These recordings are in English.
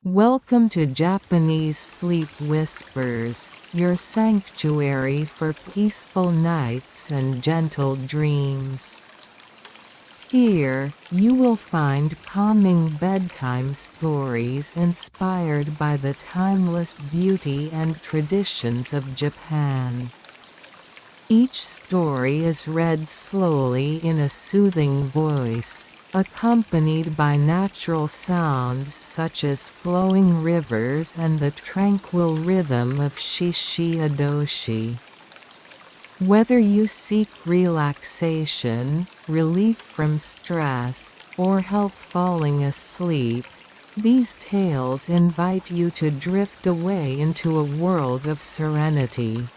Welcome to Japanese Sleep Whispers, your sanctuary for peaceful nights and gentle dreams. Here, you will find calming bedtime stories inspired by the timeless beauty and traditions of Japan. Each story is read slowly in a soothing voice, accompanied by natural sounds such as flowing rivers and the tranquil rhythm of shishi-odoshi. Whether you seek relaxation, relief from stress, or help falling asleep, these tales invite you to drift away into a world of serenity.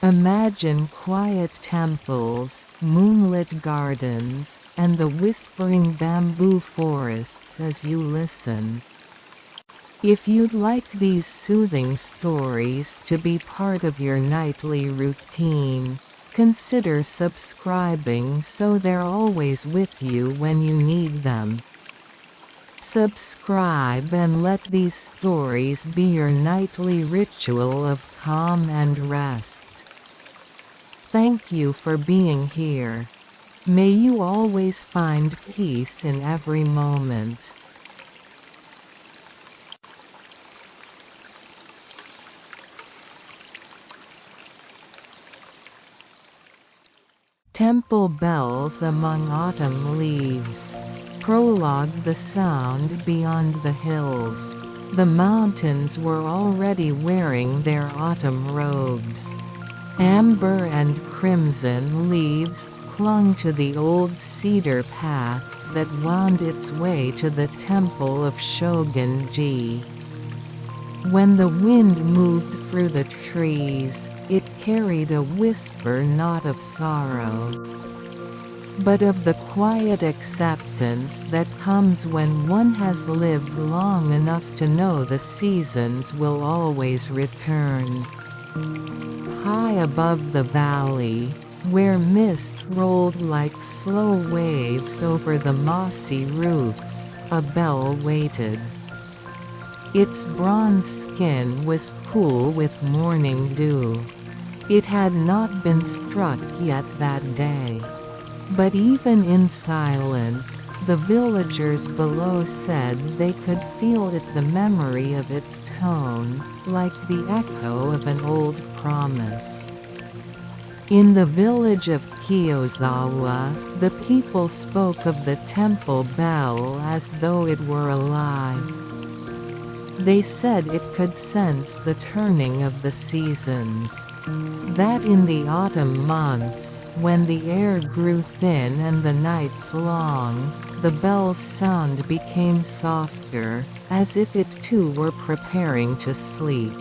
Imagine quiet temples, moonlit gardens, and the whispering bamboo forests as you listen. If you'd like these soothing stories to be part of your nightly routine, consider subscribing so they're always with you when you need them. Subscribe and let these stories be your nightly ritual of calm and rest. Thank you for being here. May you always find peace in every moment. Temple bells among autumn leaves. Prologue. The sound beyond the hills. The mountains were already wearing their autumn robes. Amber and crimson leaves clung to the old cedar path that wound its way to the temple of Shogun-ji. When the wind moved through the trees, it carried a whisper not of sorrow, but of the quiet acceptance that comes when one has lived long enough to know the seasons will always return. High above the valley, where mist rolled like slow waves over the mossy roofs, a bell waited. Its bronze skin was cool with morning dew. It had not been struck yet that day. But even in silence, the villagers below said they could feel the memory of its tone, like the echo of an old promise. In the village of Kiyozawa, the people spoke of the temple bell as though it were alive. They said it could sense the turning of the seasons. That in the autumn months, when the air grew thin and the nights long, the bell's sound became softer, as if it too were preparing to sleep.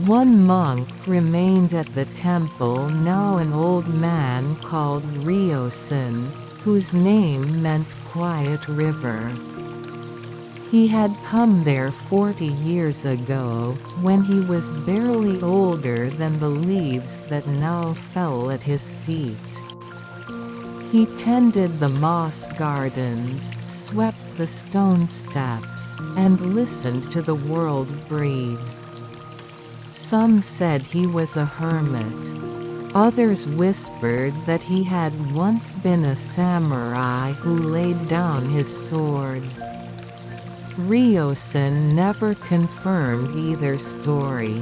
One monk remained at the temple, now an old man called Ryosen, whose name meant quiet river. He had come there 40 years ago, when he was barely older than the leaves that now fell at his feet. He tended the moss gardens, swept the stone steps, and listened to the world breathe. Some said he was a hermit. Others whispered that he had once been a samurai who laid down his sword. Ryosen never confirmed either story.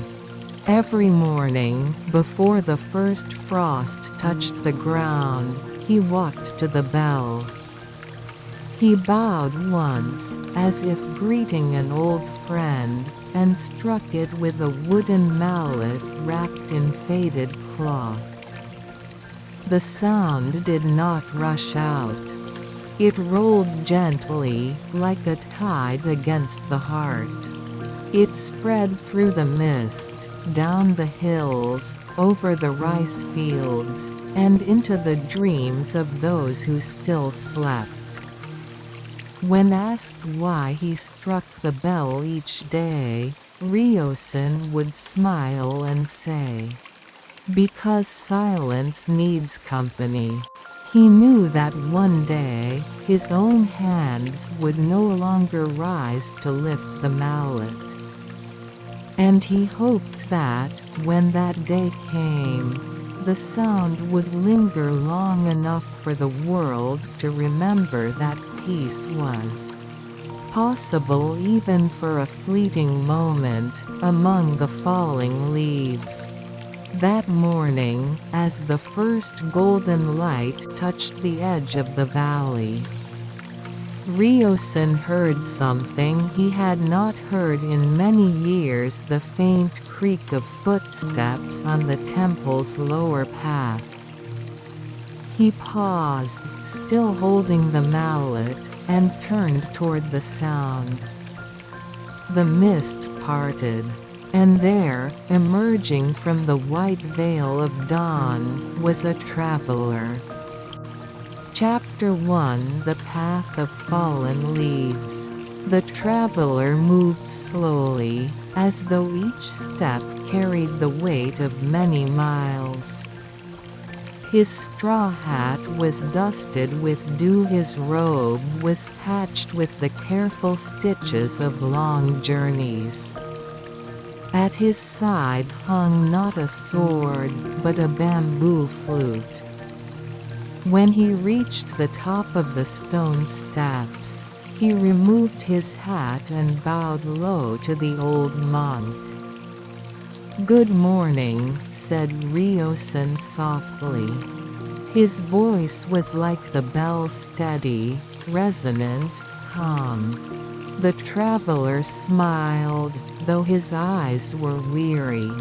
Every morning, before the first frost touched the ground, he walked to the bell. He bowed once, as if greeting an old friend, and struck it with a wooden mallet wrapped in faded cloth. The sound did not rush out. It rolled gently, like a tide against the heart. It spread through the mist, down the hills, over the rice fields, and into the dreams of those who still slept. When asked why he struck the bell each day, Ryosen would smile and say, "Because silence needs company." He knew that one day, his own hands would no longer rise to lift the mallet. And he hoped that, when that day came, the sound would linger long enough for the world to remember that peace was possible even for a fleeting moment, among the falling leaves. That morning, as the first golden light touched the edge of the valley, Ryosen heard something he had not heard in many years, the faint creak of footsteps on the temple's lower path. He paused, still holding the mallet, and turned toward the sound. The mist parted, and there, emerging from the white veil of dawn, was a traveler. Chapter 1: The Path of Fallen Leaves. The traveler moved slowly, as though each step carried the weight of many miles. His straw hat was dusted with dew, his robe was patched with the careful stitches of long journeys. At his side hung not a sword, but a bamboo flute. When he reached the top of the stone steps, he removed his hat and bowed low to the old monk. "Good morning," said Ryosen softly. His voice was like the bell, steady, resonant, calm. The traveler smiled, though his eyes were weary.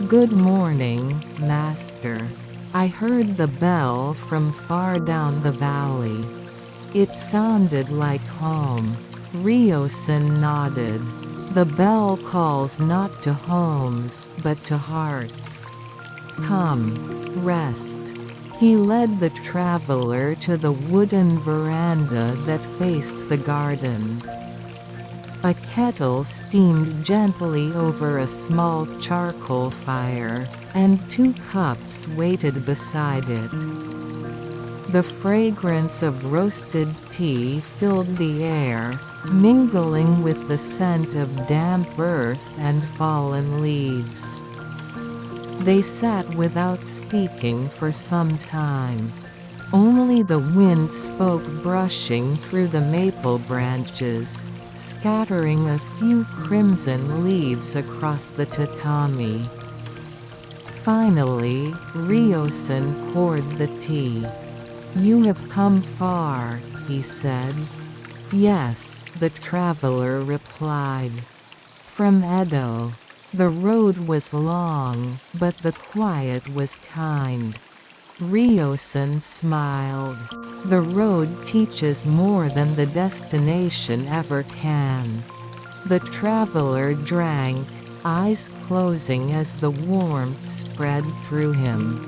"Good morning, Master. I heard the bell from far down the valley. It sounded like home." Ryosen nodded. "The bell calls not to homes, but to hearts. Come, rest." He led the traveler to the wooden veranda that faced the garden. A kettle steamed gently over a small charcoal fire, and 2 cups waited beside it. The fragrance of roasted tea filled the air, mingling with the scent of damp earth and fallen leaves. They sat without speaking for some time. Only the wind spoke, brushing through the maple branches, scattering a few crimson leaves across the tatami. Finally, Ryosen poured the tea. "You have come far," he said. "Yes," the traveler replied. "From Edo." The road was long, but the quiet was kind. Ryosen smiled. "The road teaches more than the destination ever can." The traveler drank, eyes closing as the warmth spread through him.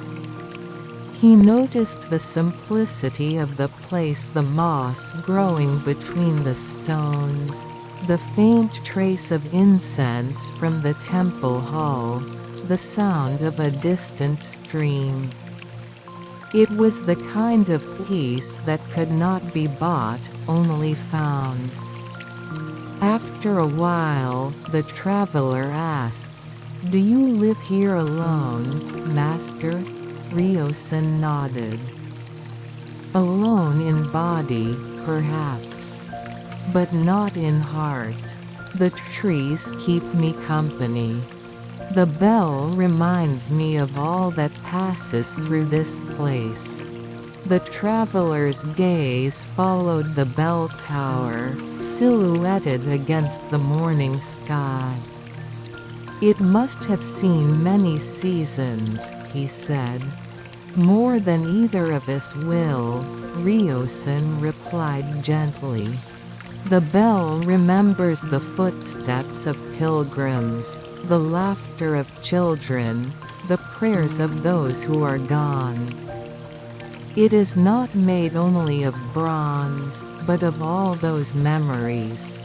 He noticed the simplicity of the place, the moss growing between the stones, the faint trace of incense from the temple hall, the sound of a distant stream. It was the kind of peace that could not be bought, only found. After a while, the traveler asked, "Do you live here alone, Master?" Ryosen nodded. "Alone in body, perhaps. But not in heart. The trees keep me company. The bell reminds me of all that passes through this place." The traveler's gaze followed the bell tower, silhouetted against the morning sky. "It must have seen many seasons," he said. "More than either of us will," Ryosen replied gently. "The bell remembers the footsteps of pilgrims, the laughter of children, the prayers of those who are gone. It is not made only of bronze, but of all those memories."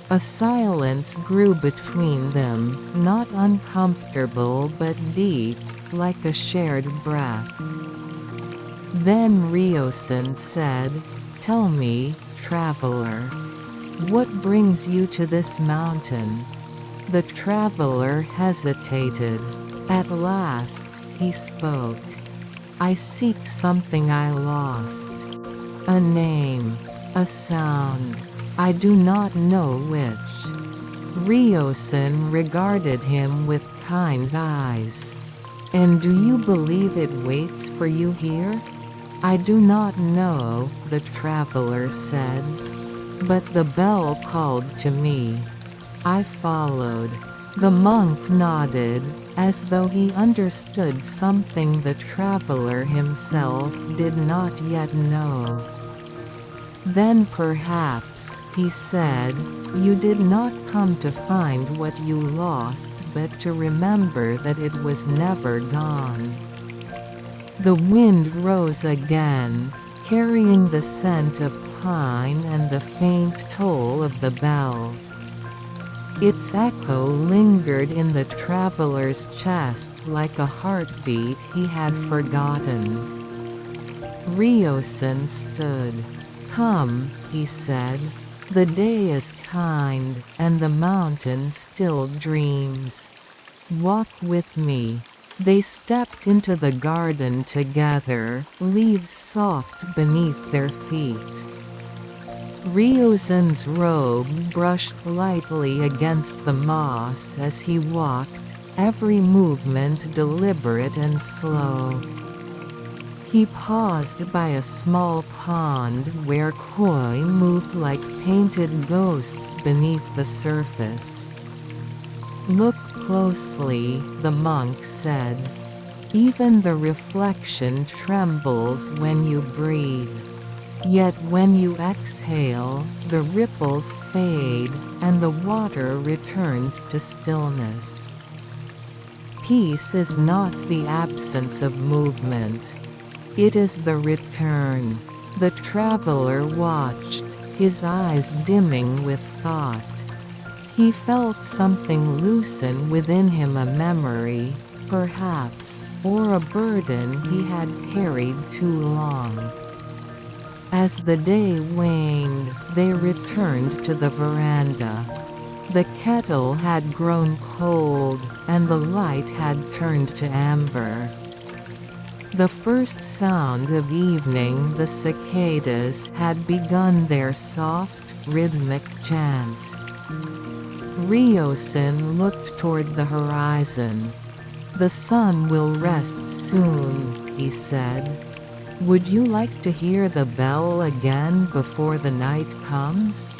A silence grew between them, not uncomfortable but deep, like a shared breath. Then Ryosen said, "Tell me, traveler, what brings you to this mountain?" The traveler hesitated. At last, he spoke. "I seek something I lost. A name, a sound. I do not know which." Ryosen regarded him with kind eyes. "And do you believe it waits for you here?" "I do not know," the traveler said. "But the bell called to me. I followed." The monk nodded, as though he understood something the traveler himself did not yet know. "Then perhaps," he said, "you did not come to find what you lost but to remember that it was never gone." The wind rose again, carrying the scent of pine and the faint toll of the bell. Its echo lingered in the traveler's chest like a heartbeat he had forgotten. Ryosen stood. "Come," he said. "The day is kind, and the mountain still dreams. Walk with me." They stepped into the garden together, leaves soft beneath their feet. Ryosen's robe brushed lightly against the moss as he walked, every movement deliberate and slow. He paused by a small pond where koi moved like painted ghosts beneath the surface. "Look closely," the monk said. "Even the reflection trembles when you breathe. Yet when you exhale, the ripples fade, and the water returns to stillness." Peace is not the absence of movement. It is the return. The traveler watched, his eyes dimming with thought. He felt something loosen within him, a memory, perhaps, or a burden he had carried too long. As the day waned, they returned to the veranda. The kettle had grown cold, and the light had turned to amber. The first sound of evening, the cicadas had begun their soft, rhythmic chant. Ryosen looked toward the horizon. "The sun will rest soon," he said. "Would you like to hear the bell again before the night comes?"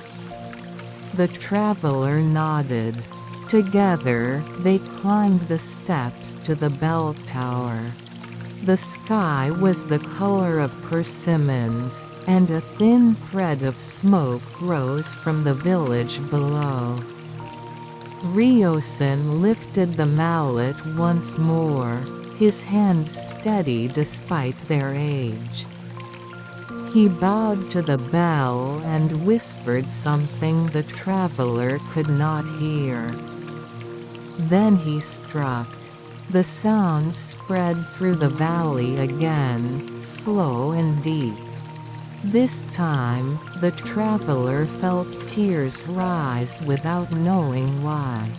The traveler nodded. Together, they climbed the steps to the bell tower. The sky was the color of persimmons, and a thin thread of smoke rose from the village below. Ryosen lifted the mallet once more, his hands steady despite their age. He bowed to the bell and whispered something the traveler could not hear. Then he struck. The sound spread through the valley again, slow and deep. This time, the traveler felt tears rise without knowing why.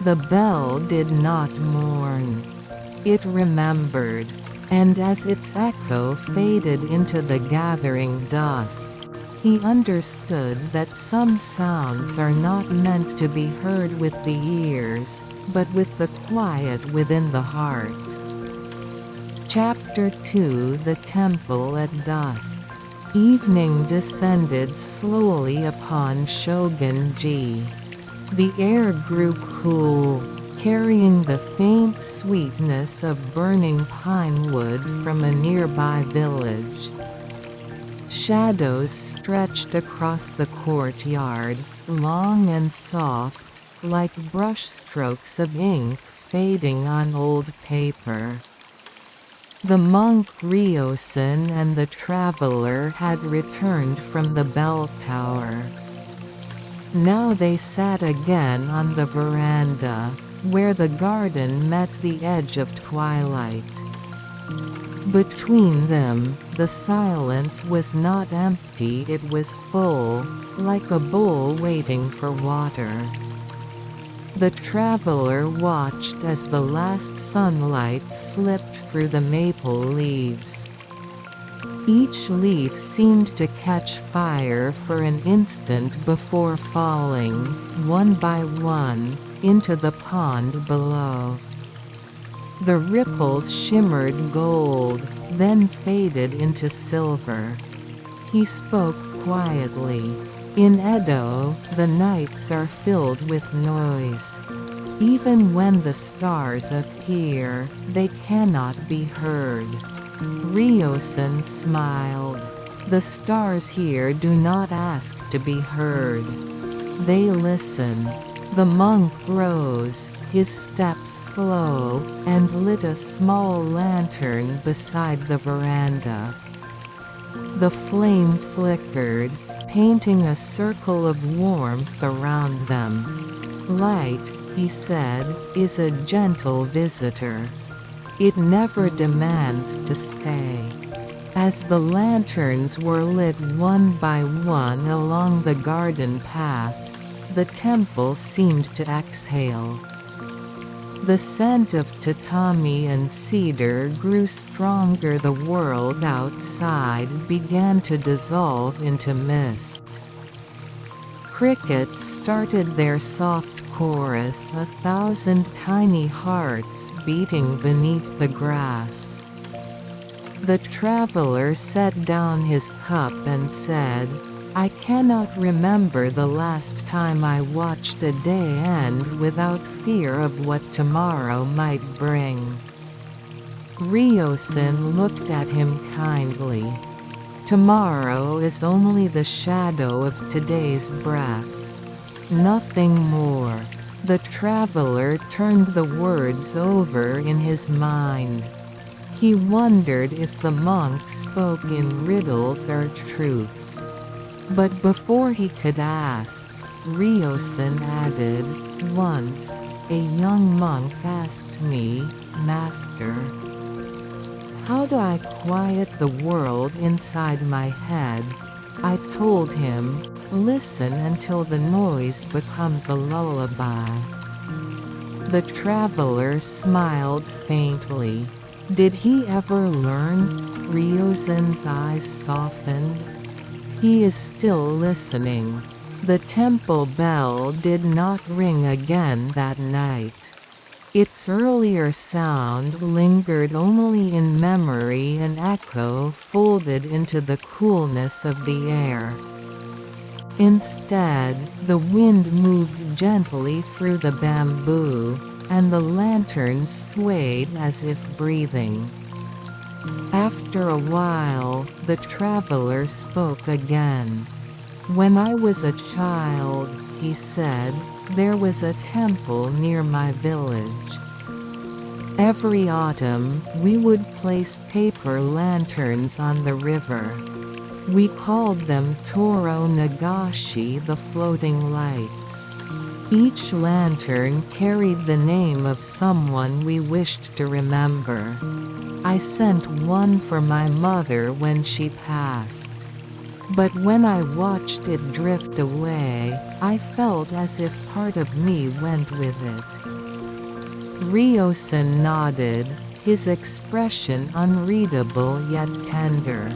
The bell did not mourn. It remembered, and as its echo faded into the gathering dusk, he understood that some sounds are not meant to be heard with the ears, but with the quiet within the heart. Chapter 2: The Temple at Dusk. Evening descended slowly upon Shogunji. The air grew cool, carrying the faint sweetness of burning pine wood from a nearby village. Shadows stretched across the courtyard, long and soft, like brushstrokes of ink fading on old paper. The monk Ryosen and the traveler had returned from the bell tower. Now they sat again on the veranda, where the garden met the edge of twilight. Between them, the silence was not empty, it was full, like a bowl waiting for water. The traveler watched as the last sunlight slipped through the maple leaves. Each leaf seemed to catch fire for an instant before falling, one by one, into the pond below. The ripples shimmered gold, then faded into silver. He spoke quietly. In Edo, the nights are filled with noise. Even when the stars appear, they cannot be heard. Ryosen smiled. The stars here do not ask to be heard. They listen. The monk rose, his steps slow, and lit a small lantern beside the veranda. The flame flickered, painting a circle of warmth around them. Light, he said, is a gentle visitor. It never demands to stay. As the lanterns were lit one by one along the garden path, the temple seemed to exhale. The scent of tatami and cedar grew stronger. The world outside began to dissolve into mist. Crickets started their soft chorus, 1,000 tiny hearts beating beneath the grass. The traveler set down his cup and said, "I cannot remember the last time I watched a day end without fear of what tomorrow might bring." Ryosen looked at him kindly. Tomorrow is only the shadow of today's breath. Nothing more. The traveler turned the words over in his mind. He wondered if the monk spoke in riddles or truths. But before he could ask, Ryosen added, "Once, a young monk asked me, 'Master, how do I quiet the world inside my head?' I told him, 'Listen until the noise becomes a lullaby.'" The traveler smiled faintly. Did he ever learn? Ryosen's eyes softened. He is still listening. The temple bell did not ring again that night. Its earlier sound lingered only in memory, an echo folded into the coolness of the air. Instead, the wind moved gently through the bamboo, and the lanterns swayed as if breathing. After a while, the traveler spoke again. "When I was a child," he said, "there was a temple near my village. Every autumn, we would place paper lanterns on the river. We called them Toro Nagashi, the floating lights. Each lantern carried the name of someone we wished to remember. I sent one for my mother when she passed. But when I watched it drift away, I felt as if part of me went with it." Ryosen nodded, his expression unreadable yet tender.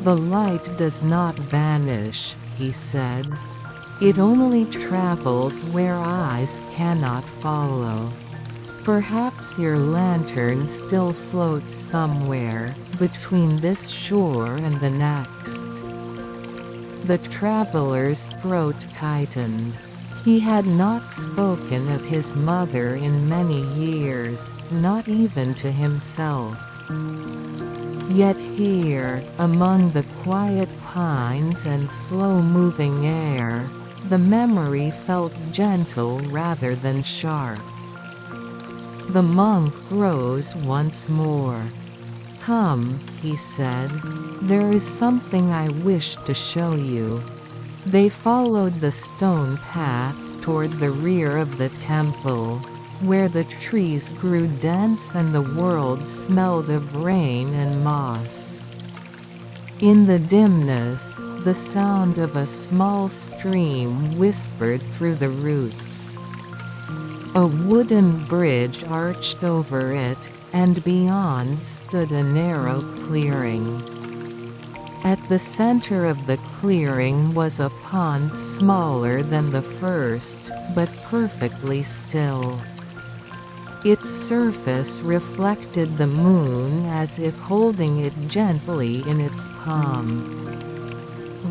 "The light does not vanish," he said. "It only travels where eyes cannot follow. Perhaps your lantern still floats somewhere, between this shore and the next." The traveler's throat tightened. He had not spoken of his mother in many years, not even to himself. Yet here, among the quiet pines and slow-moving air, the memory felt gentle rather than sharp. The monk rose once more. "Come," he said, "there is something I wish to show you." They followed the stone path toward the rear of the temple, where the trees grew dense and the world smelled of rain and moss. In the dimness, the sound of a small stream whispered through the roots. A wooden bridge arched over it, and beyond stood a narrow clearing. At the center of the clearing was a pond smaller than the first, but perfectly still. Its surface reflected the moon as if holding it gently in its palm.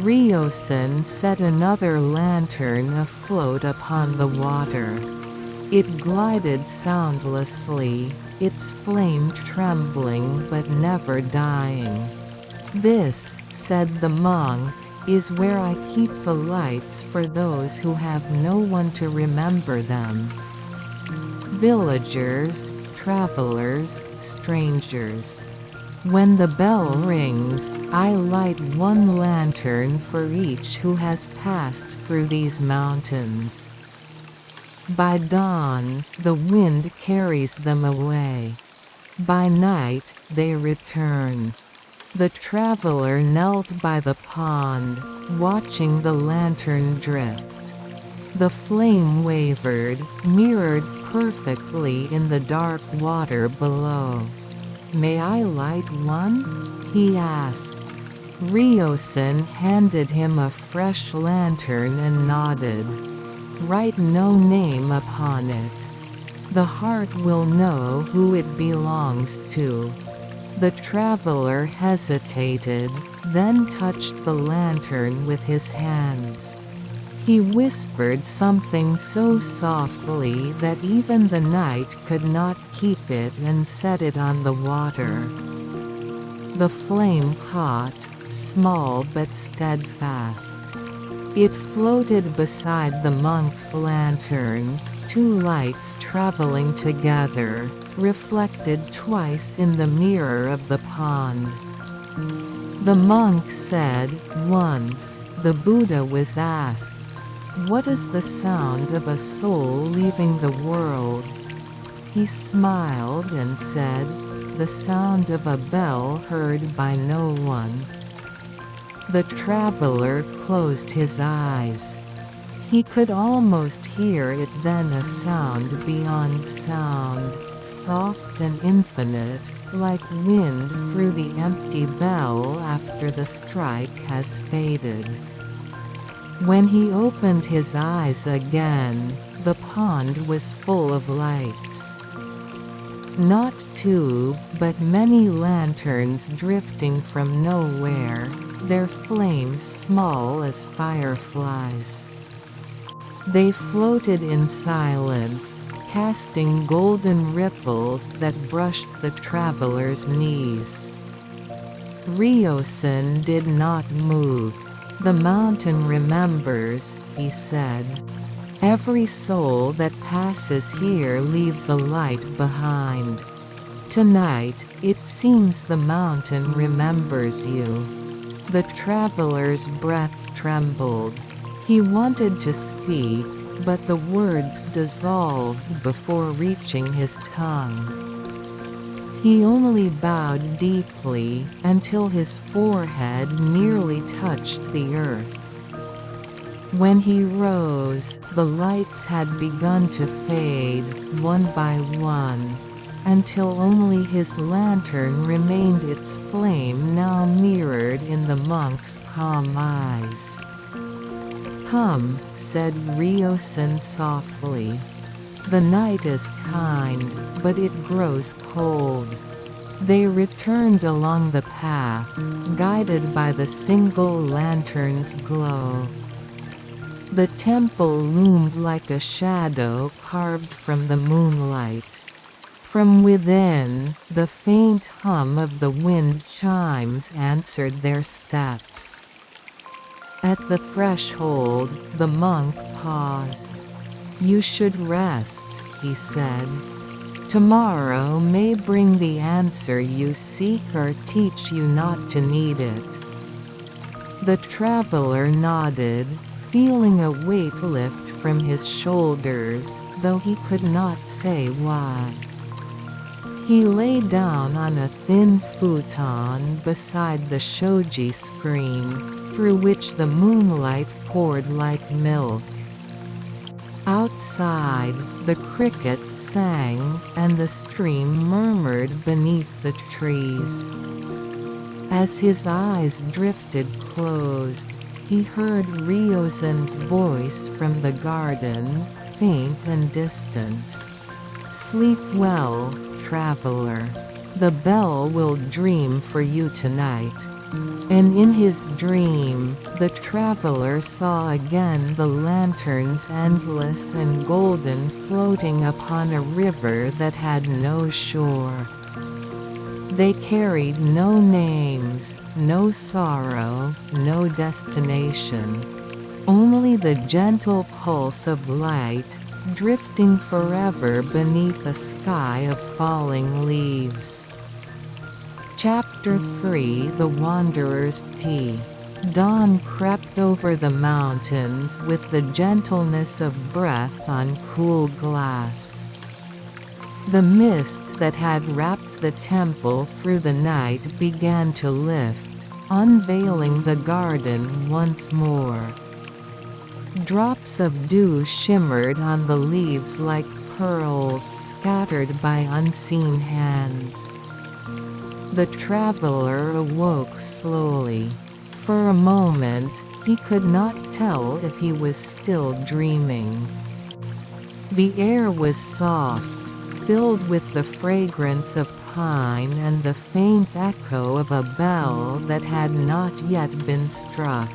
Ryosen set another lantern afloat upon the water. It glided soundlessly, its flame trembling but never dying. "This," said the monk, "is where I keep the lights for those who have no one to remember them. Villagers, travelers, strangers. When the bell rings, I light one lantern for each who has passed through these mountains. By dawn, the wind carries them away. By night, they return." The traveler knelt by the pond, watching the lantern drift. The flame wavered, mirrored perfectly in the dark water below. "May I light one?" he asked. Ryosen handed him a fresh lantern and nodded. "Write no name upon it. The heart will know who it belongs to." The traveler hesitated, then touched the lantern with his hands. He whispered something so softly that even the night could not keep it and set it on the water. The flame caught, small but steadfast. It floated beside the monk's lantern, two lights traveling together, reflected twice in the mirror of the pond. The monk said, "Once, the Buddha was asked, 'What is the sound of a soul leaving the world?' He smiled and said, 'The sound of a bell heard by no one.'" The traveler closed his eyes. He could almost hear it then, a sound beyond sound, soft and infinite, like wind through the empty bell after the strike has faded. When he opened his eyes again, the pond was full of lights. Not two, but many lanterns drifting from nowhere, their flames small as fireflies. They floated in silence, casting golden ripples that brushed the traveler's knees. Ryosen did not move. "The mountain remembers," he said. "Every soul that passes here leaves a light behind. Tonight, it seems the mountain remembers you." The traveler's breath trembled. He wanted to speak, but the words dissolved before reaching his tongue. He only bowed deeply, until his forehead nearly touched the earth. When he rose, the lights had begun to fade, one by one, until only his lantern remained, its flame now mirrored in the monk's calm eyes. "Come," said Ryosen softly. "The night is kind, but it grows cold." They returned along the path, guided by the single lantern's glow. The temple loomed like a shadow carved from the moonlight. From within, the faint hum of the wind chimes answered their steps. At the threshold, the monk paused. "You should rest," he said. "Tomorrow may bring the answer you seek or teach you not to need it." The traveler nodded, feeling a weight lift from his shoulders, though he could not say why. He lay down on a thin futon beside the shoji screen, through which the moonlight poured like milk. Outside, the crickets sang, and the stream murmured beneath the trees. As his eyes drifted closed, he heard Ryozen's voice from the garden, faint and distant. "Sleep well, traveler. The bell will dream for you tonight." And in his dream, the traveler saw again the lanterns endless and golden floating upon a river that had no shore. They carried no names, no sorrow, no destination. Only the gentle pulse of light, drifting forever beneath a sky of falling leaves. Chapter 3: The Wanderer's Tea. Dawn crept over the mountains with the gentleness of breath on cool glass. The mist that had wrapped the temple through the night began to lift, unveiling the garden once more. Drops of dew shimmered on the leaves like pearls scattered by unseen hands. The traveler awoke slowly. For a moment, he could not tell if he was still dreaming. The air was soft, filled with the fragrance of pine and the faint echo of a bell that had not yet been struck.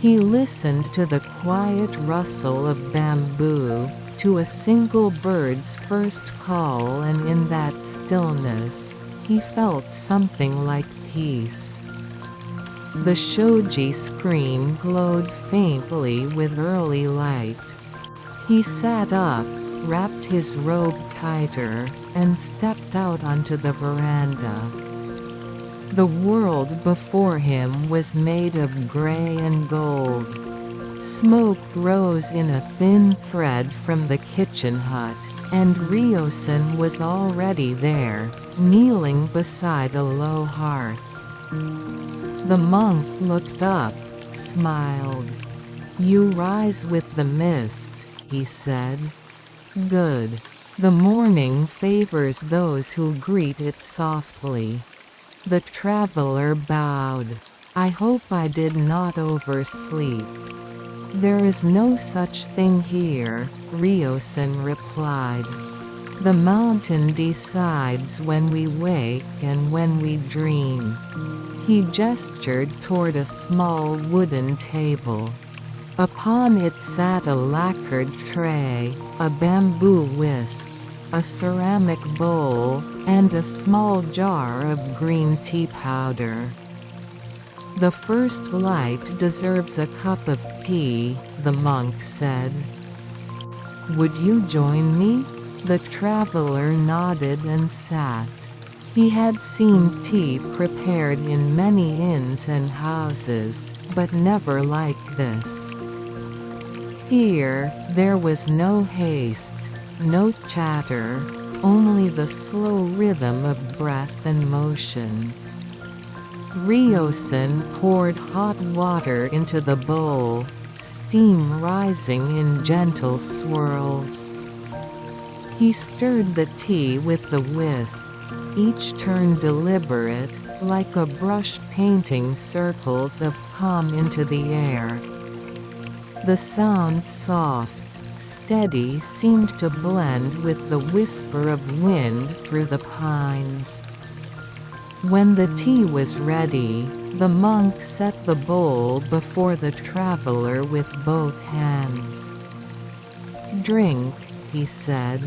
He listened to the quiet rustle of bamboo, to a single bird's first call, and in that stillness, he felt something like peace. The shoji screen glowed faintly with early light. He sat up, wrapped his robe tighter, and stepped out onto the veranda. The world before him was made of gray and gold. Smoke rose in a thin thread from the kitchen hut, and Ryozen was already there, kneeling beside a low hearth. The monk looked up, smiled. "You rise with the mist," he said. "Good. The morning favors those who greet it softly." The traveler bowed. "I hope I did not oversleep." "There is no such thing here," Ryozen replied. "The mountain decides when we wake and when we dream." He gestured toward a small wooden table. Upon it sat a lacquered tray, a bamboo whisk, a ceramic bowl, and a small jar of green tea powder. "The first light deserves a cup of tea," the monk said. "Would you join me?" The traveler nodded and sat. He had seen tea prepared in many inns and houses, but never like this. Here, there was no haste, no chatter, only the slow rhythm of breath and motion. Ryozen poured hot water into the bowl, steam rising in gentle swirls. He stirred the tea with the whisk, each turn deliberate, like a brush painting circles of calm into the air. The sound, soft, steady, seemed to blend with the whisper of wind through the pines. When the tea was ready, the monk set the bowl before the traveler with both hands. "Drink," he said,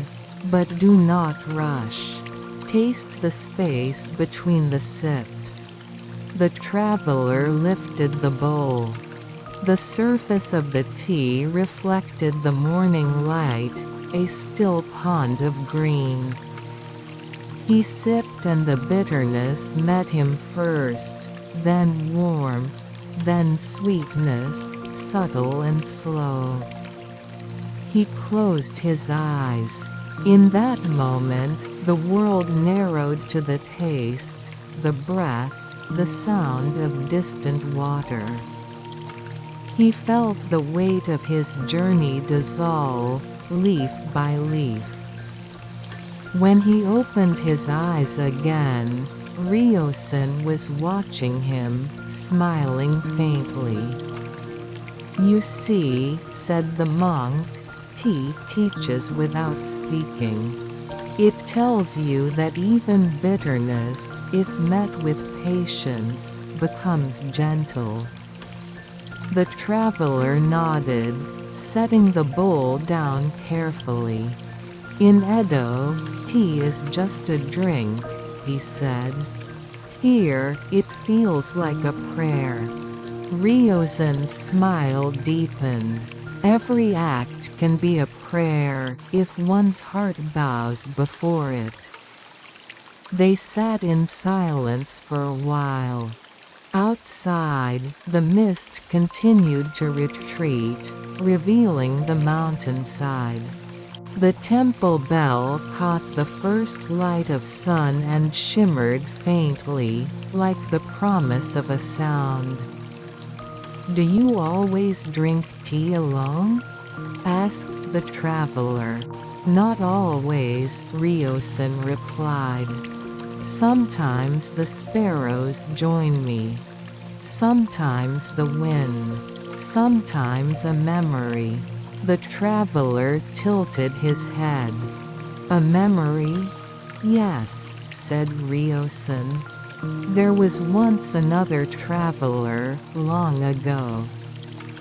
"but do not rush. Taste the space between the sips." The traveler lifted the bowl. The surface of the tea reflected the morning light, a still pond of green. He sipped and the bitterness met him first, then warmth, then sweetness, subtle and slow. He closed his eyes. In that moment, the world narrowed to the taste, the breath, the sound of distant water. He felt the weight of his journey dissolve, leaf by leaf. When he opened his eyes again, Ryosen was watching him, smiling faintly. "You see," said the monk, "tea teaches without speaking. It tells you that even bitterness, if met with patience, becomes gentle." The traveler nodded, setting the bowl down carefully. "In Edo, tea is just a drink," he said. "Here, it feels like a prayer." Ryosen's smile deepened. Every act can be a prayer, if one's heart bows before it. They sat in silence for a while. Outside, the mist continued to retreat, revealing the mountainside. The temple bell caught the first light of sun and shimmered faintly, like the promise of a sound. "Do you always drink tea alone?" asked the traveler. "Not always," Ryosen replied. "Sometimes the sparrows join me. Sometimes the wind. Sometimes a memory." The traveler tilted his head. "A memory?" "Yes," said Ryosen. "There was once another traveler, long ago.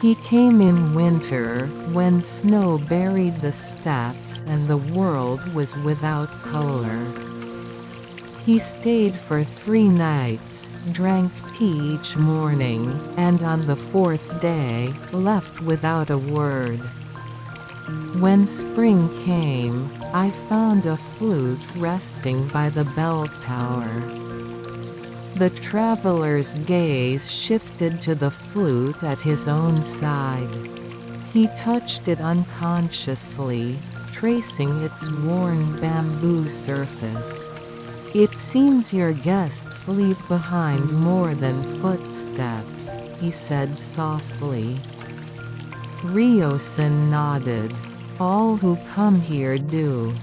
He came in winter, when snow buried the steppes and the world was without color. He stayed for 3 nights, drank tea each morning, and on the 4th day, left without a word. When spring came, I found a flute resting by the bell tower." The traveler's gaze shifted to the flute at his own side. He touched it unconsciously, tracing its worn bamboo surface. "It seems your guests leave behind more than footsteps," he said softly. Ryosen nodded. "All who come here do.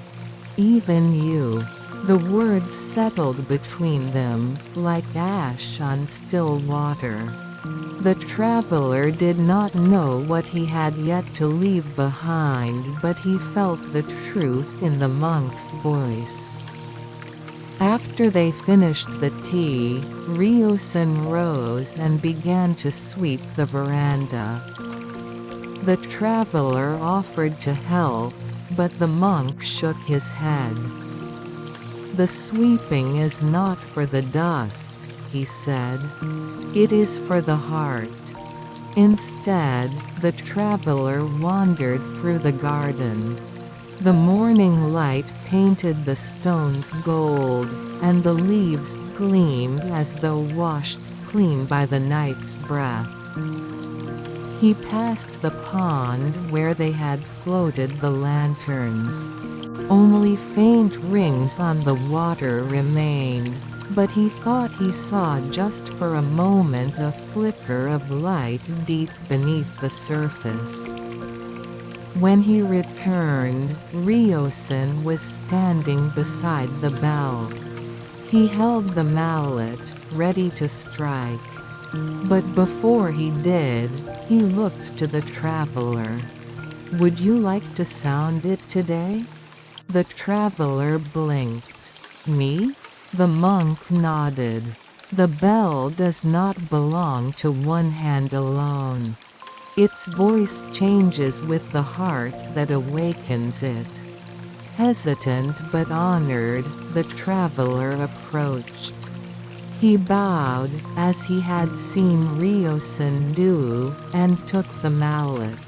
Even you." The words settled between them, like ash on still water. The traveler did not know what he had yet to leave behind, but he felt the truth in the monk's voice. After they finished the tea, Ryosen rose and began to sweep the veranda. The traveler offered to help, but the monk shook his head. "The sweeping is not for the dust," he said. "It is for the heart." Instead, the traveler wandered through the garden. The morning light painted the stones gold, and the leaves gleamed as though washed clean by the night's breath. He passed the pond where they had floated the lanterns. Only faint rings on the water remained, but he thought he saw just for a moment a flicker of light deep beneath the surface. When he returned, Ryosen was standing beside the bell. He held the mallet, ready to strike. But before he did, he looked to the traveler. "Would you like to sound it today?" The traveler blinked. "Me?" The monk nodded. "The bell does not belong to one hand alone. Its voice changes with the heart that awakens it." Hesitant but honored, the traveler approached. He bowed, as he had seen Ryosen do, and took the mallet.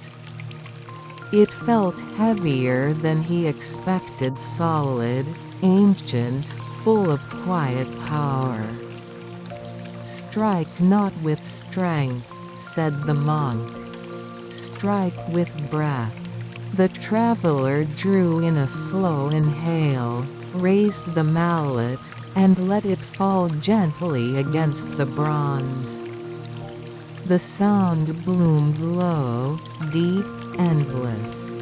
It felt heavier than he expected, solid, ancient, full of quiet power. "Strike not with strength," said the monk. "Strike with breath." The traveler drew in a slow inhale, raised the mallet, and let it fall gently against the bronze. The sound bloomed low, deep, endless.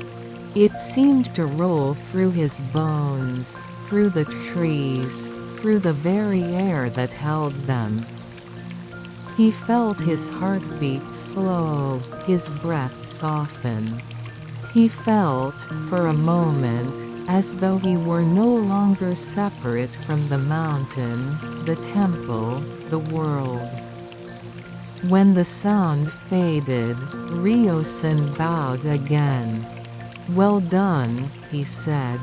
It seemed to roll through his bones, through the trees, through the very air that held them. He felt his heartbeat slow, his breath soften. He felt, for a moment, as though he were no longer separate from the mountain, the temple, the world. When the sound faded, Ryosen bowed again. "Well done," he said.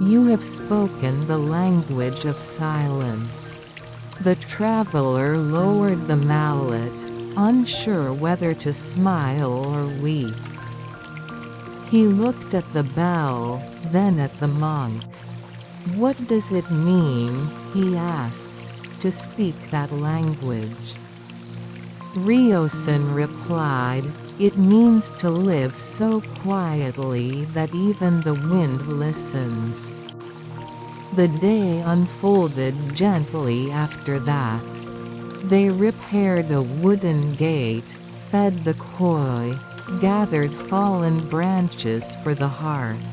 "You have spoken the language of silence." The traveler lowered the mallet, unsure whether to smile or weep. He looked at the bell, then at the monk. "What does it mean," he asked, "to speak that language?" Ryosen replied, "It means to live so quietly that even the wind listens." The day unfolded gently after that. They repaired a wooden gate, fed the koi, gathered fallen branches for the hearth.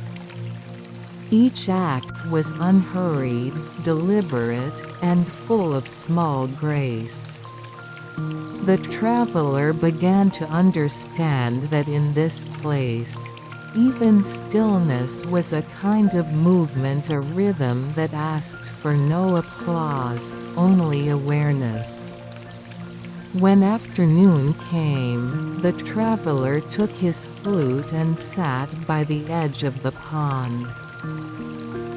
Each act was unhurried, deliberate, and full of small grace. The traveler began to understand that in this place, even stillness was a kind of movement, a rhythm that asked for no applause, only awareness. When afternoon came, the traveler took his flute and sat by the edge of the pond.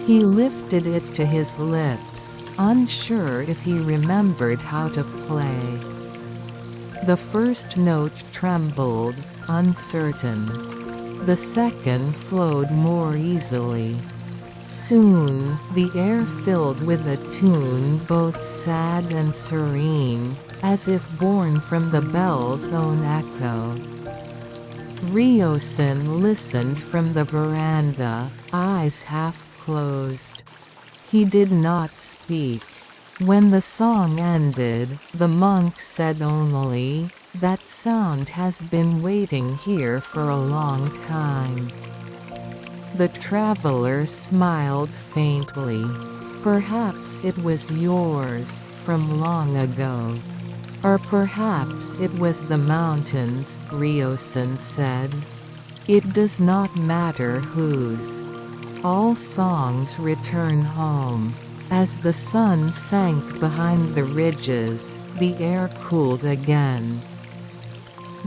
He lifted it to his lips, unsure if he remembered how to play. The first note trembled, uncertain. The second flowed more easily. Soon, the air filled with a tune both sad and serene, as if born from the bell's own echo. Ryosen listened from the veranda, eyes half closed. He did not speak. When the song ended, the monk said only, "That sound has been waiting here for a long time." The traveler smiled faintly. "Perhaps it was yours, from long ago. Or perhaps it was the mountains," Ryosen said. "It does not matter whose. All songs return home." As the sun sank behind the ridges, the air cooled again.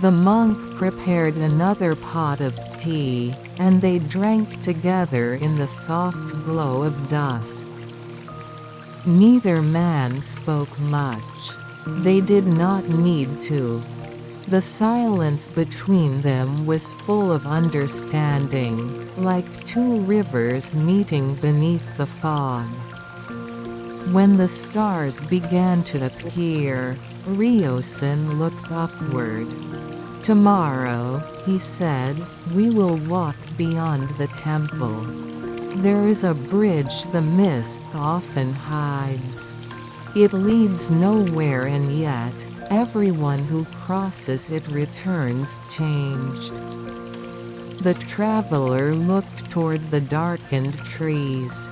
The monk prepared another pot of tea, and they drank together in the soft glow of dusk. Neither man spoke much. They did not need to. The silence between them was full of understanding, like two rivers meeting beneath the fog. When the stars began to appear, Ryosen looked upward. "Tomorrow," he said, "we will walk beyond the temple. There is a bridge the mist often hides. It leads nowhere, and yet, everyone who crosses it returns changed." The traveler looked toward the darkened trees.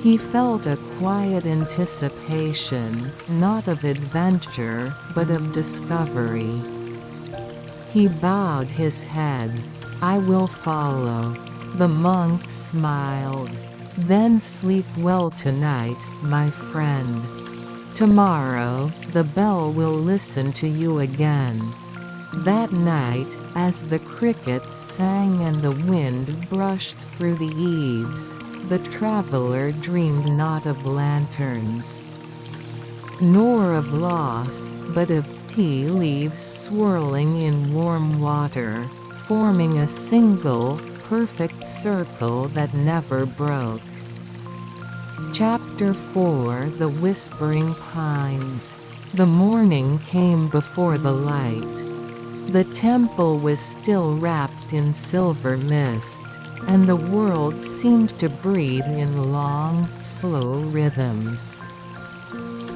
He felt a quiet anticipation, not of adventure, but of discovery. He bowed his head. "I will follow." The monk smiled. "Then sleep well tonight, my friend. Tomorrow, the bell will listen to you again." That night, as the crickets sang and the wind brushed through the eaves, the traveler dreamed not of lanterns, nor of loss, but of tea leaves swirling in warm water, forming a single, perfect circle that never broke. Chapter 4: The Whispering Pines. The morning came before the light. The temple was still wrapped in silver mist, and the world seemed to breathe in long, slow rhythms.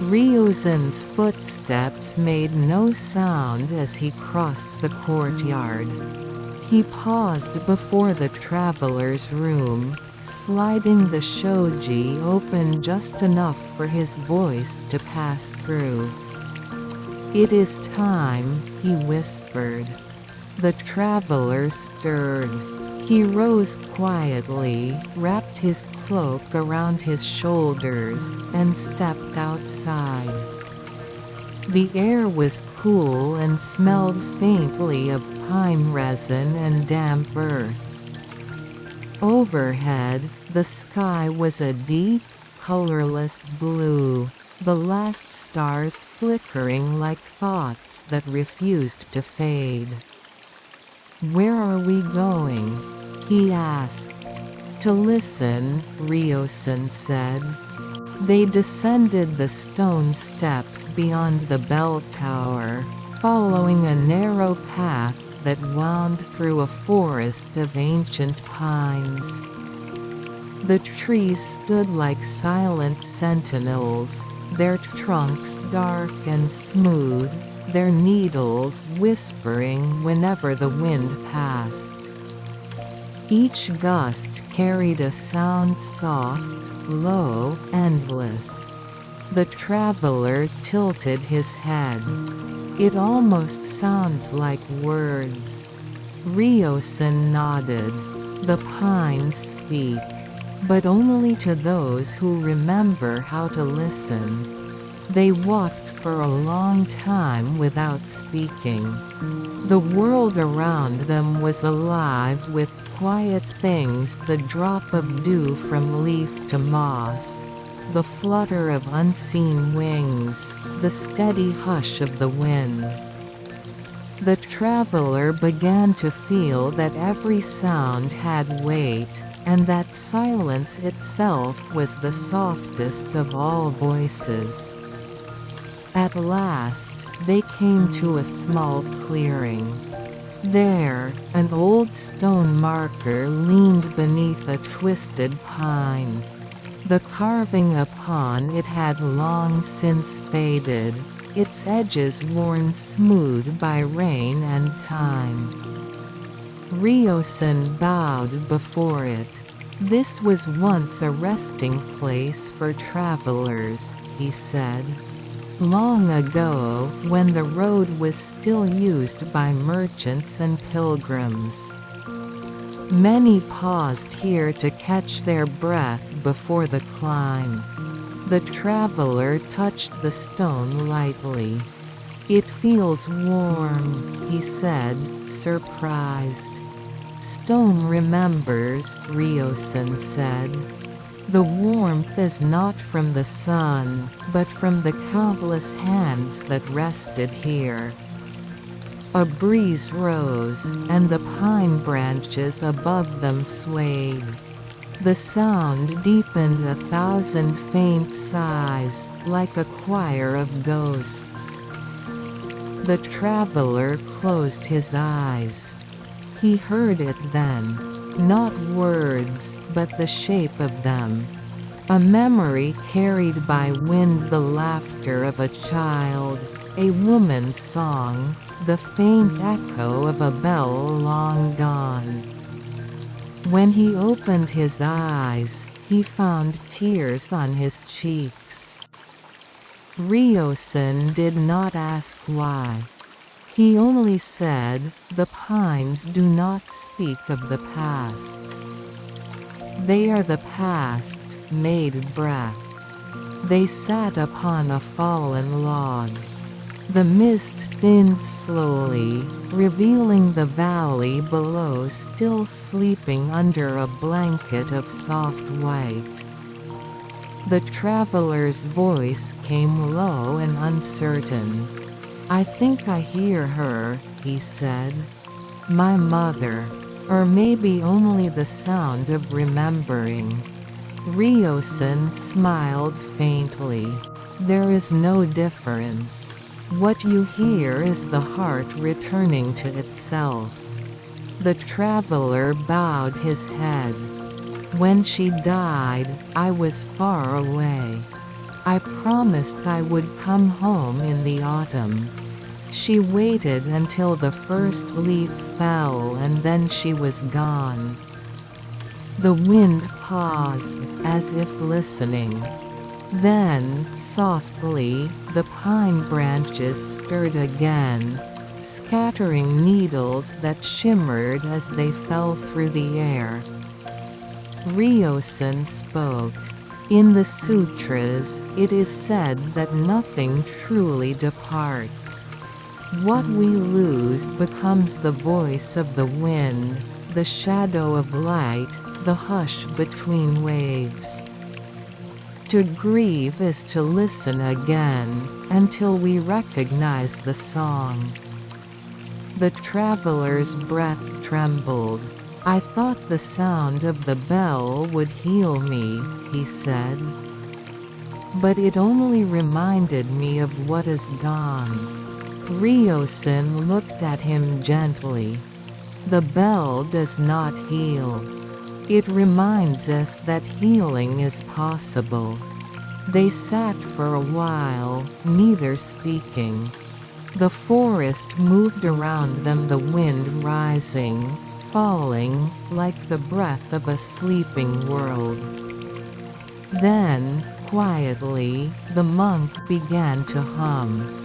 Ryuzen's footsteps made no sound as he crossed the courtyard. He paused before the traveler's room, sliding the shoji open just enough for his voice to pass through. "It is time," he whispered. The traveler stirred. He rose quietly, wrapped his cloak around his shoulders, and stepped outside. The air was cool and smelled faintly of pine resin and damp earth. Overhead, the sky was a deep, colorless blue, the last stars flickering like thoughts that refused to fade. "Where are we going?" he asked. "To listen," Ryosen said. They descended the stone steps beyond the bell tower, following a narrow path that wound through a forest of ancient pines. The trees stood like silent sentinels, their trunks dark and smooth, their needles whispering whenever the wind passed. Each gust carried a sound soft, low, endless. The traveler tilted his head. "It almost sounds like words." Ryosen nodded. "The pines speak, but only to those who remember how to listen." They walked for a long time without speaking. The world around them was alive with quiet things, the drop of dew from leaf to moss, the flutter of unseen wings, the steady hush of the wind. The traveler began to feel that every sound had weight, and that silence itself was the softest of all voices. At last, they came to a small clearing. There, an old stone marker leaned beneath a twisted pine. The carving upon it had long since faded, its edges worn smooth by rain and time. Ryosen bowed before it. "This was once a resting place for travelers," he said. "Long ago, when the road was still used by merchants and pilgrims. Many paused here to catch their breath before the climb." The traveler touched the stone lightly. "It feels warm," he said, surprised. "Stone remembers," Ryosen said. "The warmth is not from the sun, but from the countless hands that rested here." A breeze rose, and the pine branches above them swayed. The sound deepened 1,000 faint sighs, like a choir of ghosts. The traveler closed his eyes. He heard it then. Not words, but the shape of them. A memory carried by wind, the laughter of a child, a woman's song, the faint echo of a bell long gone. When he opened his eyes, he found tears on his cheeks. Ryosen did not ask why. He only said, "The pines do not speak of the past. They are the past, made breath." They sat upon a fallen log. The mist thinned slowly, revealing the valley below still sleeping under a blanket of soft white. The traveler's voice came low and uncertain. "I think I hear her," he said. "My mother. Or maybe only the sound of remembering." Ryosen smiled faintly. "There is no difference. What you hear is the heart returning to itself." The traveler bowed his head. When she died, I was far away. I promised I would come home in the autumn. She waited until the first leaf fell and then she was gone. The wind paused, as if listening. Then, softly, the pine branches stirred again, scattering needles that shimmered as they fell through the air. Ryosen spoke. In the sutras, it is said that nothing truly departs. What we lose becomes the voice of the wind, the shadow of light, the hush between waves. To grieve is to listen again, until we recognize the song. The traveler's breath trembled. I thought the sound of the bell would heal me, he said. But it only reminded me of what is gone. Ryosen looked at him gently. The bell does not heal. It reminds us that healing is possible. They sat for a while, neither speaking. The forest moved around them, the wind rising, falling, like the breath of a sleeping world. Then, quietly, the monk began to hum.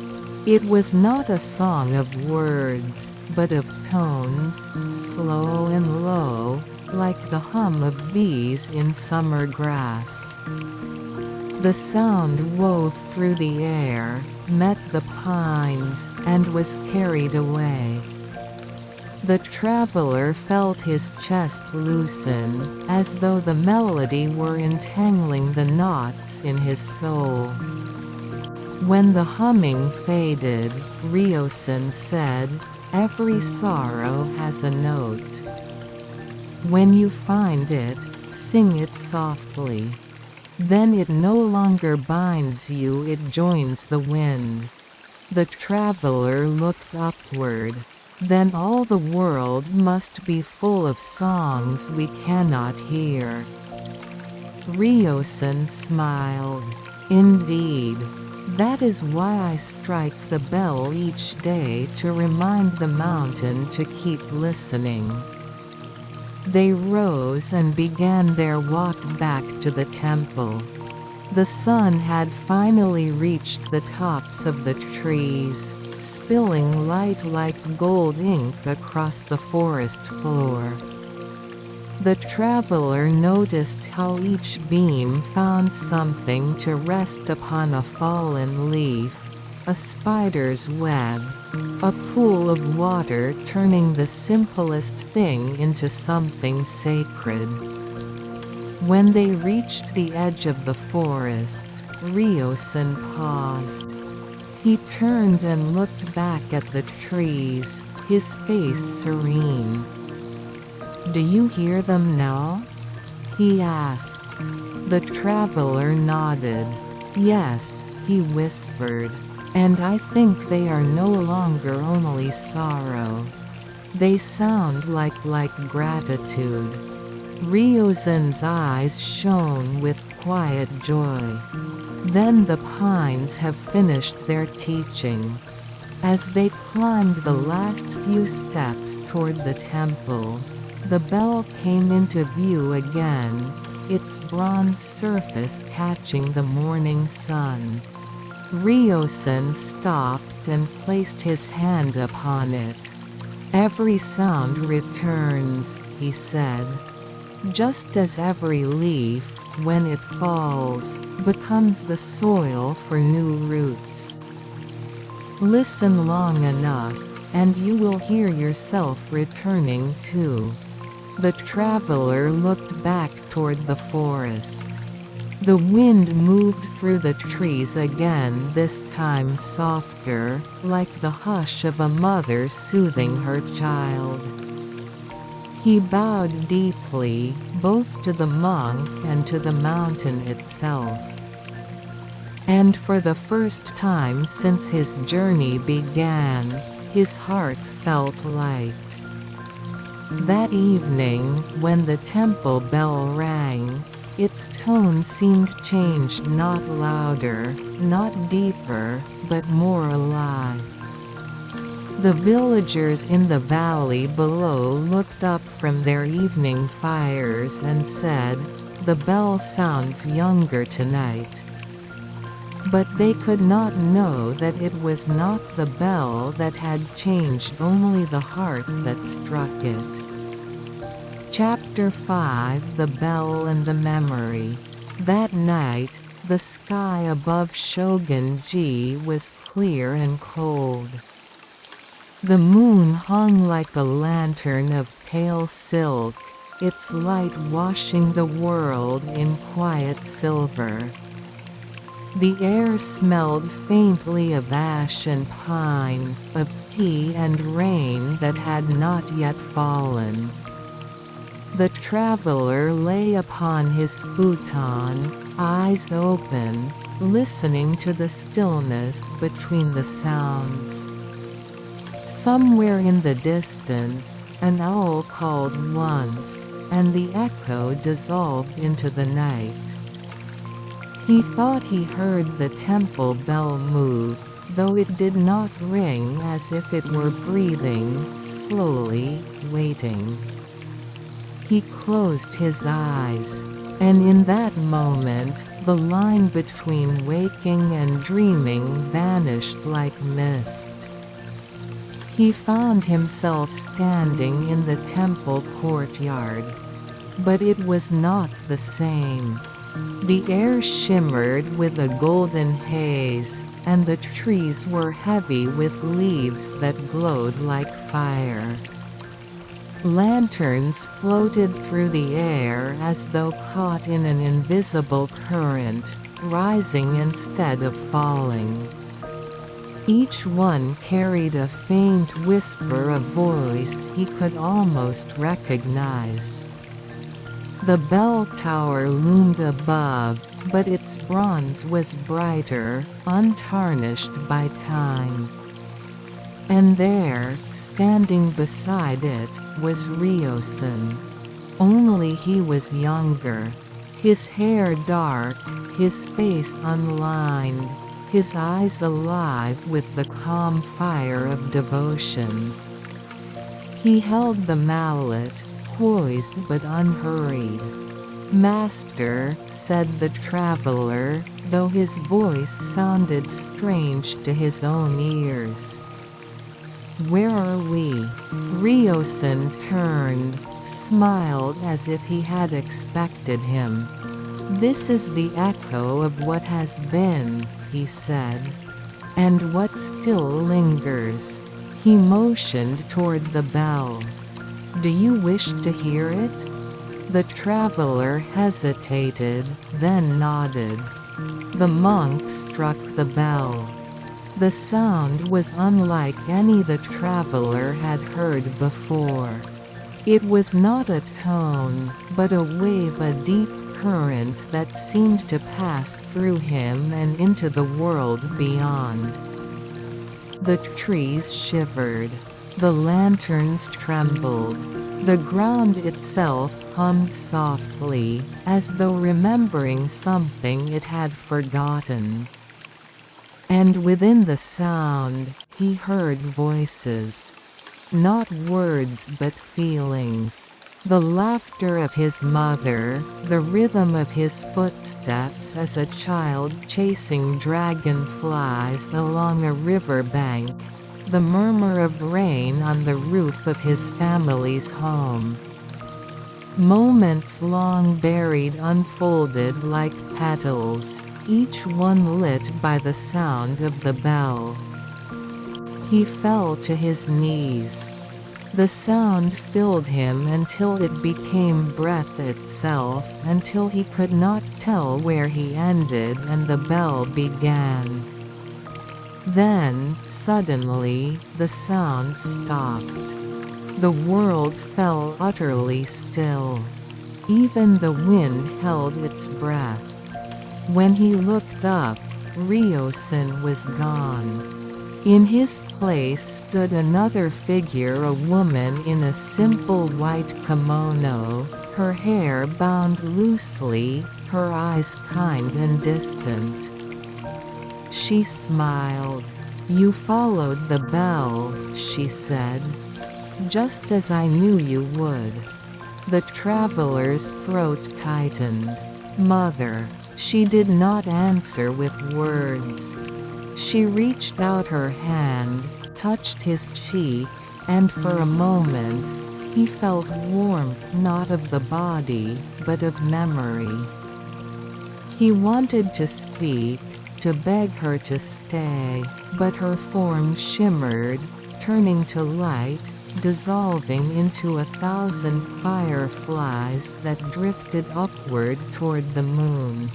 It was not a song of words, but of tones, slow and low, like the hum of bees in summer grass. The sound wove through the air, met the pines, and was carried away. The traveler felt his chest loosen, as though the melody were entangling the knots in his soul. When the humming faded, Ryosen said, "Every sorrow has a note. When you find it, sing it softly. Then it no longer binds you, it joins the wind." The traveler looked upward. Then all the world must be full of songs we cannot hear. Ryosen smiled. Indeed. That is why I strike the bell each day, to remind the mountain to keep listening. They rose and began their walk back to the temple. The sun had finally reached the tops of the trees, spilling light like gold ink across the forest floor. The traveler noticed how each beam found something to rest upon: a fallen leaf, a spider's web, a pool of water turning the simplest thing into something sacred. When they reached the edge of the forest, Ryosen paused. He turned and looked back at the trees, his face serene. "Do you hear them now?" he asked. The traveler nodded. "Yes," he whispered. "And I think they are no longer only sorrow. They sound like gratitude." Ryosen's eyes shone with quiet joy. Then the pines have finished their teaching. As they climbed the last few steps toward the temple, the bell came into view again, its bronze surface catching the morning sun. Ryosen stopped and placed his hand upon it. "Every sound returns," he said. "Just as every leaf, when it falls, becomes the soil for new roots. Listen long enough, and you will hear yourself returning too." The traveler looked back toward the forest. The wind moved through the trees again, this time softer, like the hush of a mother soothing her child. He bowed deeply, both to the monk and to the mountain itself. And for the first time since his journey began, his heart felt light. That evening, when the temple bell rang, its tone seemed changed, not louder, not deeper, but more alive. The villagers in the valley below looked up from their evening fires and said, "The bell sounds younger tonight." But they could not know that it was not the bell that had changed, only the heart that struck it. Chapter 5: The Bell and the Memory. That night, the sky above Shogun-ji was clear and cold. The moon hung like a lantern of pale silk, its light washing the world in quiet silver. The air smelled faintly of ash and pine, of tea and rain that had not yet fallen. The traveler lay upon his futon, eyes open, listening to the stillness between the sounds. Somewhere in the distance, an owl called once, and the echo dissolved into the night. He thought he heard the temple bell move, though it did not ring, as if it were breathing, slowly, waiting. He closed his eyes, and in that moment, the line between waking and dreaming vanished like mist. He found himself standing in the temple courtyard. But it was not the same. The air shimmered with a golden haze, and the trees were heavy with leaves that glowed like fire. Lanterns floated through the air as though caught in an invisible current, rising instead of falling. Each one carried a faint whisper of voice he could almost recognize. The bell tower loomed above, but its bronze was brighter, untarnished by time. And there, standing beside it, was Ryosen. Only he was younger. His hair dark, his face unlined, his eyes alive with the calm fire of devotion. He held the mallet, poised but unhurried. "Master," said the traveler, though his voice sounded strange to his own ears. "Where are we?" Ryosen turned, smiled as if he had expected him. "This is the echo of what has been," he said. "And what still lingers." He motioned toward the bell. "Do you wish to hear it?" The traveler hesitated, then nodded. The monk struck the bell. The sound was unlike any the traveler had heard before. It was not a tone, but a wave, a deep current that seemed to pass through him and into the world beyond. The trees shivered. The lanterns trembled. The ground itself hummed softly, as though remembering something it had forgotten. And within the sound, he heard voices. Not words but feelings. The laughter of his mother, the rhythm of his footsteps as a child chasing dragonflies along a river bank, the murmur of rain on the roof of his family's home. Moments long buried unfolded like petals, each one lit by the sound of the bell. He fell to his knees. The sound filled him until it became breath itself, until he could not tell where he ended and the bell began. Then, suddenly, the sound stopped. The world fell utterly still. Even the wind held its breath. When he looked up, Ryosen was gone. In his place stood another figure, a woman in a simple white kimono, her hair bound loosely, her eyes kind and distant. She smiled. "You followed the bell," she said. "Just as I knew you would." The traveler's throat tightened. "Mother." She did not answer with words. She reached out her hand, touched his cheek, and for a moment, he felt warmth not of the body, but of memory. He wanted to speak, to beg her to stay, but her form shimmered, turning to light, dissolving into 1,000 fireflies that drifted upward toward the moon.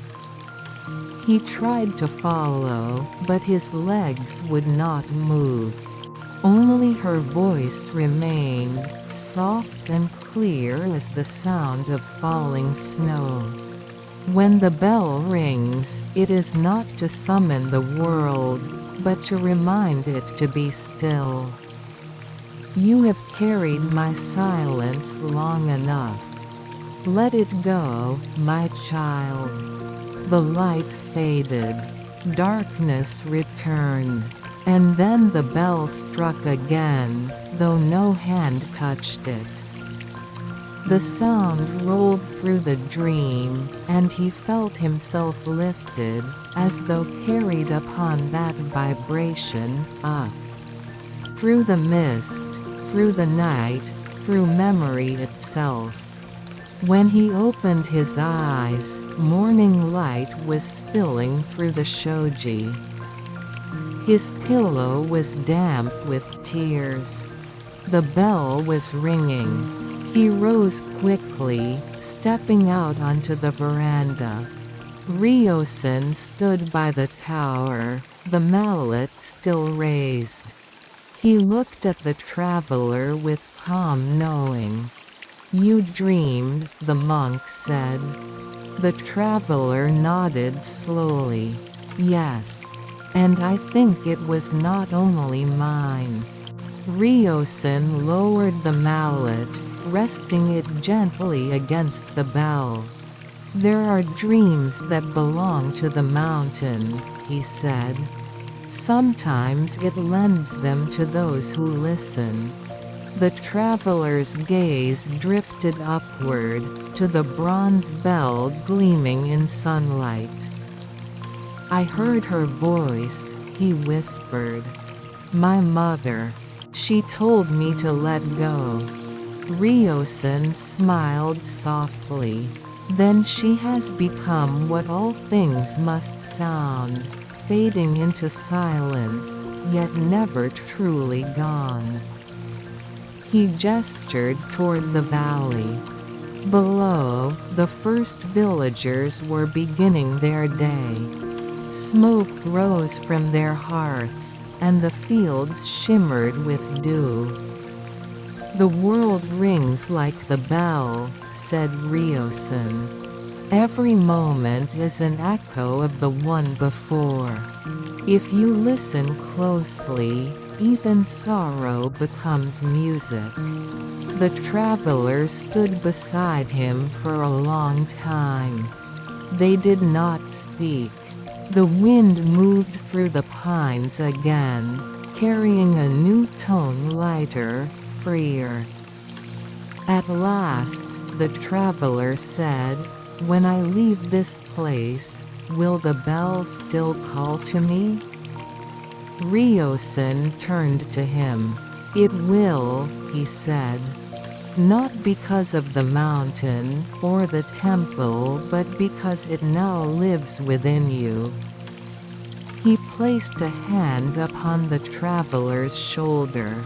He tried to follow, but his legs would not move. Only her voice remained, soft and clear as the sound of falling snow. When the bell rings, it is not to summon the world, but to remind it to be still. You have carried my silence long enough. Let it go, my child. The light faded. Darkness returned. And then the bell struck again, though no hand touched it. The sound rolled through the dream, and he felt himself lifted, as though carried upon that vibration, up. Through the mist, through the night, through memory itself. When he opened his eyes, morning light was spilling through the shoji. His pillow was damp with tears. The bell was ringing. He rose quickly, stepping out onto the veranda. Ryosen stood by the tower, the mallet still raised. He looked at the traveler with calm knowing. "You dreamed," the monk said. The traveler nodded slowly. "Yes. And I think it was not only mine." Ryosen lowered the mallet, resting it gently against the bell. "There are dreams that belong to the mountain," he said. "Sometimes it lends them to those who listen." The traveler's gaze drifted upward, to the bronze bell gleaming in sunlight. "I heard her voice," he whispered. "My mother. She told me to let go." Ryosen smiled softly. "Then she has become what all things must sound, fading into silence, yet never truly gone." He gestured toward the valley. Below, the first villagers were beginning their day. Smoke rose from their hearths, and the fields shimmered with dew. "The world rings like the bell," said Ryosen. "Every moment is an echo of the one before. If you listen closely, even sorrow becomes music." The traveler stood beside him for a long time. They did not speak. The wind moved through the pines again, carrying a new tone, lighter, freer. At last, the traveler said, "When I leave this place, will the bell still call to me?" Ryosen turned to him. "It will," he said. "Not because of the mountain, or the temple, but because it now lives within you." He placed a hand upon the traveler's shoulder.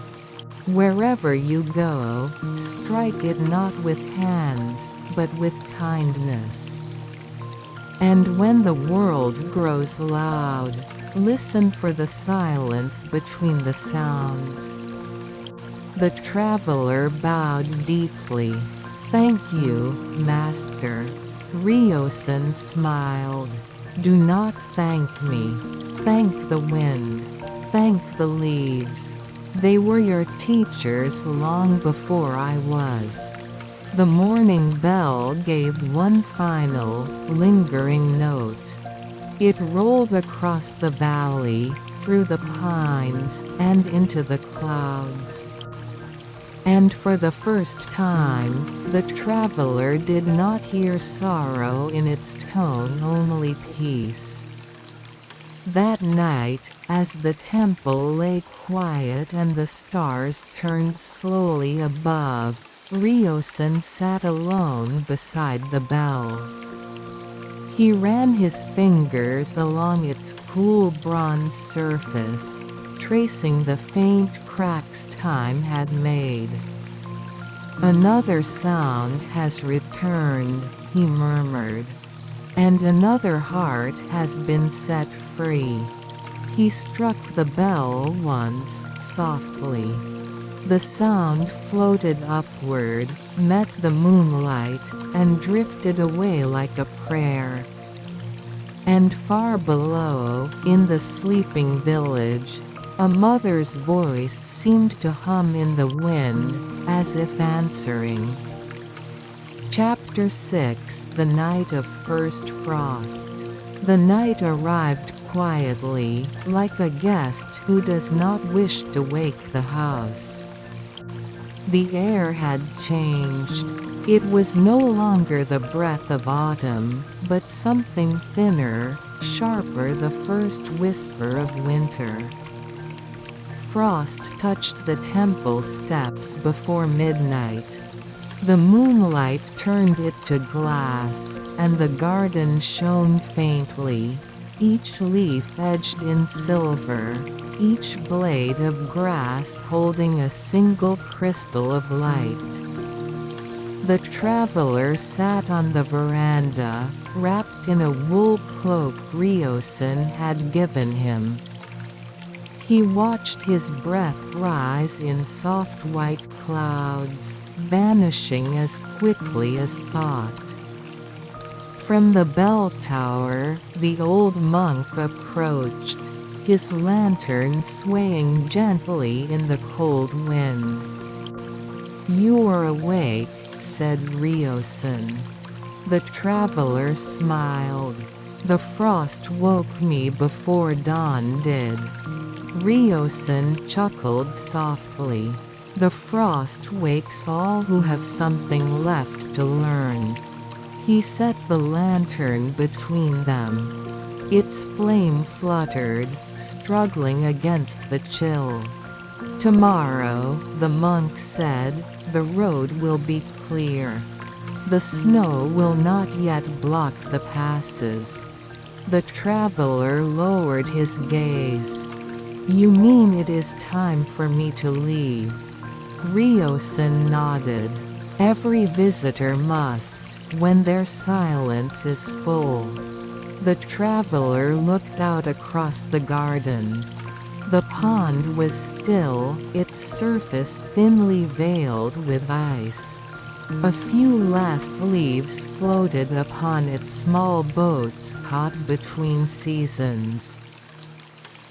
"Wherever you go, strike it not with hands, but with kindness. And when the world grows loud, listen for the silence between the sounds." The traveler bowed deeply. "Thank you, Master." Ryosen smiled. "Do not thank me. Thank the wind." Thank the leaves. They were your teachers long before I was. The morning bell gave one final, lingering note. It rolled across the valley, through the pines, and into the clouds. And for the first time, the traveler did not hear sorrow in its tone, only peace. That night, as the temple lay quiet and the stars turned slowly above, Ryosen sat alone beside the bell. He ran his fingers along its cool bronze surface, tracing the faint cracks time had made. "Another sound has returned," he murmured. "And another heart has been set free." He struck the bell once, softly. The sound floated upward, met the moonlight, and drifted away like a prayer. And far below, in the sleeping village, a mother's voice seemed to hum in the wind, as if answering. Chapter 6: The Night of First Frost. The night arrived quietly, like a guest who does not wish to wake the house. The air had changed. It was no longer the breath of autumn, but something thinner, sharper, the first whisper of winter. Frost touched the temple steps before midnight. The moonlight turned it to glass, and the garden shone faintly, each leaf edged in silver, each blade of grass holding a single crystal of light. The traveler sat on the veranda, wrapped in a wool cloak Ryosen had given him. He watched his breath rise in soft white clouds, vanishing as quickly as thought. From the bell tower, the old monk approached, his lantern swaying gently in the cold wind. "You are awake," said Ryosen. The traveler smiled. "The frost woke me before dawn did." Ryosen chuckled softly. "The frost wakes all who have something left to learn." He set the lantern between them. Its flame fluttered, struggling against the chill. "Tomorrow," the monk said, "the road will be clear. The snow will not yet block the passes." The traveler lowered his gaze. "You mean it is time for me to leave?" Ryosen nodded. "Every visitor must, when their silence is full." The traveler looked out across the garden. The pond was still, its surface thinly veiled with ice. A few last leaves floated upon its small boats caught between seasons.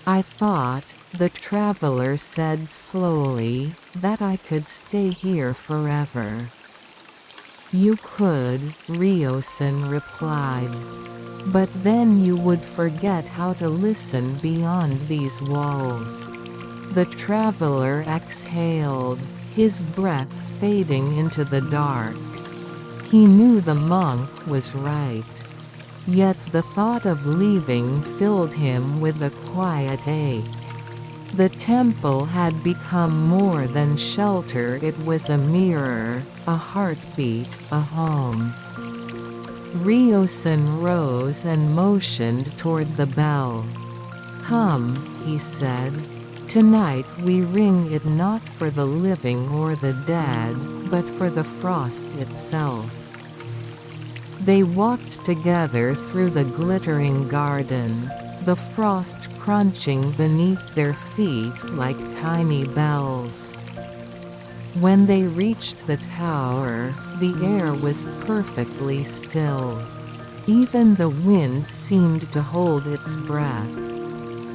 "I thought," the traveler said slowly, "that I could stay here forever." "You could," Ryosen replied. "But then you would forget how to listen beyond these walls." The traveler exhaled, his breath fading into the dark. He knew the monk was right. Yet the thought of leaving filled him with a quiet ache. The temple had become more than shelter, it was a mirror, a heartbeat, a home. Ryosen rose and motioned toward the bell. "Come," he said. "Tonight we ring it not for the living or the dead, but for the frost itself." They walked together through the glittering garden, the frost crunching beneath their feet like tiny bells. When they reached the tower, the air was perfectly still. Even the wind seemed to hold its breath.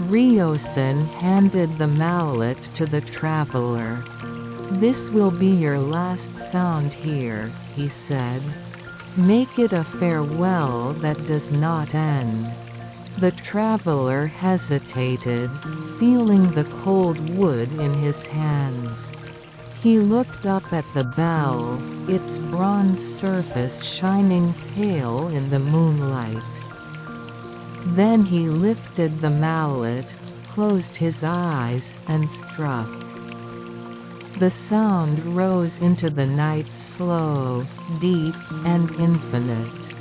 Ryosen handed the mallet to the traveler. "This will be your last sound here," he said. "Make it a farewell that does not end." The traveler hesitated, feeling the cold wood in his hands. He looked up at the bell, its bronze surface shining pale in the moonlight. Then he lifted the mallet, closed his eyes, and struck. The sound rose into the night, slow, deep, and infinite.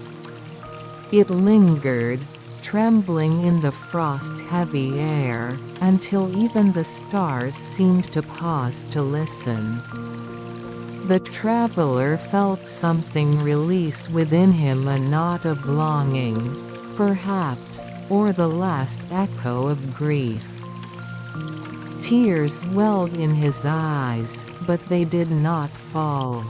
It lingered, trembling in the frost-heavy air, until even the stars seemed to pause to listen. The traveler felt something release within him, a knot of longing, perhaps, or the last echo of grief. Tears welled in his eyes, but they did not fall.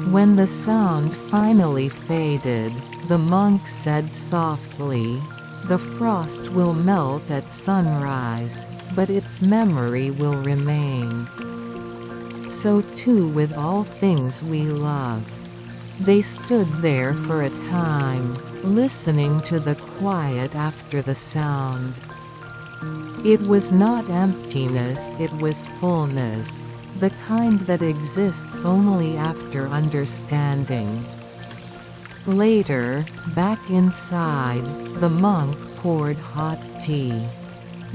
When the sound finally faded, the monk said softly, "The frost will melt at sunrise, but its memory will remain. So too with all things we love." They stood there for a time, listening to the quiet after the sound. It was not emptiness, it was fullness, the kind that exists only after understanding. Later, back inside, the monk poured hot tea.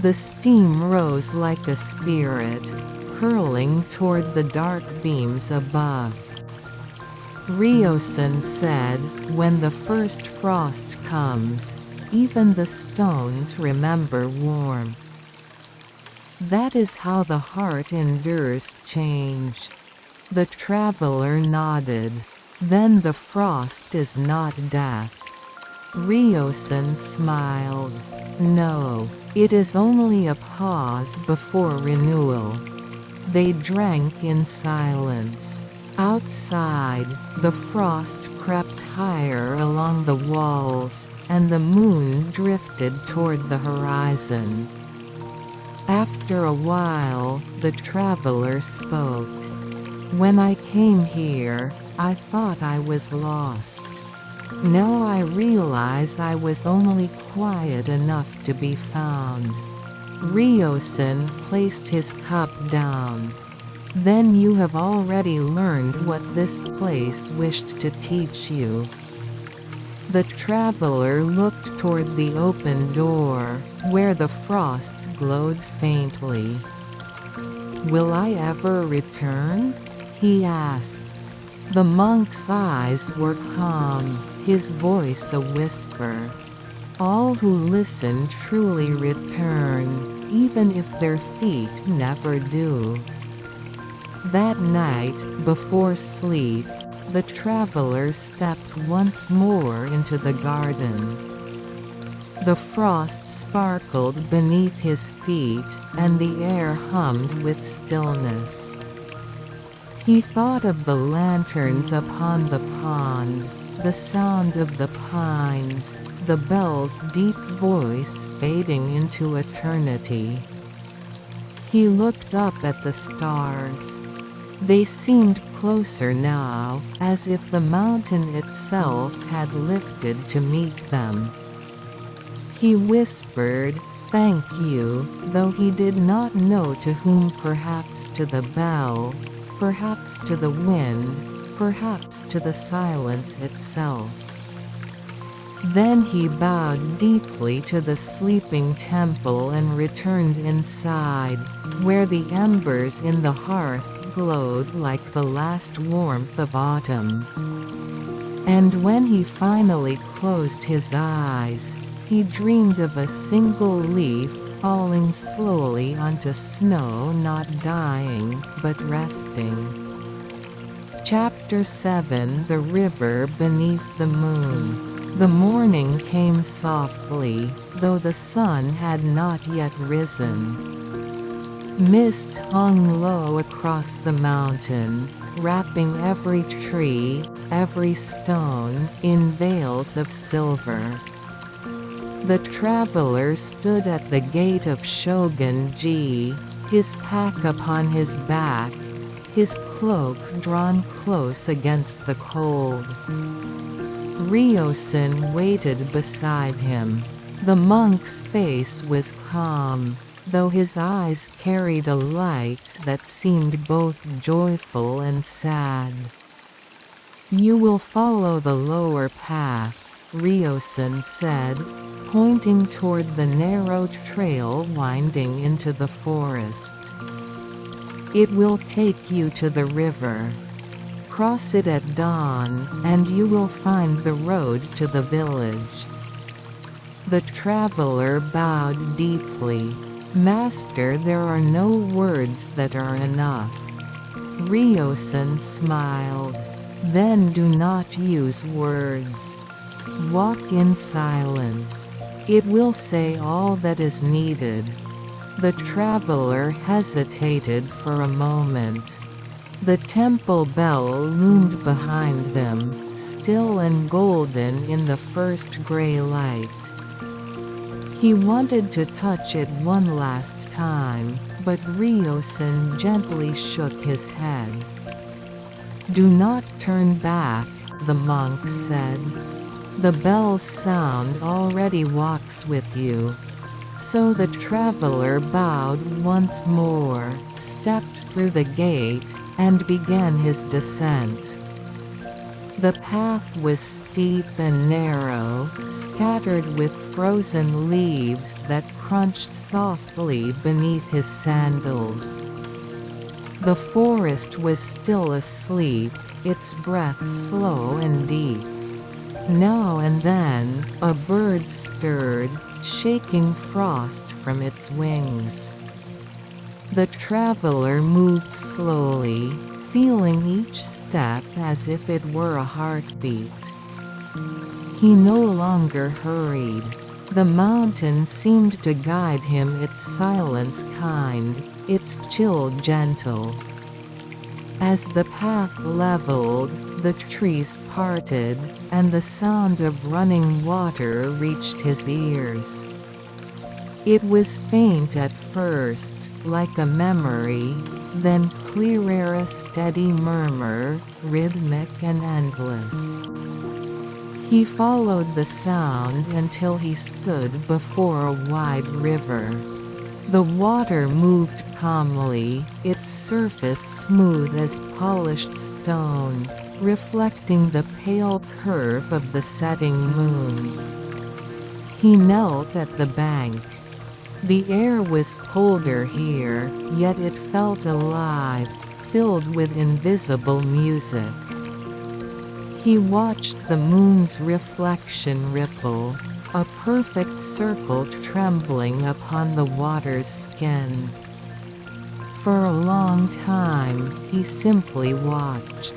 The steam rose like a spirit, curling toward the dark beams above. Ryosen said, "When the first frost comes, even the stones remember warmth." That is how the heart endures change. The traveler nodded. Then the frost is not death. Ryosen smiled. No, it is only a pause before renewal. They drank in silence. Outside, the frost crept higher along the walls, and the moon drifted toward the horizon. After a while, the traveler spoke. "When I came here, I thought I was lost. Now I realize I was only quiet enough to be found." Ryosen placed his cup down. "Then you have already learned what this place wished to teach you." The traveler looked toward the open door, where the frost glowed faintly. "Will I ever return?" he asked. The monk's eyes were calm, his voice a whisper. "All who listen truly return, even if their feet never do." That night, before sleep, the traveler stepped once more into the garden. The frost sparkled beneath his feet, and the air hummed with stillness. He thought of the lanterns upon the pond, the sound of the pines, the bell's deep voice fading into eternity. He looked up at the stars. They seemed closer now, as if the mountain itself had lifted to meet them. He whispered, "Thank you," though he did not know to whom, perhaps to the bell, perhaps to the wind, perhaps to the silence itself. Then he bowed deeply to the sleeping temple and returned inside, where the embers in the hearth glowed like the last warmth of autumn. And when he finally closed his eyes, he dreamed of a single leaf falling slowly onto snow, not dying, but resting. Chapter 7: The River Beneath the Moon. The morning came softly, though the sun had not yet risen. Mist hung low across the mountain, wrapping every tree, every stone, in veils of silver. The traveler stood at the gate of Shogun-ji, his pack upon his back, his cloak drawn close against the cold. Ryosen waited beside him. The monk's face was calm, though his eyes carried a light that seemed both joyful and sad. "You will follow the lower path," Ryosen said, pointing toward the narrow trail winding into the forest. "It will take you to the river. Cross it at dawn, and you will find the road to the village." The traveler bowed deeply. "Master, there are no words that are enough." Ryosen smiled. "Then do not use words. Walk in silence. It will say all that is needed." The traveler hesitated for a moment. The temple bell loomed behind them, still and golden in the first gray light. He wanted to touch it one last time, but Ryosen gently shook his head. "Do not turn back," the monk said. "The bell's sound already walks with you." So the traveler bowed once more, stepped through the gate, and began his descent. The path was steep and narrow, scattered with frozen leaves that crunched softly beneath his sandals. The forest was still asleep, its breath slow and deep. Now and then, a bird stirred, shaking frost from its wings. The traveler moved slowly, feeling each step as if it were a heartbeat. He no longer hurried. The mountain seemed to guide him, its silence kind, its chill gentle. As the path leveled, the trees parted, and the sound of running water reached his ears. It was faint at first, like a memory, then clearer, a steady murmur, rhythmic and endless. He followed the sound until he stood before a wide river. The water moved calmly, its surface smooth as polished stone, reflecting the pale curve of the setting moon. He knelt at the bank. The air was colder here, yet it felt alive, filled with invisible music. He watched the moon's reflection ripple, a perfect circle trembling upon the water's skin. For a long time, he simply watched.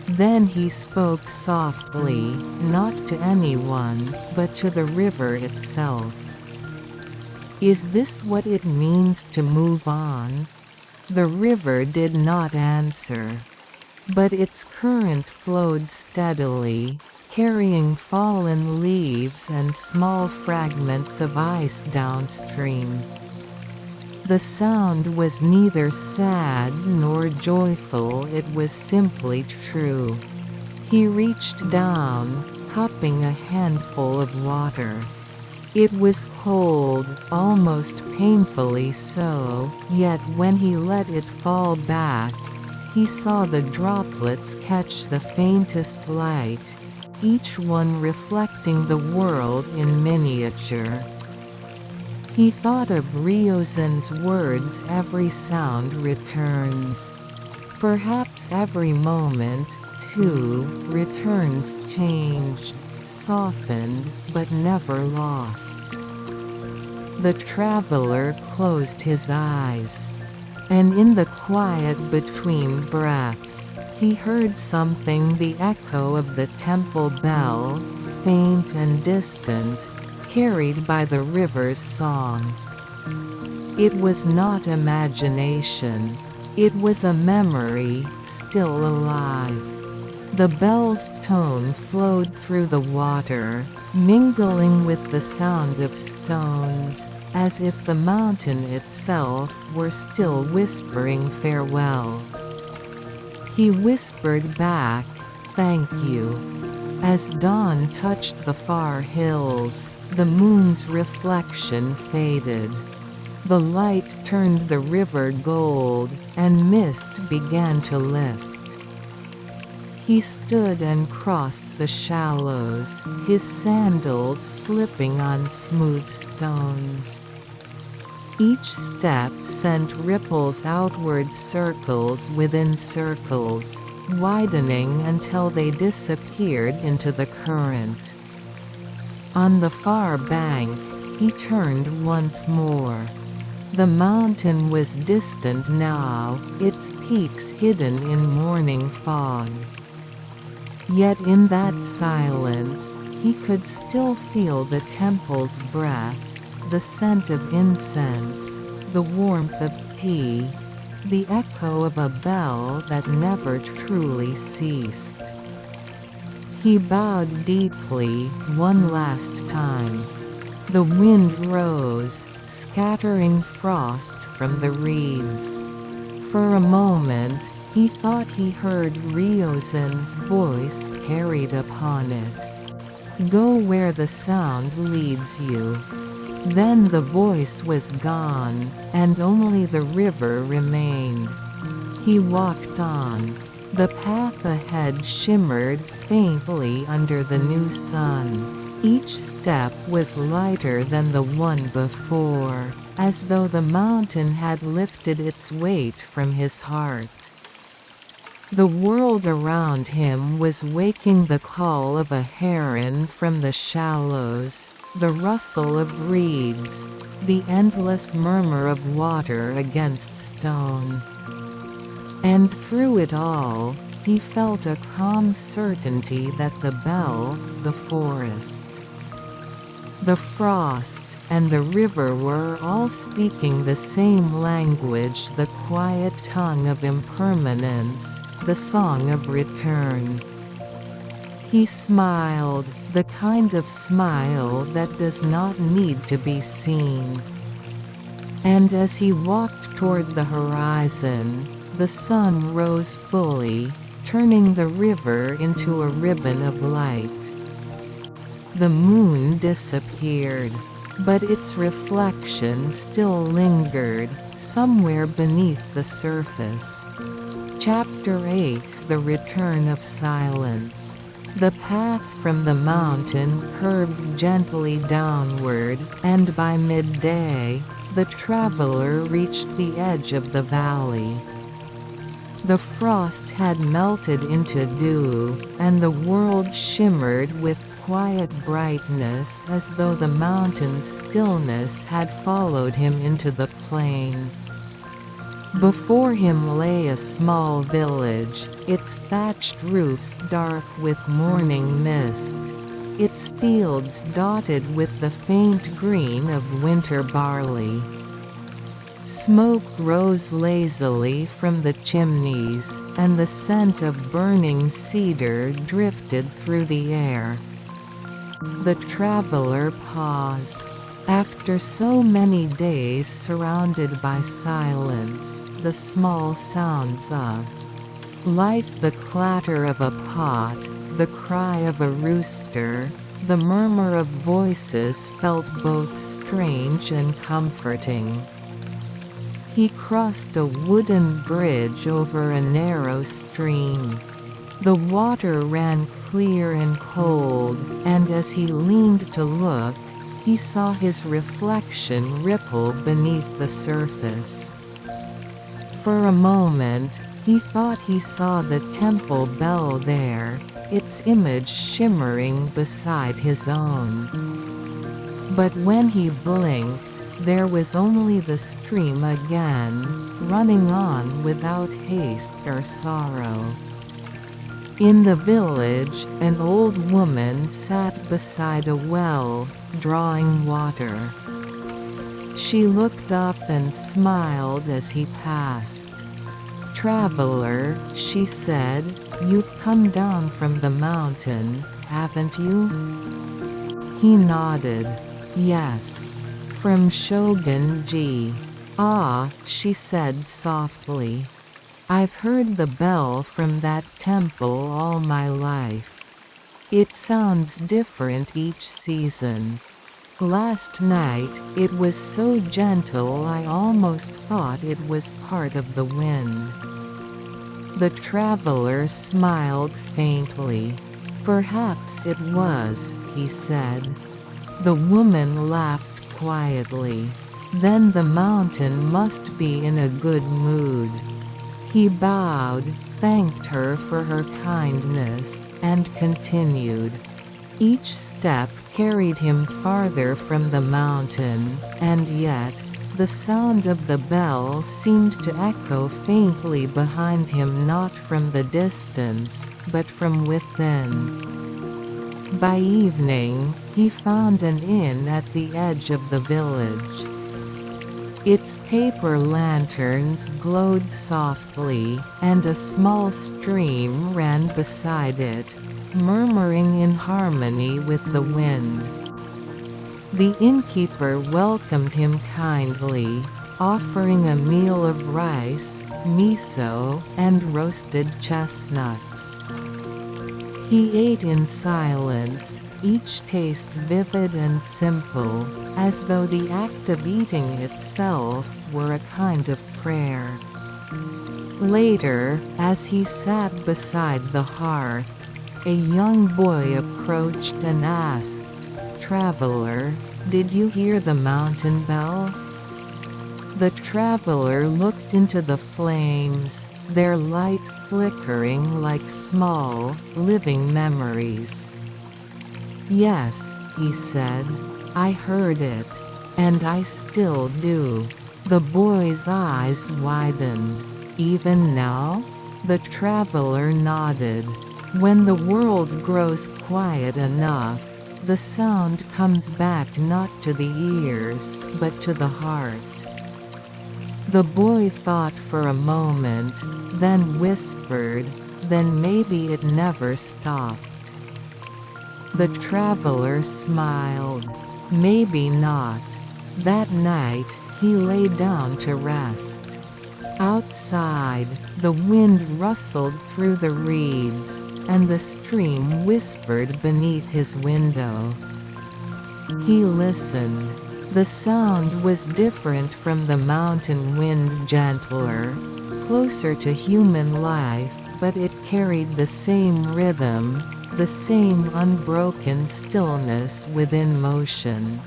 Then he spoke softly, not to anyone, but to the river itself. "Is this what it means to move on?" The river did not answer. But its current flowed steadily, carrying fallen leaves and small fragments of ice downstream. The sound was neither sad nor joyful, it was simply true. He reached down, cupping a handful of water. It was cold, almost painfully so, yet when he let it fall back, he saw the droplets catch the faintest light, each one reflecting the world in miniature. He thought of Ryosen's words, "Every sound returns." Perhaps every moment, too, returns changed, softened, but never lost. The traveler closed his eyes. And in the quiet between breaths, he heard something, the echo of the temple bell, faint and distant, carried by the river's song. It was not imagination. It was a memory, still alive. The bell's tone flowed through the water, mingling with the sound of stones, as if the mountain itself were still whispering farewell. He whispered back, "Thank you." As dawn touched the far hills, the moon's reflection faded. The light turned the river gold, and mist began to lift. He stood and crossed the shallows, his sandals slipping on smooth stones. Each step sent ripples outward, circles within circles, widening until they disappeared into the current. On the far bank, he turned once more. The mountain was distant now, its peaks hidden in morning fog. Yet in that silence, he could still feel the temple's breath, the scent of incense, the warmth of tea, the echo of a bell that never truly ceased. He bowed deeply, one last time. The wind rose, scattering frost from the reeds. For a moment, he thought he heard Ryuzen's voice carried upon it. "Go where the sound leads you." Then the voice was gone, and only the river remained. He walked on. The path ahead shimmered faintly under the new sun. Each step was lighter than the one before, as though the mountain had lifted its weight from his heart. The world around him was waking, the call of a heron from the shallows, the rustle of reeds, the endless murmur of water against stone. And through it all, he felt a calm certainty that the bell, the forest, the frost, and the river were all speaking the same language, the quiet tongue of impermanence, the song of return. He smiled, the kind of smile that does not need to be seen. And as he walked toward the horizon, the sun rose fully, turning the river into a ribbon of light. The moon disappeared, but its reflection still lingered, somewhere beneath the surface. Chapter 8: The Return of Silence. The path from the mountain curved gently downward, and by midday, the traveler reached the edge of the valley. The frost had melted into dew, and the world shimmered with quiet brightness, as though the mountain's stillness had followed him into the plain. Before him lay a small village, its thatched roofs dark with morning mist, its fields dotted with the faint green of winter barley. Smoke rose lazily from the chimneys, and the scent of burning cedar drifted through the air. The traveler paused. After so many days surrounded by silence, the small sounds of life, the clatter of a pot, the cry of a rooster, the murmur of voices, felt both strange and comforting. He crossed a wooden bridge over a narrow stream. The water ran clear and cold, and as he leaned to look, he saw his reflection ripple beneath the surface. For a moment, he thought he saw the temple bell there, its image shimmering beside his own. But when he blinked, there was only the stream again, running on without haste or sorrow. In the village, an old woman sat beside a well, drawing water. She looked up and smiled as he passed. "Traveler," she said, "You've come down from the mountain, haven't you?" He nodded. "Yes. From Shogun-ji." "Ah," she said softly. "I've heard the bell from that temple all my life. It sounds different each season. Last night, it was so gentle I almost thought it was part of the wind." The traveler smiled faintly. "Perhaps it was," he said. The woman laughed quietly. "Then the mountain must be in a good mood." He bowed, thanked her for her kindness, and continued. Each step carried him farther from the mountain, and yet, the sound of the bell seemed to echo faintly behind him, not from the distance, but from within. By evening, he found an inn at the edge of the village. Its paper lanterns glowed softly, and a small stream ran beside it, murmuring in harmony with the wind. The innkeeper welcomed him kindly, offering a meal of rice, miso, and roasted chestnuts. He ate in silence, each taste vivid and simple, as though the act of eating itself were a kind of prayer. Later, as he sat beside the hearth, a young boy approached and asked, "Traveler, did you hear the mountain bell?" The traveler looked into the flames, their light flickering like small, living memories. "Yes," he said, "I heard it. And I still do." The boy's eyes widened. "Even now?" The traveler nodded. "When the world grows quiet enough, the sound comes back not to the ears, but to the heart." The boy thought for a moment, then whispered, "Then maybe it never stopped." The traveler smiled. Maybe not. That night, he lay down to rest. Outside, the wind rustled through the reeds, and the stream whispered beneath his window. He listened. The sound was different from the mountain wind, gentler, closer to human life, but it carried the same rhythm, the same unbroken stillness within motion.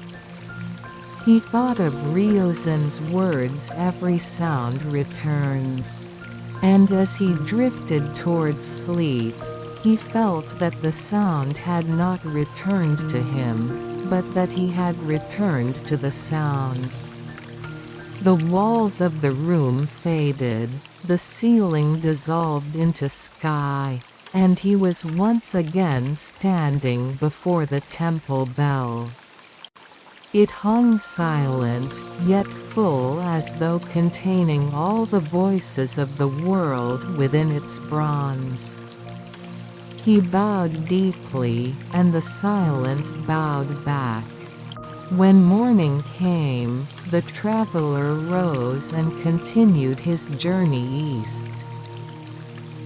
He thought of Ryozen's words, "Every sound returns." And as he drifted towards sleep, he felt that the sound had not returned to him, but that he had returned to the sound. The walls of the room faded, the ceiling dissolved into sky, and he was once again standing before the temple bell. It hung silent, yet full, as though containing all the voices of the world within its bronze. He bowed deeply, and the silence bowed back. When morning came, the traveler rose and continued his journey east.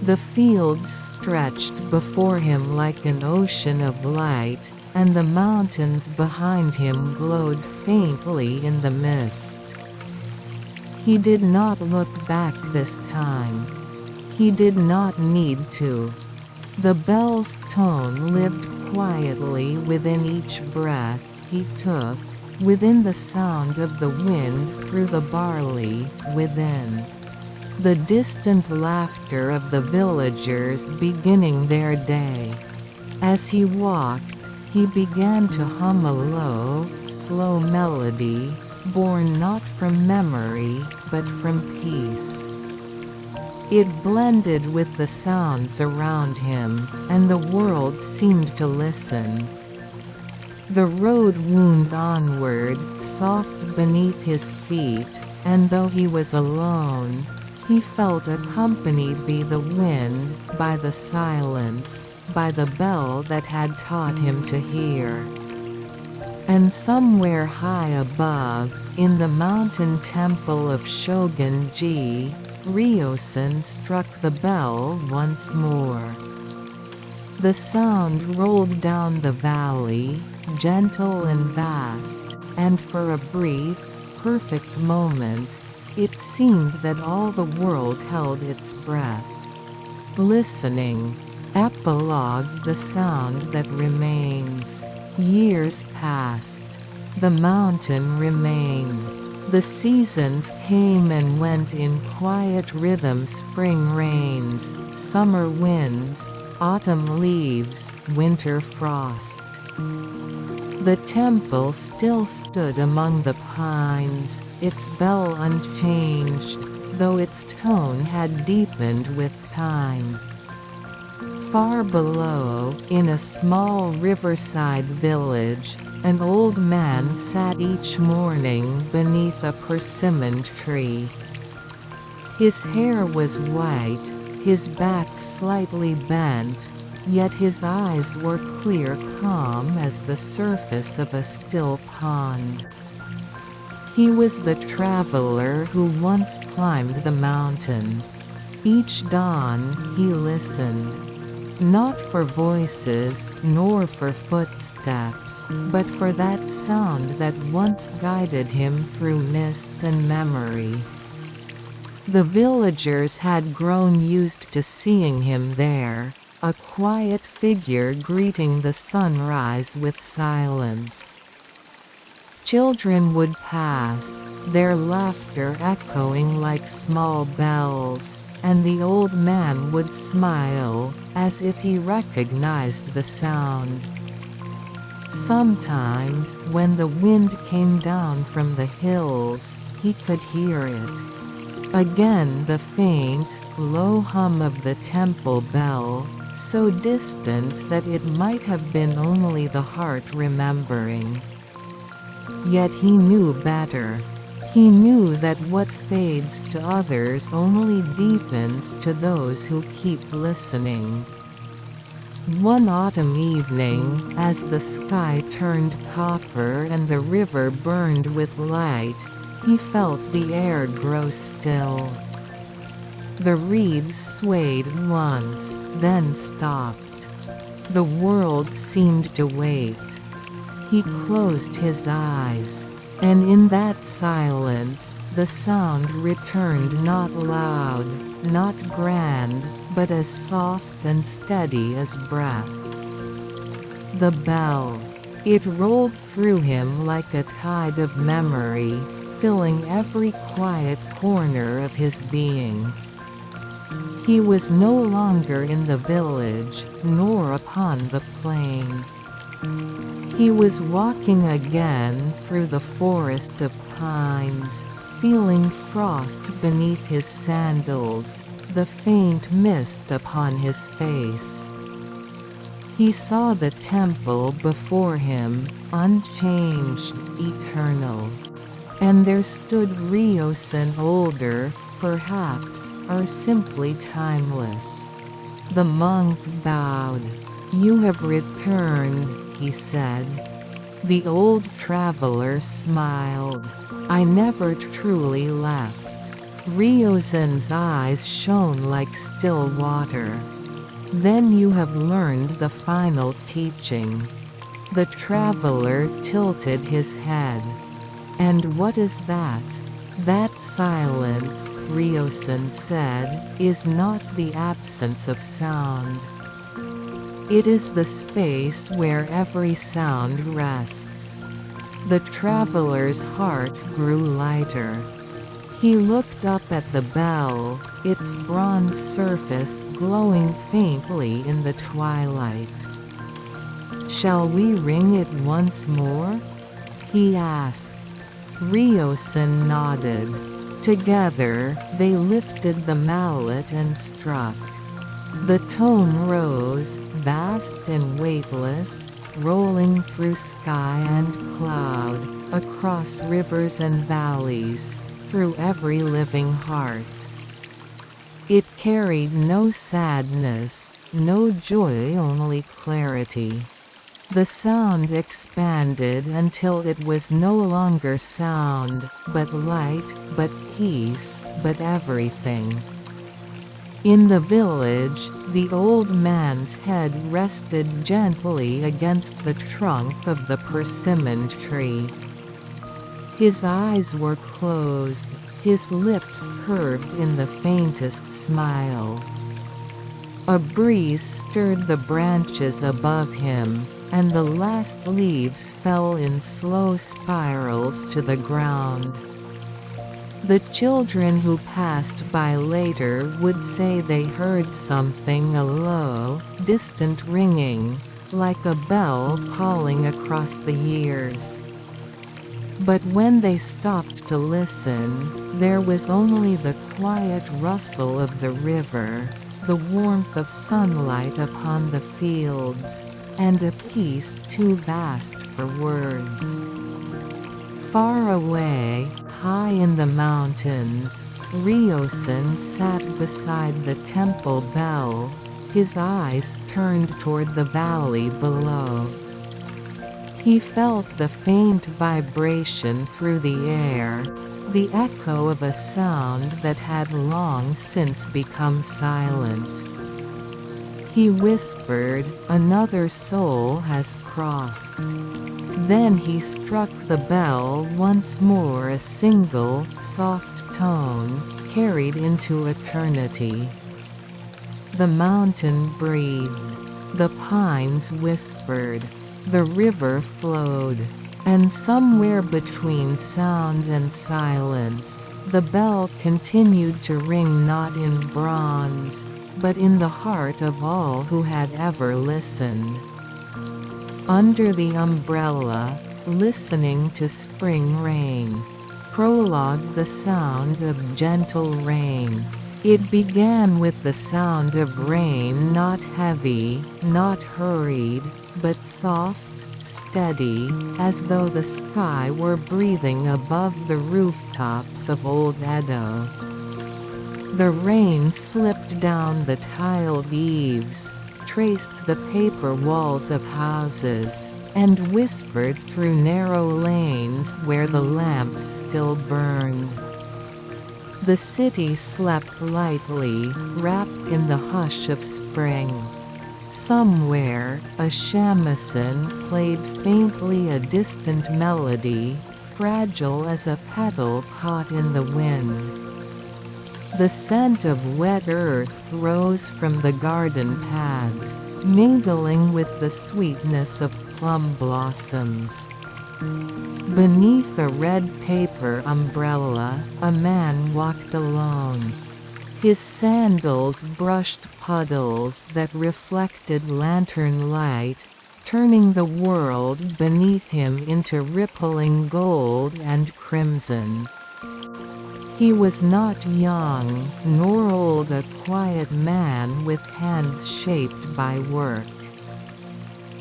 The fields stretched before him like an ocean of light, and the mountains behind him glowed faintly in the mist. He did not look back this time. He did not need to. The bell's tone lived quietly within each breath he took, within the sound of the wind through the barley, within the distant laughter of the villagers beginning their day. As he walked, he began to hum a low, slow melody, born not from memory, but from peace. It blended with the sounds around him, and the world seemed to listen. The road wound onward, soft beneath his feet, and though he was alone, He felt accompanied by the wind, by the silence, by the bell that had taught him to hear. And somewhere high above, in the mountain temple of Shogunji, Ryosen struck the bell once more. The sound rolled down the valley, gentle and vast, and for a brief, perfect moment, it seemed that all the world held its breath. Listening. Epilogue. The sound that remains. Years passed. The mountain remained. The seasons came and went in quiet rhythm: spring rains, summer winds, autumn leaves, winter frost. The temple still stood among the pines, its bell unchanged, though its tone had deepened with time. Far below, in a small riverside village, an old man sat each morning beneath a persimmon tree. His hair was white, his back slightly bent, yet his eyes were clear, calm as the surface of a still pond. He was the traveler who once climbed the mountain. Each dawn, he listened. Not for voices, nor for footsteps, but for that sound that once guided him through mist and memory. The villagers had grown used to seeing him there, a quiet figure greeting the sunrise with silence. Children would pass, their laughter echoing like small bells, and the old man would smile, as if he recognized the sound. Sometimes, when the wind came down from the hills, he could hear it. Again the faint, low hum of the temple bell, so distant that it might have been only the heart remembering. Yet he knew better. He knew that what fades to others only deepens to those who keep listening. One autumn evening, as the sky turned copper and the river burned with light, he felt the air grow still. The reeds swayed once, then stopped. The world seemed to wait. He closed his eyes. And in that silence, the sound returned, not loud, not grand, but as soft and steady as breath. The bell. It rolled through him like a tide of memory, filling every quiet corner of his being. He was no longer in the village, nor upon the plain. He was walking again through the forest of pines, feeling frost beneath his sandals, the faint mist upon his face. He saw the temple before him, unchanged, eternal. And there stood Ryosen, older, perhaps, or simply timeless. The monk bowed. "You have returned," he said. The old traveler smiled. "I never truly left." Ryosen's eyes shone like still water. "Then you have learned the final teaching." The traveler tilted his head. "And what is that?" "That silence," Ryosen said, "is not the absence of sound. It is the space where every sound rests." The traveler's heart grew lighter. He looked up at the bell, its bronze surface glowing faintly in the twilight. "Shall we ring it once more?" he asked. Ryosen nodded. Together, they lifted the mallet and struck. The tone rose, vast and weightless, rolling through sky and cloud, across rivers and valleys, through every living heart. It carried no sadness, no joy, only clarity. The sound expanded until it was no longer sound, but light, but peace, but everything. In the village, the old man's head rested gently against the trunk of the persimmon tree. His eyes were closed, his lips curved in the faintest smile. A breeze stirred the branches above him, and the last leaves fell in slow spirals to the ground. The children who passed by later would say they heard something, a low, distant ringing, like a bell calling across the years. But when they stopped to listen, there was only the quiet rustle of the river, the warmth of sunlight upon the fields, and a peace too vast for words. Far away, high in the mountains, Ryosen sat beside the temple bell, his eyes turned toward the valley below. He felt the faint vibration through the air, the echo of a sound that had long since become silent. He whispered, "Another soul has crossed." Then he struck the bell once more, a single, soft tone, carried into eternity. The mountain breathed. The pines whispered. The river flowed. And somewhere between sound and silence, the bell continued to ring, not in bronze, but in the heart of all who had ever listened. Under the umbrella, listening to spring rain. Prologue: the sound of gentle rain. It began with the sound of rain, not heavy, not hurried, but soft, steady, as though the sky were breathing above the rooftops of old Edo. The rain slipped down the tiled eaves, traced the paper walls of houses, and whispered through narrow lanes where the lamps still burned. The city slept lightly, wrapped in the hush of spring. Somewhere, a shamisen played faintly a distant melody, fragile as a petal caught in the wind. The scent of wet earth rose from the garden paths, mingling with the sweetness of plum blossoms. Beneath a red paper umbrella, a man walked alone. His sandals brushed puddles that reflected lantern light, turning the world beneath him into rippling gold and crimson. He was not young, nor old, a quiet man with hands shaped by work.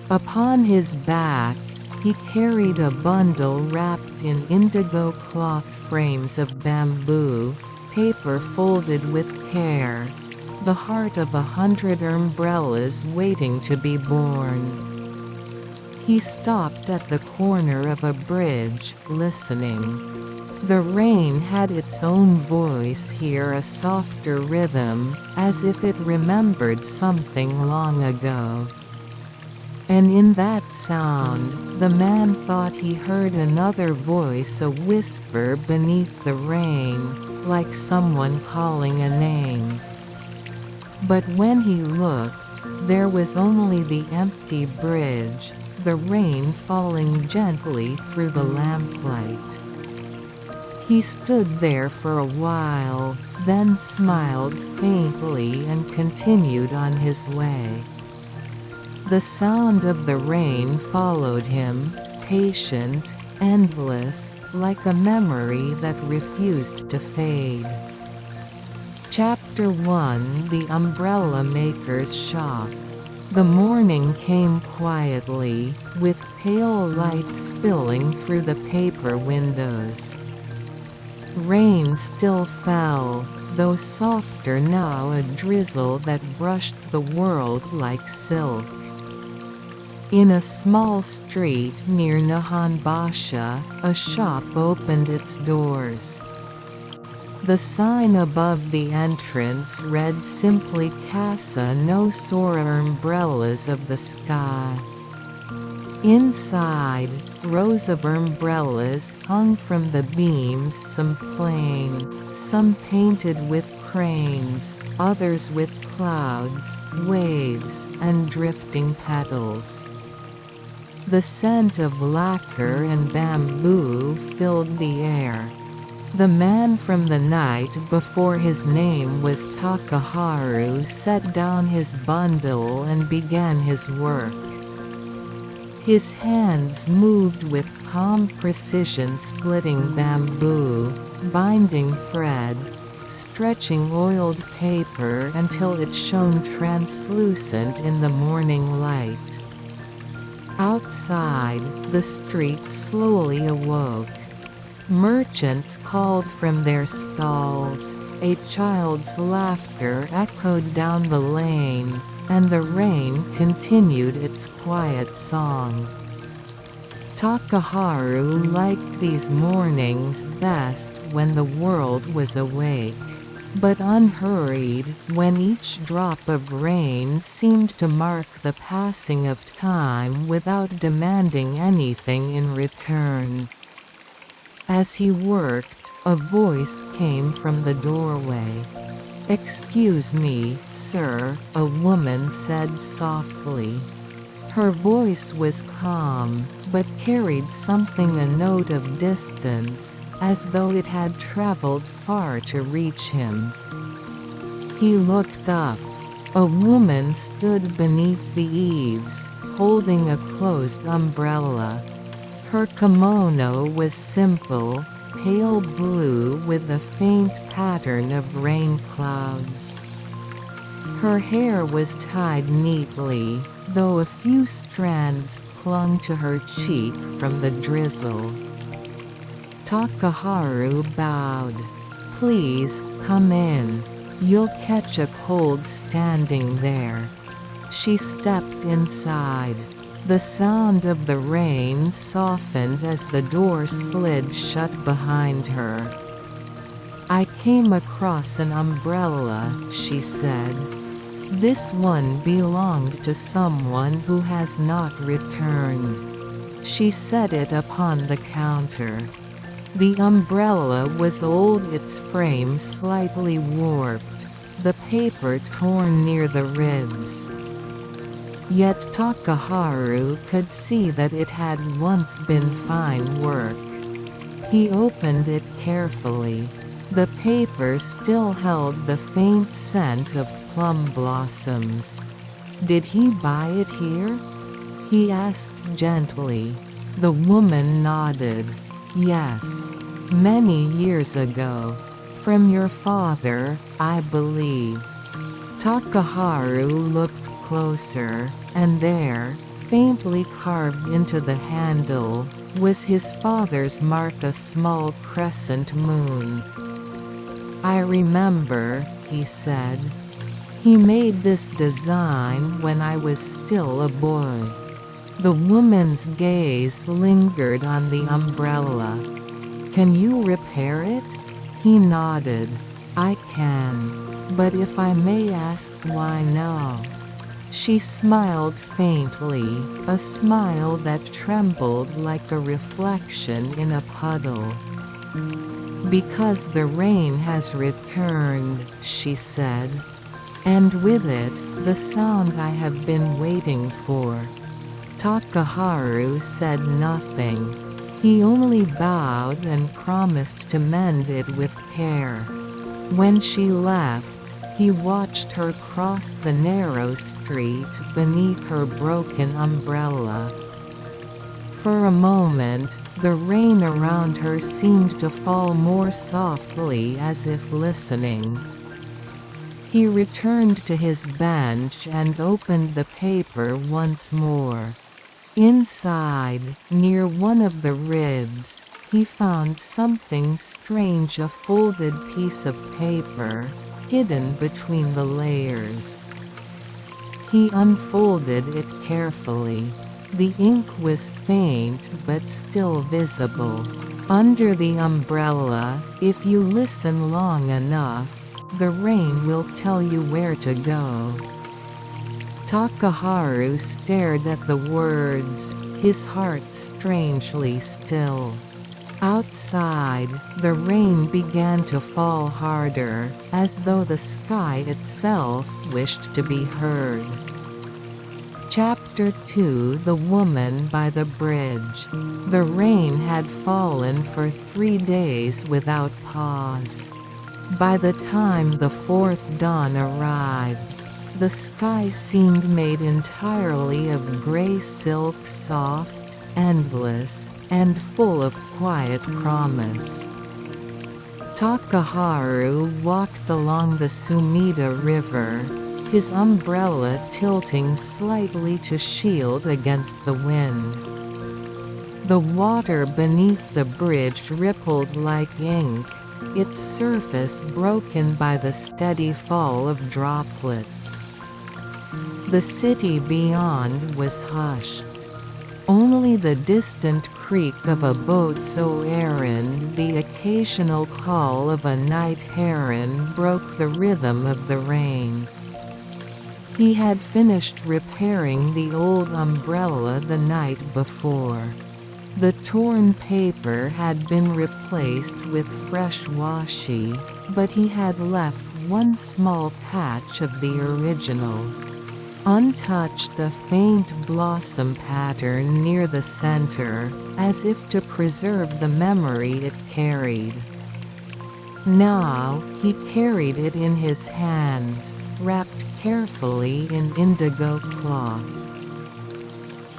Upon his back, he carried a bundle wrapped in indigo cloth frames of bamboo, paper folded with care, the heart of 100 umbrellas waiting to be born. He stopped at the corner of a bridge, listening. The rain had its own voice here, a softer rhythm, as if it remembered something long ago. And in that sound, the man thought he heard another voice, a whisper beneath the rain, like someone calling a name. But when he looked, there was only the empty bridge, the rain falling gently through the lamplight. He stood there for a while, then smiled faintly and continued on his way. The sound of the rain followed him, patient, endless, like a memory that refused to fade. Chapter 1: The Umbrella Maker's Shop. The morning came quietly, with pale light spilling through the paper windows. Rain still fell, though softer now, a drizzle that brushed the world like silk. In a small street near Nihonbashi, a shop opened its doors. The sign above the entrance read simply "Casa no Sora umbrellas of the sky." Inside, rows of umbrellas hung from the beams, some plain, some painted with cranes, others with clouds, waves, and drifting petals. The scent of lacquer and bamboo filled the air. The man from the night before, his name was Takaharu, set down his bundle and began his work. His hands moved with calm precision, splitting bamboo, binding thread, stretching oiled paper until it shone translucent in the morning light. Outside, the street slowly awoke. Merchants called from their stalls, a child's laughter echoed down the lane, and the rain continued its quiet song. Takaharu liked these mornings best when the world was awake, but unhurried, when each drop of rain seemed to mark the passing of time without demanding anything in return. As he worked, a voice came from the doorway. "Excuse me, sir," a woman said softly. Her voice was calm, but carried something, a note of distance, as though it had traveled far to reach him. He looked up. A woman stood beneath the eaves, holding a closed umbrella. Her kimono was simple, pale blue with a faint pattern of rain clouds. Her hair was tied neatly, though a few strands clung to her cheek from the drizzle. Takaharu bowed. "Please, come in. You'll catch a cold standing there." She stepped inside. The sound of the rain softened as the door slid shut behind her. "I came across an umbrella," she said. "This one belonged to someone who has not returned." She set it upon the counter. The umbrella was old, its frame slightly warped, the paper torn near the ribs. Yet Takaharu could see that it had once been fine work. He opened it carefully. The paper still held the faint scent of plum blossoms. "Did he buy it here?" he asked gently. The woman nodded. "Yes. Many years ago. From your father, I believe." Takaharu looked closer, and there, faintly carved into the handle, was his father's mark, a small crescent moon. "I remember," he said. "He made this design when I was still a boy." The woman's gaze lingered on the umbrella. "Can you repair it?" He nodded. "I can. But if I may ask, why now?" She smiled faintly, a smile that trembled like a reflection in a puddle. "Because the rain has returned," she said. "And with it, the sound I have been waiting for." Takaharu said nothing. He only bowed and promised to mend it with care. When she left, he watched her cross the narrow street beneath her broken umbrella. For a moment, the rain around her seemed to fall more softly, as if listening. He returned to his bench and opened the paper once more. Inside, near one of the ribs, he found something strange, a folded piece of paper, hidden between the layers. He unfolded it carefully. The ink was faint but still visible. Under the umbrella, if you listen long enough, the rain will tell you where to go. Takaharu stared at the words, his heart strangely still. Outside, the rain began to fall harder, as though the sky itself wished to be heard. Chapter 2: The Woman by the Bridge. The rain had fallen for 3 days without pause. By the time the fourth dawn arrived, the sky seemed made entirely of gray silk, soft, endless, and full of quiet promise. Takaharu walked along the Sumida River, his umbrella tilting slightly to shield against the wind. The water beneath the bridge rippled like ink, its surface broken by the steady fall of droplets. The city beyond was hushed. Only the distant creak of a boat's errand, the occasional call of a night heron broke the rhythm of the rain. He had finished repairing the old umbrella the night before. The torn paper had been replaced with fresh washi, but he had left one small patch of the original. Untouched, a faint blossom pattern near the center, as if to preserve the memory it carried. Now, he carried it in his hands, wrapped carefully in indigo cloth.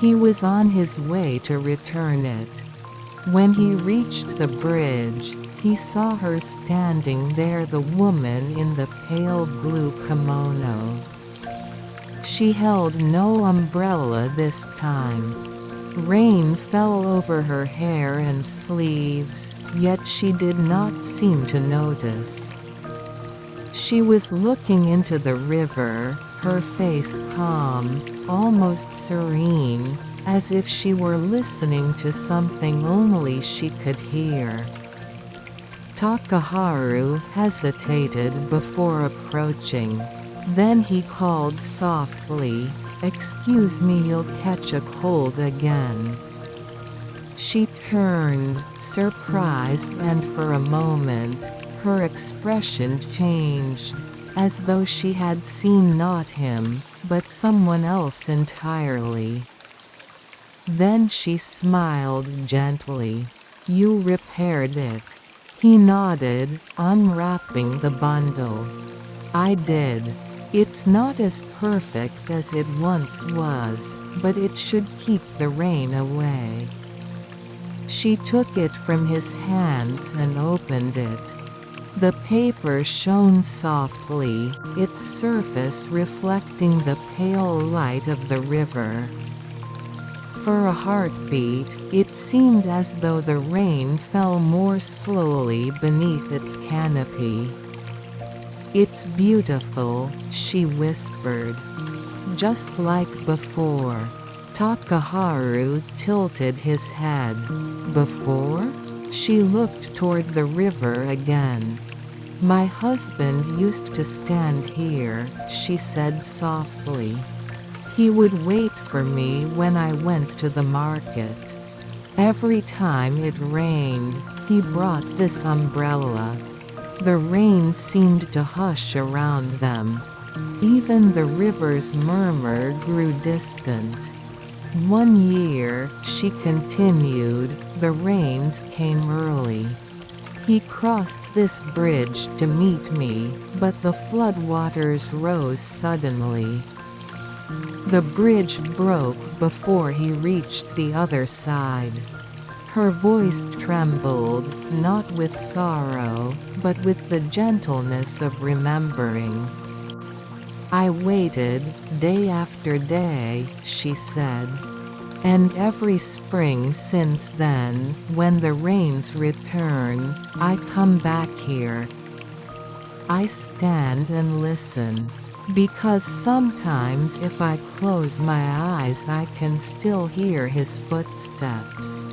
He was on his way to return it. When he reached the bridge, he saw her standing there, the woman in the pale blue kimono. She held no umbrella this time. Rain fell over her hair and sleeves, yet she did not seem to notice. She was looking into the river, her face calm, almost serene, as if she were listening to something only she could hear. Takaharu hesitated before approaching. Then he called softly, "Excuse me, you'll catch a cold again." She turned, surprised, and for a moment, her expression changed, as though she had seen not him, but someone else entirely. Then she smiled gently. "You repaired it." He nodded, unwrapping the bundle. "I did. It's not as perfect as it once was, but it should keep the rain away." She took it from his hands and opened it. The paper shone softly, its surface reflecting the pale light of the river. For a heartbeat, it seemed as though the rain fell more slowly beneath its canopy. "It's beautiful," she whispered. "Just like before." Takaharu tilted his head. "Before?" She looked toward the river again. "My husband used to stand here," she said softly. "He would wait for me when I went to the market. Every time it rained, he brought this umbrella." The rain seemed to hush around them. Even the river's murmur grew distant. "One year," she continued, "the rains came early. He crossed this bridge to meet me, but the floodwaters rose suddenly. The bridge broke before he reached the other side." Her voice trembled, not with sorrow, but with the gentleness of remembering. "I waited, day after day," she said. And every spring since then, when the rains return, I come back here. I stand and listen. Because sometimes if I close my eyes I can still hear his footsteps.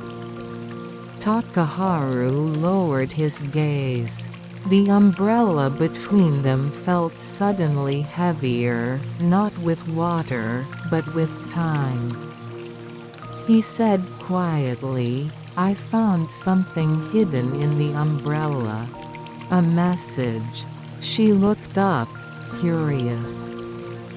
Takaharu lowered his gaze. The umbrella between them felt suddenly heavier, not with water, but with time. He said quietly, "I found something hidden in the umbrella. A message." She looked up, curious.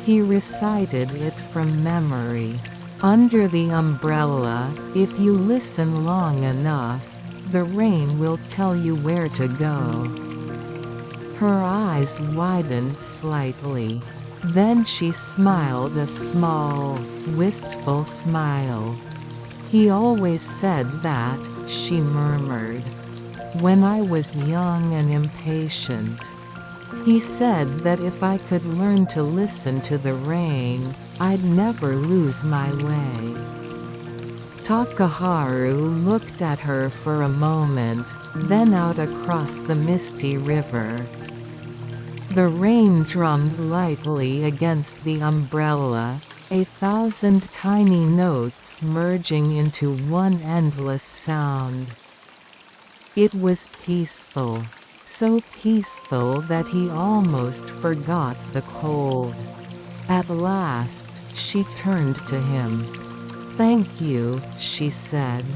He recited it from memory. Under the umbrella, if you listen long enough, the rain will tell you where to go. Her eyes widened slightly. Then she smiled a small, wistful smile. "He always said that," she murmured. "When I was young and impatient. He said that if I could learn to listen to the rain, I'd never lose my way." Takaharu looked at her for a moment, then out across the misty river. The rain drummed lightly against the umbrella, 1,000 tiny notes merging into one endless sound. It was peaceful. So peaceful that he almost forgot the cold. At last, she turned to him. "Thank you," she said.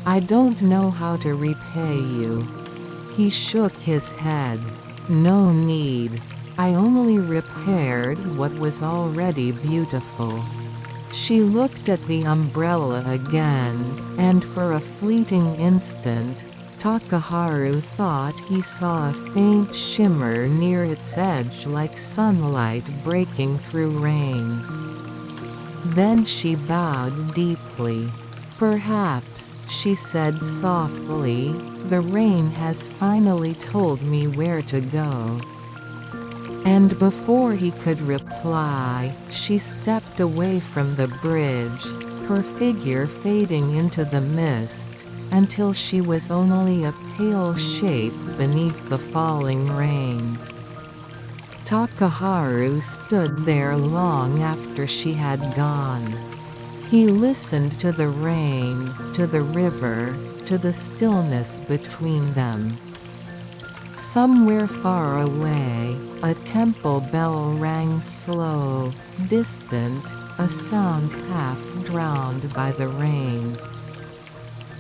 "I don't know how to repay you." He shook his head. "No need. I only repaired what was already beautiful." She looked at the umbrella again, and for a fleeting instant, Takaharu thought he saw a faint shimmer near its edge like sunlight breaking through rain. Then she bowed deeply. "Perhaps," she said softly, "the rain has finally told me where to go." And before he could reply, she stepped away from the bridge, her figure fading into the mist, until she was only a pale shape beneath the falling rain. Takaharu stood there long after she had gone. He listened to the rain, to the river, to the stillness between them. Somewhere far away, a temple bell rang slow, distant, a sound half drowned by the rain.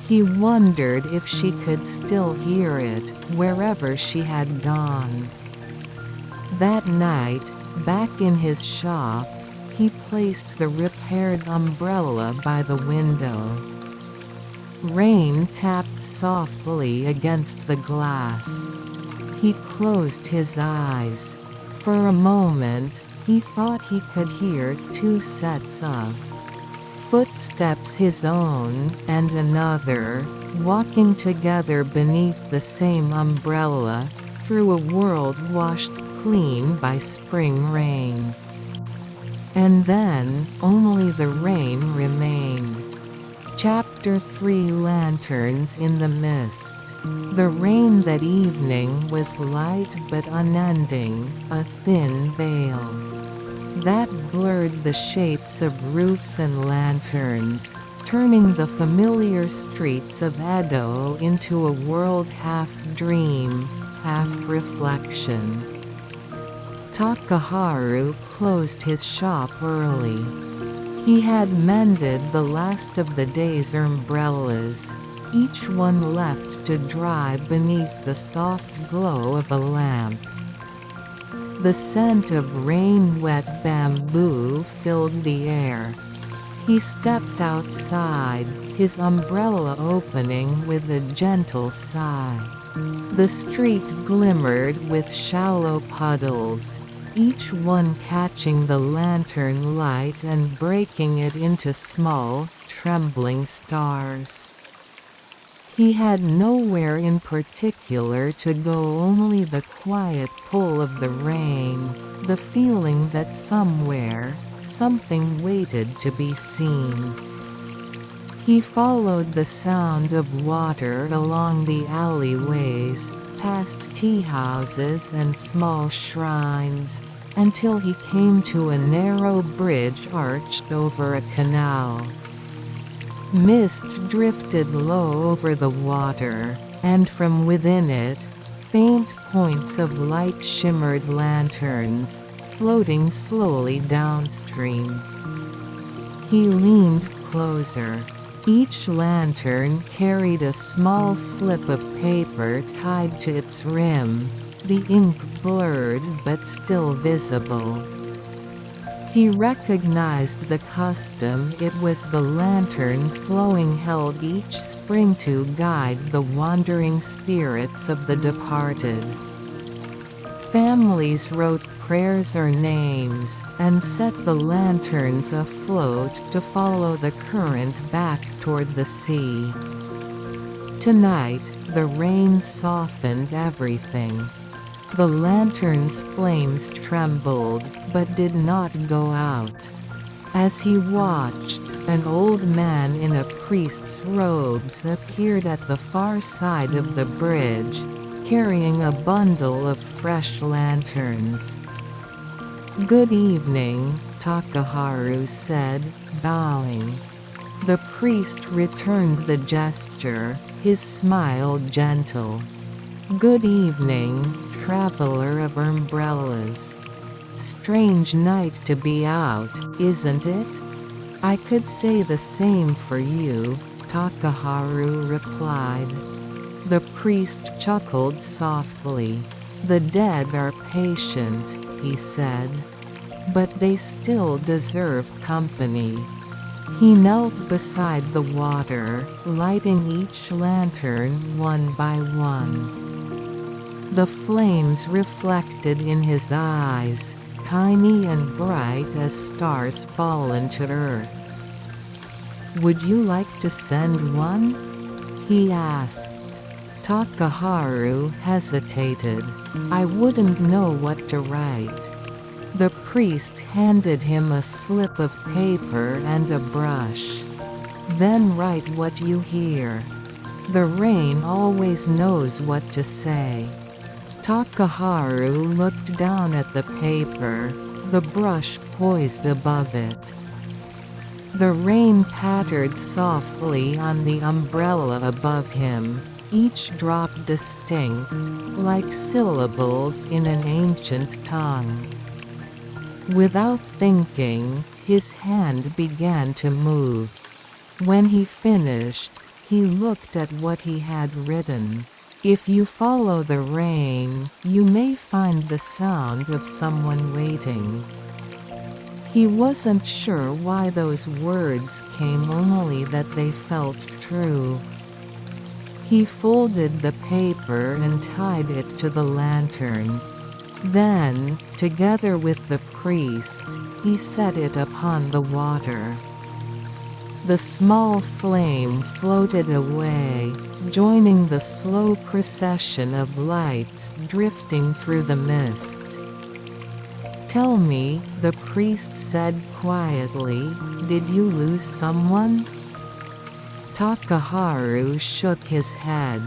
He wondered if she could still hear it, wherever she had gone. That night, back in his shop, he placed the repaired umbrella by the window. Rain tapped softly against the glass. He closed his eyes. For a moment, he thought he could hear two sets of footsteps, his own and another, walking together beneath the same umbrella, through a world washed clean by spring rain. And then, only the rain remained. Chapter 3: Lanterns in the Mist. The rain that evening was light but unending, a thin veil that blurred the shapes of roofs and lanterns, turning the familiar streets of Edo into a world half dream, half reflection. Takaharu closed his shop early. He had mended the last of the day's umbrellas, each one left to dry beneath the soft glow of a lamp. The scent of rain-wet bamboo filled the air. He stepped outside, his umbrella opening with a gentle sigh. The street glimmered with shallow puddles, each one catching the lantern light and breaking it into small, trembling stars. He had nowhere in particular to go, only the quiet pull of the rain, the feeling that somewhere, something waited to be seen. He followed the sound of water along the alleyways, past tea houses and small shrines, until he came to a narrow bridge arched over a canal. Mist drifted low over the water, and from within it, faint points of light shimmered lanterns, floating slowly downstream. He leaned closer. Each lantern carried a small slip of paper tied to its rim, the ink blurred but still visible. He recognized the custom. It was the lantern flowing held each spring to guide the wandering spirits of the departed. Families wrote prayers or names, and set the lanterns afloat to follow the current back toward the sea. Tonight, the rain softened everything. The lantern's flames trembled, but did not go out. As he watched, an old man in a priest's robes appeared at the far side of the bridge, carrying a bundle of fresh lanterns. "Good evening," Takaharu said, bowing. The priest returned the gesture, his smile gentle. "Good evening, traveler of umbrellas. Strange night to be out, isn't it?" "I could say the same for you," Takaharu replied. The priest chuckled softly. "The dead are patient," he said. "But they still deserve company." He knelt beside the water, lighting each lantern one by one. The flames reflected in his eyes, tiny and bright as stars fallen to earth. "Would you like to send one?" he asked. Takaharu hesitated. "I wouldn't know what to write." The priest handed him a slip of paper and a brush. "Then write what you hear. The rain always knows what to say." Takaharu looked down at the paper, the brush poised above it. The rain pattered softly on the umbrella above him, each drop distinct, like syllables in an ancient tongue. Without thinking, his hand began to move. When he finished, he looked at what he had written. "If you follow the rain, you may find the sound of someone waiting." He wasn't sure why those words came, only that they felt true. He folded the paper and tied it to the lantern. Then, together with the priest, he set it upon the water. The small flame floated away, joining the slow procession of lights drifting through the mist. "Tell me," the priest said quietly, "did you lose someone?" Takaharu shook his head.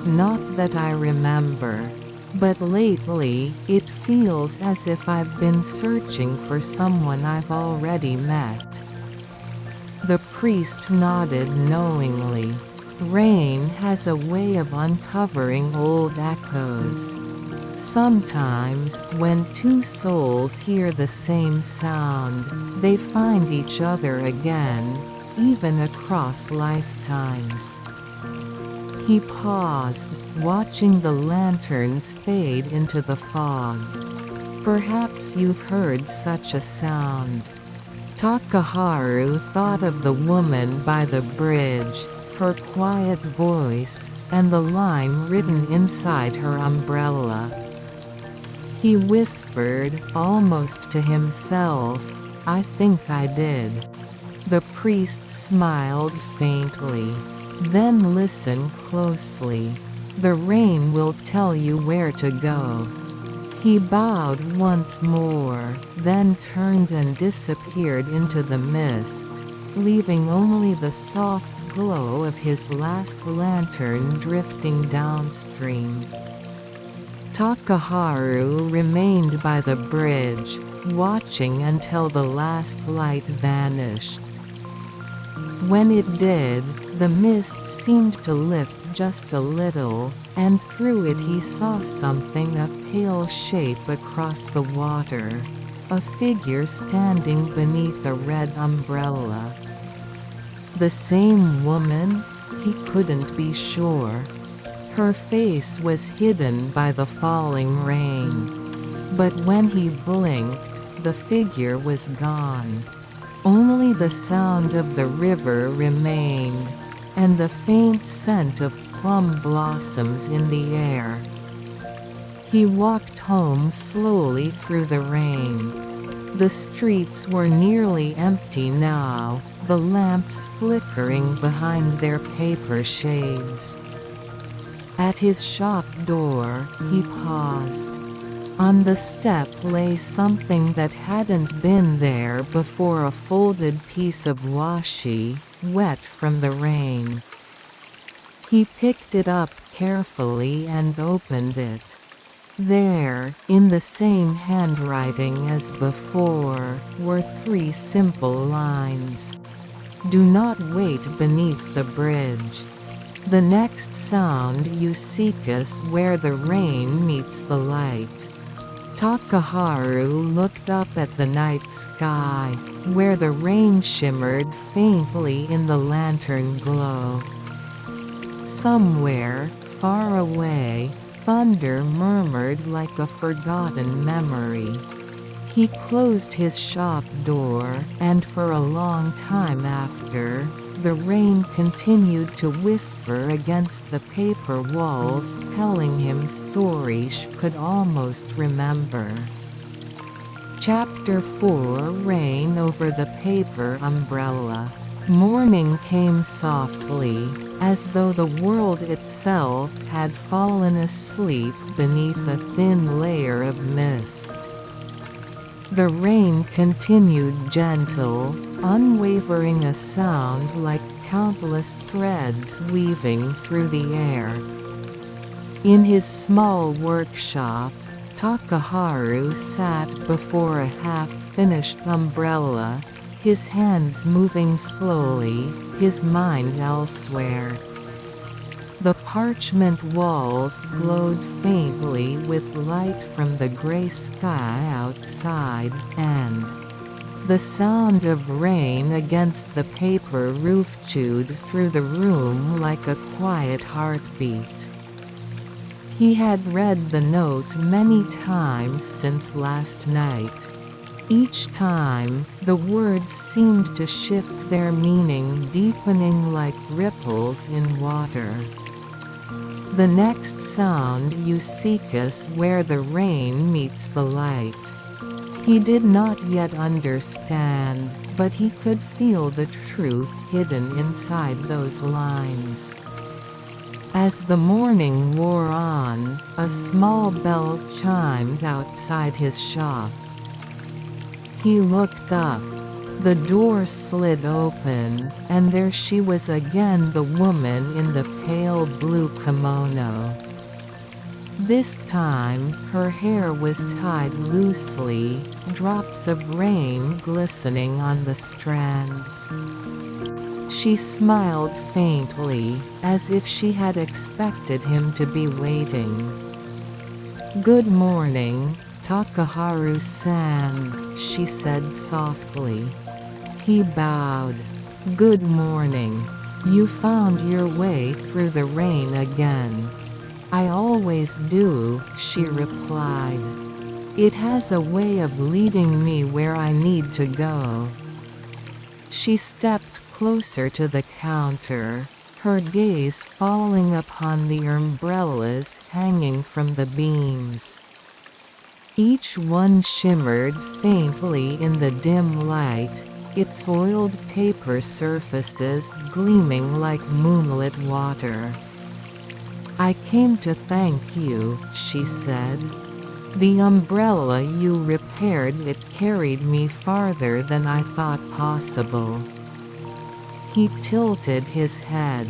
"Not that I remember. But lately, it feels as if I've been searching for someone I've already met." The priest nodded knowingly. Rain has a way of uncovering old echoes. Sometimes, when two souls hear the same sound, they find each other again, even across lifetimes. He paused, watching the lanterns fade into the fog. "Perhaps you've heard such a sound." Takaharu thought of the woman by the bridge, her quiet voice, and the line written inside her umbrella. He whispered, almost to himself, "I think I did." The priest smiled faintly. "Then listen closely. The rain will tell you where to go." He bowed once more, then turned and disappeared into the mist, leaving only the soft glow of his last lantern drifting downstream. Takaharu remained by the bridge, watching until the last light vanished. When it did, the mist seemed to lift just a little, and through it he saw something of pale shape across the water. A figure standing beneath a red umbrella. The same woman? He couldn't be sure. Her face was hidden by the falling rain. But when he blinked, the figure was gone. Only the sound of the river remained, and the faint scent of plum blossoms in the air. He walked home slowly through the rain. The streets were nearly empty now, the lamps flickering behind their paper shades. At his shop door, he paused. On the step lay something that hadn't been there before, a folded piece of washi, wet from the rain. He picked it up carefully and opened it. There, in the same handwriting as before, were 3 simple lines. Do not wait beneath the bridge. The next sound you seek is where the rain meets the light. Takaharu looked up at the night sky, where the rain shimmered faintly in the lantern glow. Somewhere, far away, thunder murmured like a forgotten memory. He closed his shop door, and for a long time after, the rain continued to whisper against the paper walls, telling him stories he could almost remember. Chapter 4: Rain over the paper umbrella. Morning came softly, as though the world itself had fallen asleep beneath a thin layer of mist. The rain continued gentle, unwavering, a sound like countless threads weaving through the air. In his small workshop, Takaharu sat before a half-finished umbrella, his hands moving slowly, his mind elsewhere. The parchment walls glowed faintly with light from the gray sky outside, and the sound of rain against the paper roof chewed through the room like a quiet heartbeat. He had read the note many times since last night. Each time, the words seemed to shift their meaning, deepening like ripples in water. The next sound you seek is where the rain meets the light. He did not yet understand, but he could feel the truth hidden inside those lines. As the morning wore on, a small bell chimed outside his shop. He looked up. The door slid open, and there she was again, the woman in the pale blue kimono. This time, her hair was tied loosely, drops of rain glistening on the strands. She smiled faintly, as if she had expected him to be waiting. "Good morning, Takaharu-san," she said softly. He bowed. "Good morning. You found your way through the rain again." "I always do," she replied. "It has a way of leading me where I need to go." She stepped closer to the counter, her gaze falling upon the umbrellas hanging from the beams. Each one shimmered faintly in the dim light, its oiled paper surfaces gleaming like moonlit water. "I came to thank you," she said. "The umbrella you repaired, it carried me farther than I thought possible." He tilted his head.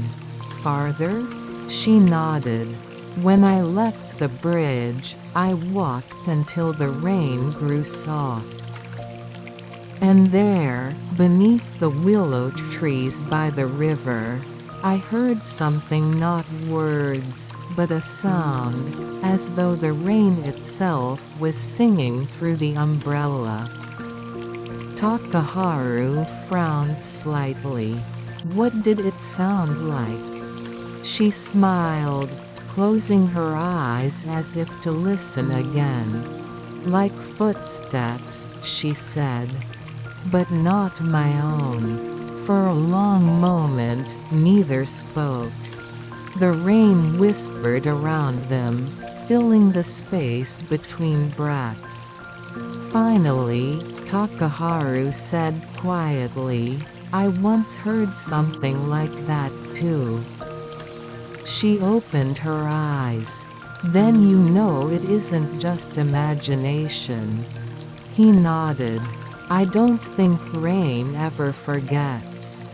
Farther? She nodded. When I left the bridge, I walked until the rain grew soft. And there, beneath the willow trees by the river, I heard something, not words, but a sound, as though the rain itself was singing through the umbrella. Takaharu frowned slightly. What did it sound like? She smiled, closing her eyes as if to listen again. Like footsteps, she said. But not my own. For a long moment, neither spoke. The rain whispered around them, filling the space between breaths. Finally, Takaharu said quietly, I once heard something like that too. She opened her eyes. Then you know it isn't just imagination. He nodded. I don't think rain ever forgets.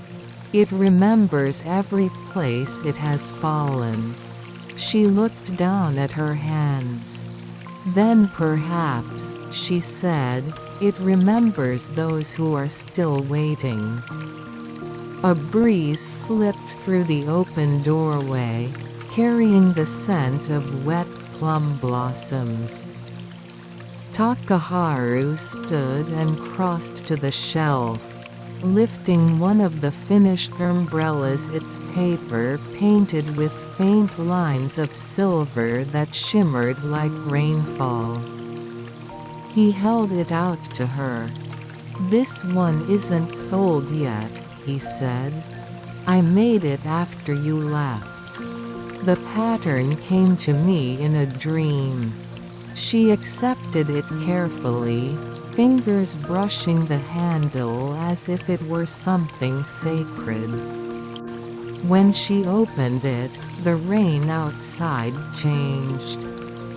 It remembers every place it has fallen. She looked down at her hands. Then perhaps, she said, it remembers those who are still waiting. A breeze slipped through the open doorway, carrying the scent of wet plum blossoms. Takaharu stood and crossed to the shelf, lifting one of the finished umbrellas, its paper painted with faint lines of silver that shimmered like rainfall. He held it out to her. This one isn't sold yet, he said. I made it after you left. The pattern came to me in a dream. She accepted it carefully, fingers brushing the handle as if it were something sacred. When she opened it, the rain outside changed.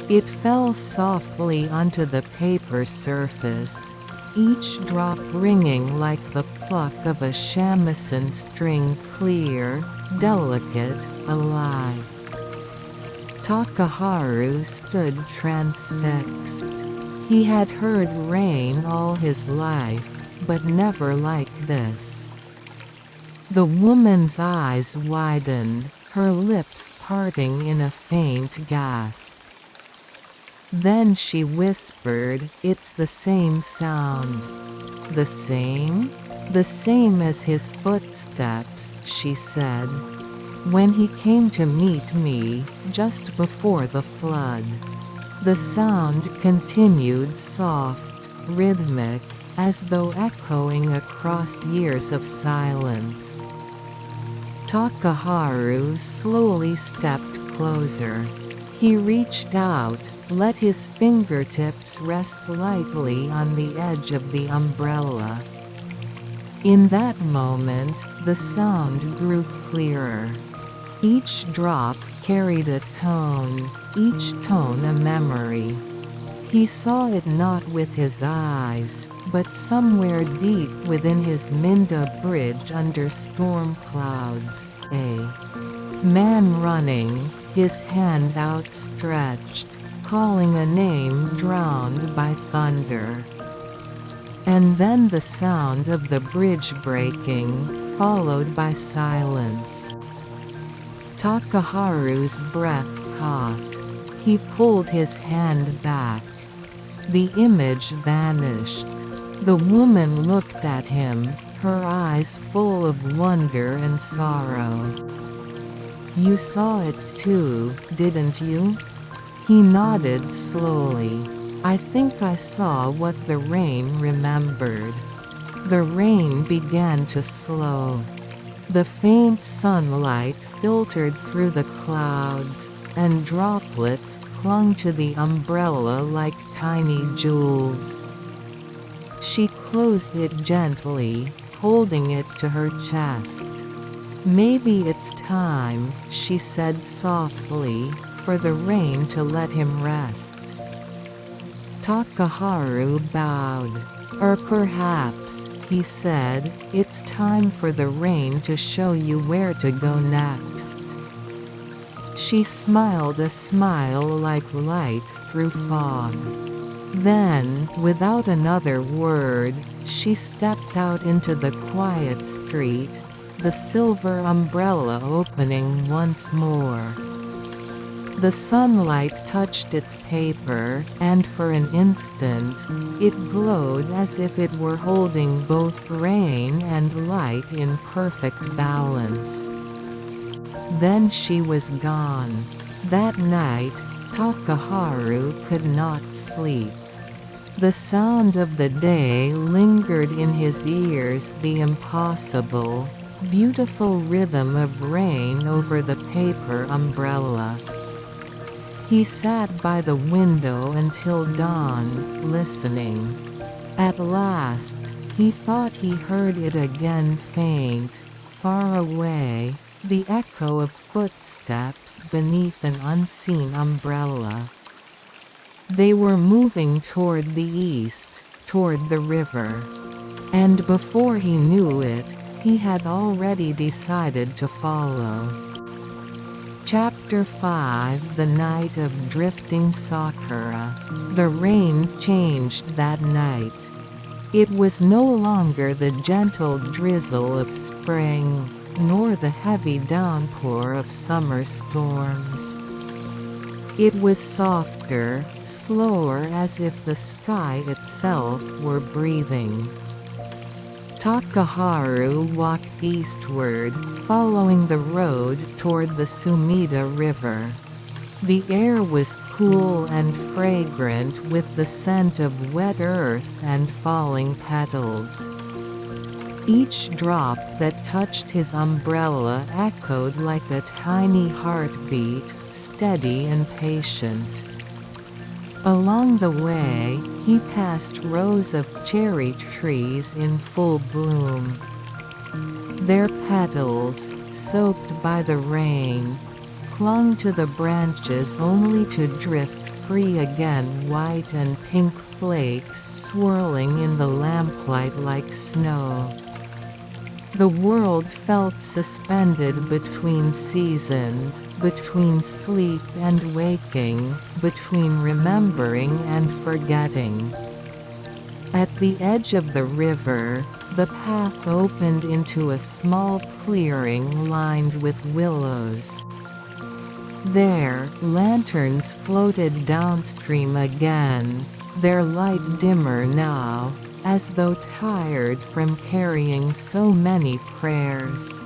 It fell softly onto the paper surface, each drop ringing like the pluck of a shamisen string, clear, delicate, alive. Takaharu stood transfixed. He had heard rain all his life, but never like this. The woman's eyes widened, her lips parting in a faint gasp. Then she whispered, it's the same sound. The same? The same as his footsteps, she said. When he came to meet me, just before the flood. The sound continued soft, rhythmic, as though echoing across years of silence. Takaharu slowly stepped closer. He reached out, let his fingertips rest lightly on the edge of the umbrella. In that moment, the sound grew clearer. Each drop carried a tone, each tone a memory. He saw it not with his eyes, but somewhere deep within his Minda bridge under storm clouds, a man running, his hand outstretched, calling a name drowned by thunder. And then the sound of the bridge breaking, followed by silence. Takaharu's breath caught. He pulled his hand back. The image vanished. The woman looked at him, her eyes full of wonder and sorrow. You saw it too, didn't you? He nodded slowly. I think I saw what the rain remembered. The rain began to slow. The faint sunlight filtered through the clouds, and droplets clung to the umbrella like tiny jewels. She closed it gently, holding it to her chest. Maybe it's time, she said softly, for the rain to let him rest. Takaharu bowed. Or perhaps, he said, "it's time for the rain to show you where to go next." She smiled a smile like light through fog. Then, without another word, she stepped out into the quiet street, the silver umbrella opening once more. The sunlight touched its paper, and for an instant, it glowed as if it were holding both rain and light in perfect balance. Then she was gone. That night, Takaharu could not sleep. The sound of the day lingered in his ears, the impossible, beautiful rhythm of rain over the paper umbrella. He sat by the window until dawn, listening. At last, he thought he heard it again, faint, far away, the echo of footsteps beneath an unseen umbrella. They were moving toward the east, toward the river. And before he knew it, he had already decided to follow. Chapter 5: The Night of Drifting Sakura. The rain changed that night. It was no longer the gentle drizzle of spring, nor the heavy downpour of summer storms. It was softer, slower, as if the sky itself were breathing. Takaharu walked eastward, following the road toward the Sumida River. The air was cool and fragrant with the scent of wet earth and falling petals. Each drop that touched his umbrella echoed like a tiny heartbeat, steady and patient. Along the way, he passed rows of cherry trees in full bloom. Their petals, soaked by the rain, clung to the branches only to drift free again, white and pink flakes swirling in the lamplight like snow. The world felt suspended between seasons, between sleep and waking, between remembering and forgetting. At the edge of the river, the path opened into a small clearing lined with willows. There, lanterns floated downstream again, their light dimmer now, as though tired from carrying so many prayers.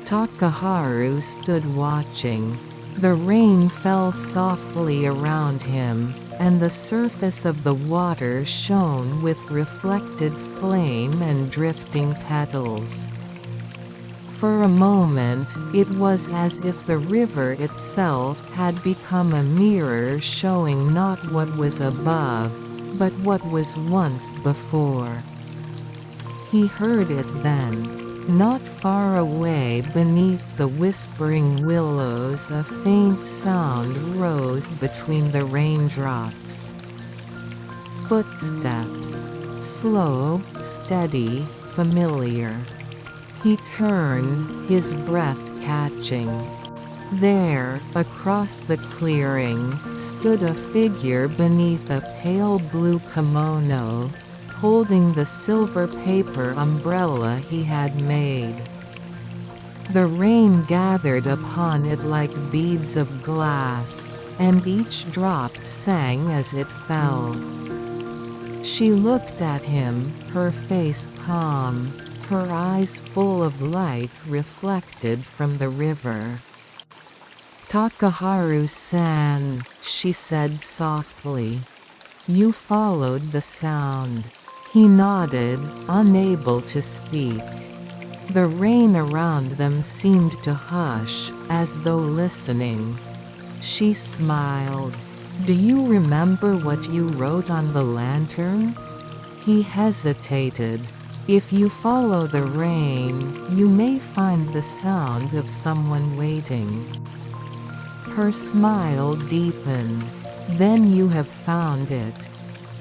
Takaharu stood watching. The rain fell softly around him, and the surface of the water shone with reflected flame and drifting petals. For a moment, it was as if the river itself had become a mirror showing not what was above, but what was once before. He heard it then. Not far away beneath the whispering willows a faint sound rose between the raindrops. Footsteps. Slow, steady, familiar. He turned, his breath catching. There, across the clearing, stood a figure beneath a pale blue kimono, holding the silver paper umbrella he had made. The rain gathered upon it like beads of glass, and each drop sang as it fell. She looked at him, her face calm, her eyes full of light reflected from the river. "Takaharu-san," she said softly. "You followed the sound." He nodded, unable to speak. The rain around them seemed to hush, as though listening. She smiled. "Do you remember what you wrote on the lantern?" He hesitated. "If you follow the rain, you may find the sound of someone waiting." Her smile deepened. "Then you have found it."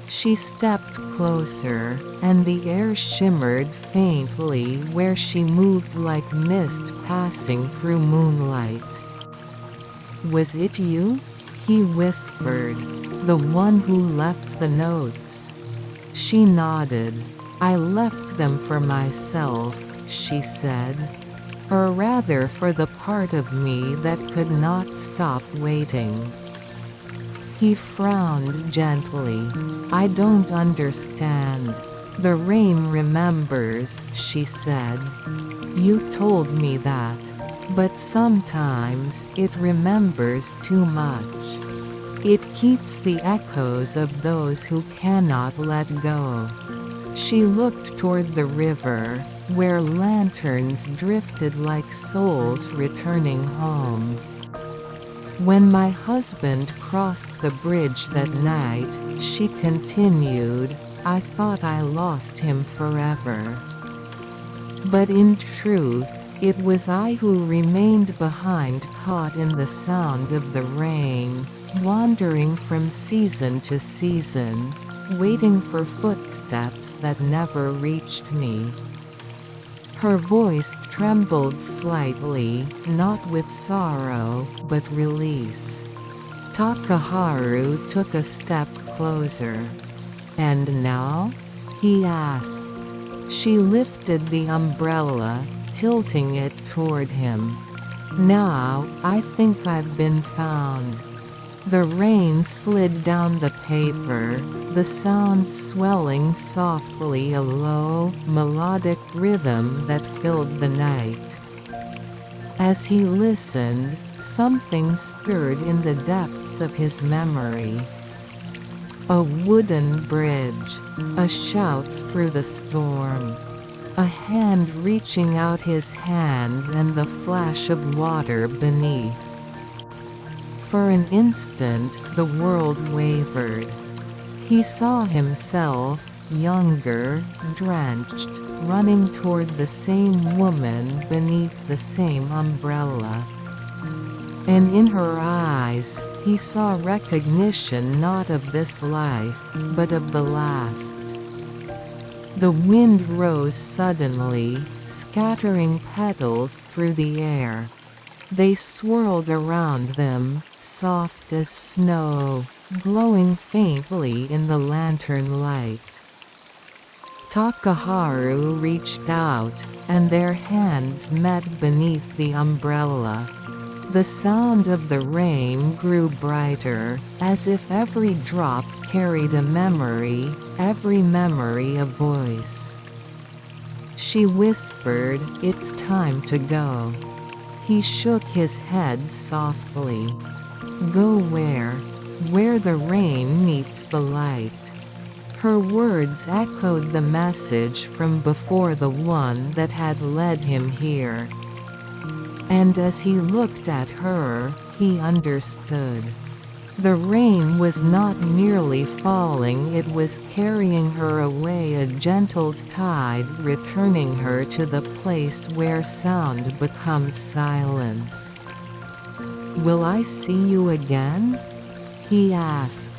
She stepped closer, and the air shimmered faintly where she moved like mist passing through moonlight. "Was it you?" he whispered. "The one who left the notes?" She nodded. "I left them for myself," she said. "Or rather for the part of me that could not stop waiting." He frowned gently. "I don't understand." "The rain remembers," she said. "You told me that. But sometimes, it remembers too much. It keeps the echoes of those who cannot let go." She looked toward the river, where lanterns drifted like souls returning home. "When my husband crossed the bridge that night," she continued, "I thought I lost him forever. But in truth, it was I who remained behind, caught in the sound of the rain, wandering from season to season, waiting for footsteps that never reached me." Her voice trembled slightly, not with sorrow, but release. Takaharu took a step closer. "And now?" he asked. She lifted the umbrella, tilting it toward him. "Now, I think I've been found." The rain slid down the paper, the sound swelling softly, a low, melodic rhythm that filled the night. As he listened, something stirred in the depths of his memory. A wooden bridge, a shout through the storm, a hand reaching out his hand, and the flash of water beneath. For an instant, the world wavered. He saw himself, younger, drenched, running toward the same woman beneath the same umbrella. And in her eyes, he saw recognition not of this life, but of the last. The wind rose suddenly, scattering petals through the air. They swirled around them, soft as snow, glowing faintly in the lantern light. Takaharu reached out, and their hands met beneath the umbrella. The sound of the rain grew brighter, as if every drop carried a memory, every memory a voice. She whispered, "It's time to go." He shook his head softly. "Go where?" "Where the rain meets the light." Her words echoed the message from before, the one that had led him here. And as he looked at her, he understood. The rain was not merely falling, it was carrying her away, a gentle tide returning her to the place where sound becomes silence. "Will I see you again?" he asked.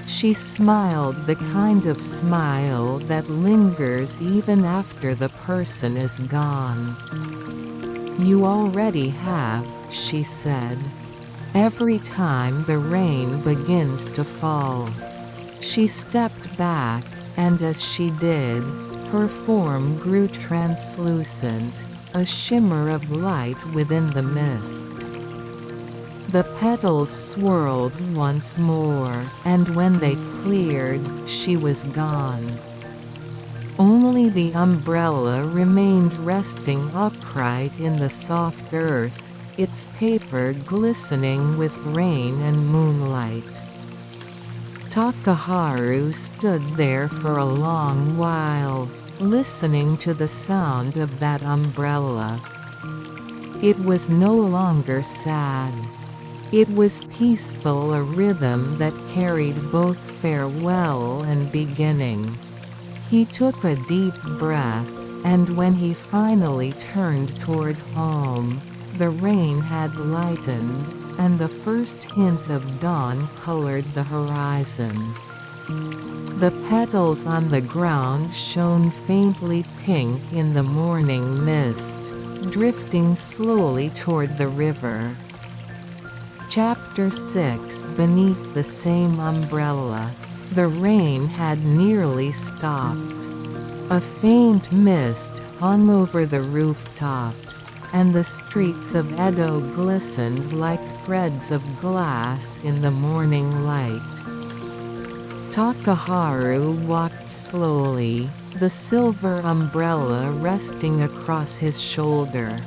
She smiled, the kind of smile that lingers even after the person is gone. "You already have," she said. "Every time the rain begins to fall." She stepped back, and as she did, her form grew translucent, a shimmer of light within the mist. The petals swirled once more, and when they cleared, she was gone. Only the umbrella remained resting upright in the soft earth, its paper glistening with rain and moonlight. Takaharu stood there for a long while, listening to the sound of that umbrella. It was no longer sad. It was peaceful, a rhythm that carried both farewell and beginning. He took a deep breath, and when he finally turned toward home, the rain had lightened, and the first hint of dawn colored the horizon. The petals on the ground shone faintly pink in the morning mist, drifting slowly toward the river. Chapter 6. Beneath the same umbrella. The rain had nearly stopped. A faint mist hung over the rooftops, and the streets of Edo glistened like threads of glass in the morning light. Takaharu walked slowly, the silver umbrella resting across his shoulder.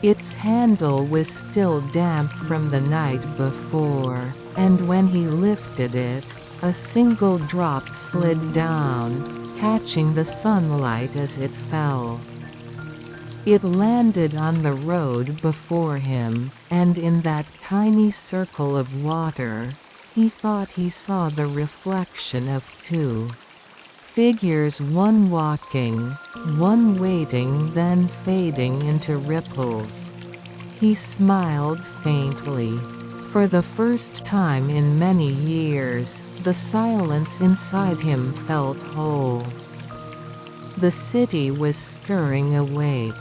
Its handle was still damp from the night before, and when he lifted it, a single drop slid down, catching the sunlight as it fell. It landed on the road before him, and in that tiny circle of water, he thought he saw the reflection of two figures, one walking, one waiting, then fading into ripples. He smiled faintly. For the first time in many years, the silence inside him felt whole. The city was stirring awake.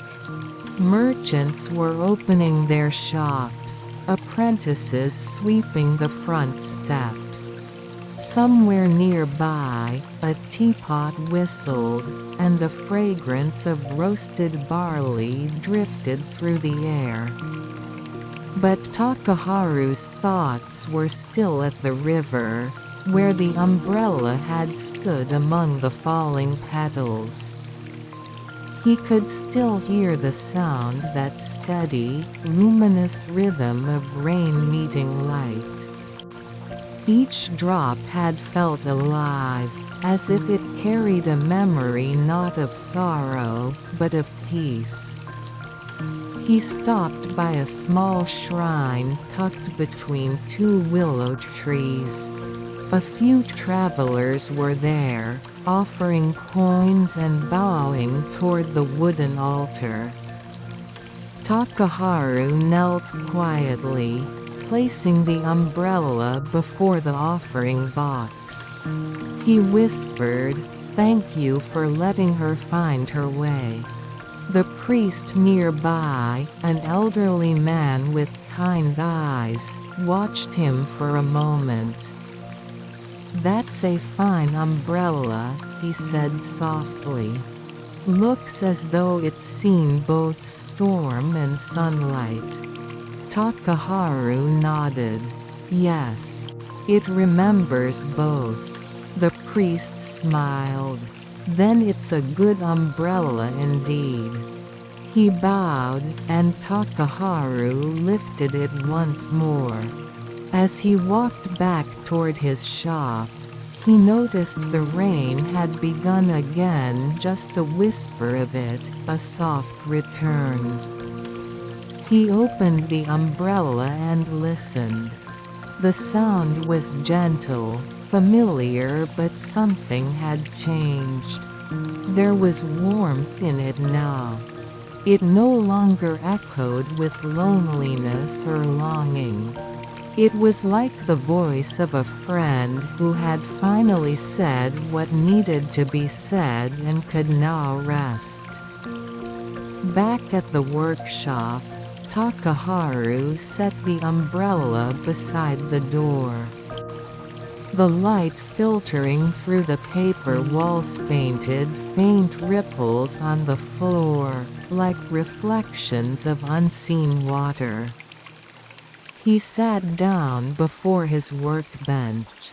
Merchants were opening their shops, apprentices sweeping the front steps. Somewhere nearby, a teapot whistled, and the fragrance of roasted barley drifted through the air. But Takaharu's thoughts were still at the river, where the umbrella had stood among the falling petals. He could still hear the sound, that steady, luminous rhythm of rain meeting light. Each drop had felt alive, as if it carried a memory not of sorrow, but of peace. He stopped by a small shrine tucked between two willow trees. A few travelers were there, offering coins and bowing toward the wooden altar. Takaharu knelt quietly, placing the umbrella before the offering box. He whispered, "Thank you for letting her find her way." The priest nearby, an elderly man with kind eyes, watched him for a moment. "That's a fine umbrella," he said softly. "Looks as though it's seen both storm and sunlight." Takaharu nodded. "Yes. It remembers both." The priest smiled. "Then it's a good umbrella indeed." He bowed, and Takaharu lifted it once more. As he walked back toward his shop, he noticed the rain had begun again, just a whisper of it, a soft return. He opened the umbrella and listened. The sound was gentle, familiar, but something had changed. There was warmth in it now. It no longer echoed with loneliness or longing. It was like the voice of a friend who had finally said what needed to be said and could now rest. Back at the workshop, Takaharu set the umbrella beside the door. The light filtering through the paper walls painted faint ripples on the floor, like reflections of unseen water. He sat down before his workbench.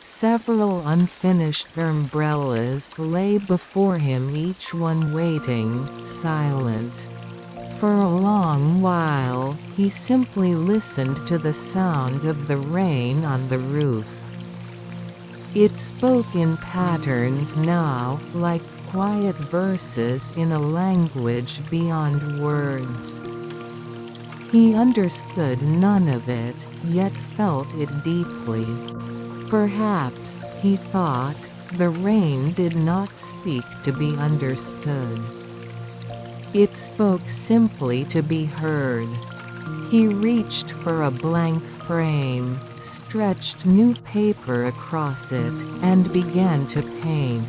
Several unfinished umbrellas lay before him, each one waiting, silent. For a long while, he simply listened to the sound of the rain on the roof. It spoke in patterns now, like quiet verses in a language beyond words. He understood none of it, yet felt it deeply. Perhaps, he thought, the rain did not speak to be understood. It spoke simply to be heard. He reached for a blank frame, stretched new paper across it, and began to paint.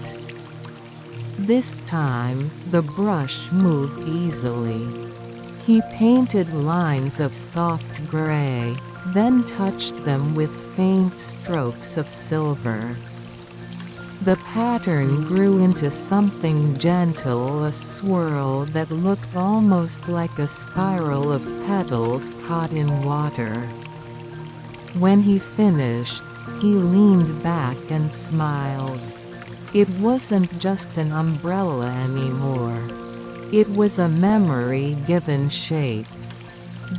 This time, the brush moved easily. He painted lines of soft gray, then touched them with faint strokes of silver. The pattern grew into something gentle, a swirl that looked almost like a spiral of petals caught in water. When he finished, he leaned back and smiled. It wasn't just an umbrella anymore. It was a memory given shape.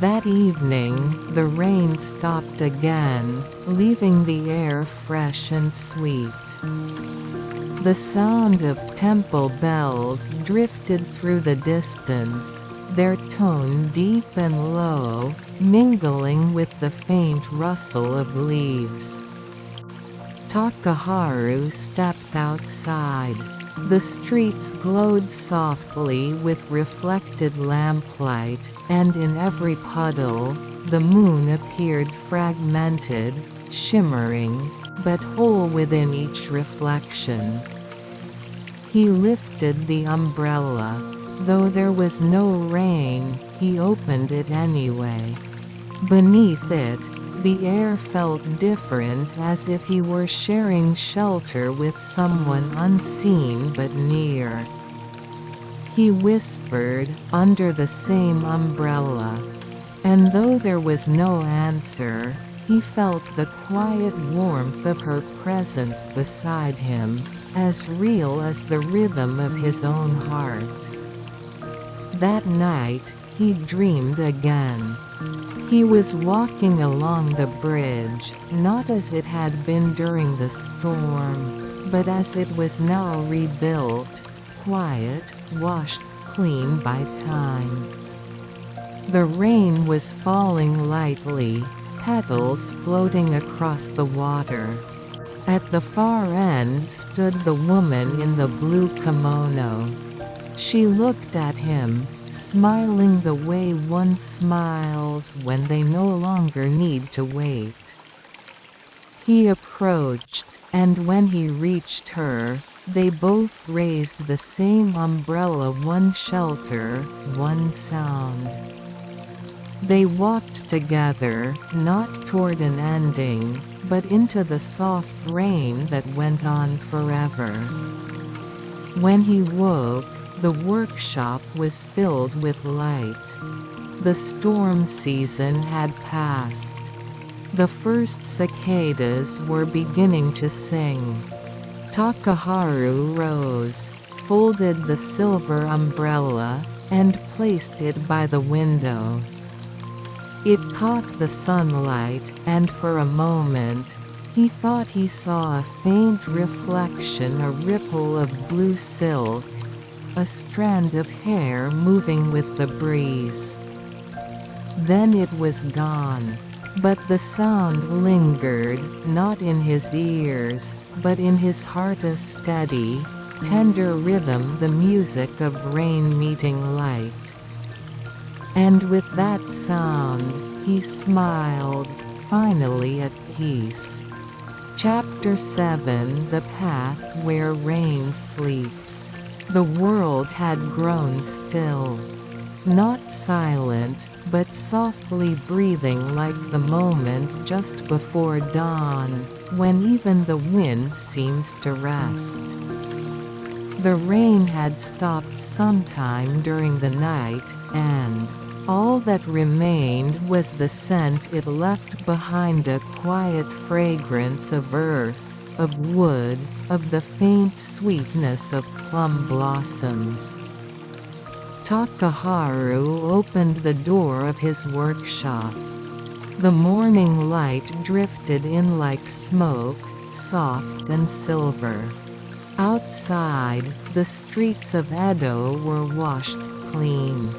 That evening, the rain stopped again, leaving the air fresh and sweet. The sound of temple bells drifted through the distance, their tone deep and low, mingling with the faint rustle of leaves. Takaharu stepped outside. The streets glowed softly with reflected lamplight, and in every puddle, the moon appeared fragmented, shimmering, but whole within each reflection. He lifted the umbrella. Though there was no rain, he opened it anyway. Beneath it, the air felt different, as if he were sharing shelter with someone unseen but near. He whispered, "Under the same umbrella." And though there was no answer, he felt the quiet warmth of her presence beside him, as real as the rhythm of his own heart. That night, he dreamed again. He was walking along the bridge, not as it had been during the storm, but as it was now rebuilt, quiet, washed clean by time. The rain was falling lightly, petals floating across the water. At the far end stood the woman in the blue kimono. She looked at him, smiling the way one smiles when they no longer need to wait. He approached, and when he reached her, they both raised the same umbrella, one shelter, one sound. They walked together, not toward an ending, but into the soft rain that went on forever. When he woke, the workshop was filled with light. The storm season had passed. The first cicadas were beginning to sing. Takaharu rose, folded the silver umbrella, and placed it by the window. It caught the sunlight, and for a moment, he thought he saw a faint reflection, a ripple of blue silk, a strand of hair moving with the breeze. Then it was gone. But the sound lingered, not in his ears, but in his heart, a steady, tender rhythm, the music of rain meeting light. And with that sound, he smiled, finally at peace. Chapter 7: The Path Where Rain Sleeps. The world had grown still. Not silent, but softly breathing, like the moment just before dawn, when even the wind seems to rest. The rain had stopped sometime during the night, and all that remained was the scent it left behind, a quiet fragrance of earth, of wood, of the faint sweetness of plum blossoms. Takaharu opened the door of his workshop. The morning light drifted in like smoke, soft and silver. Outside, the streets of Edo were washed clean.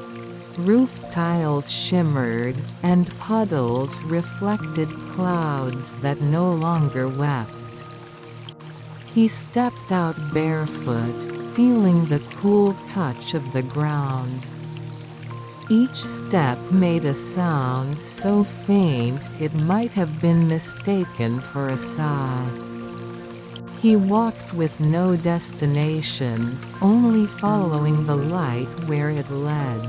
Roof tiles shimmered, and puddles reflected clouds that no longer wept. He stepped out barefoot, feeling the cool touch of the ground. Each step made a sound so faint it might have been mistaken for a sigh. He walked with no destination, only following the light where it led.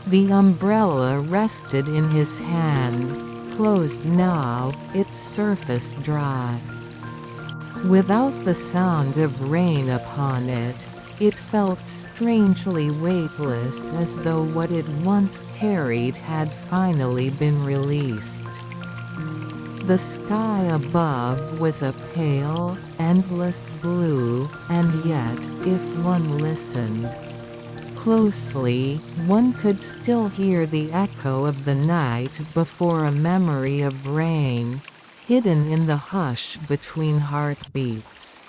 The umbrella rested in his hand, closed now, its surface dry. Without the sound of rain upon it, it felt strangely weightless, as though what it once carried had finally been released. The sky above was a pale, endless blue, and yet, if one listened closely, one could still hear the echo of the night before, a memory of rain, hidden in the hush between heartbeats.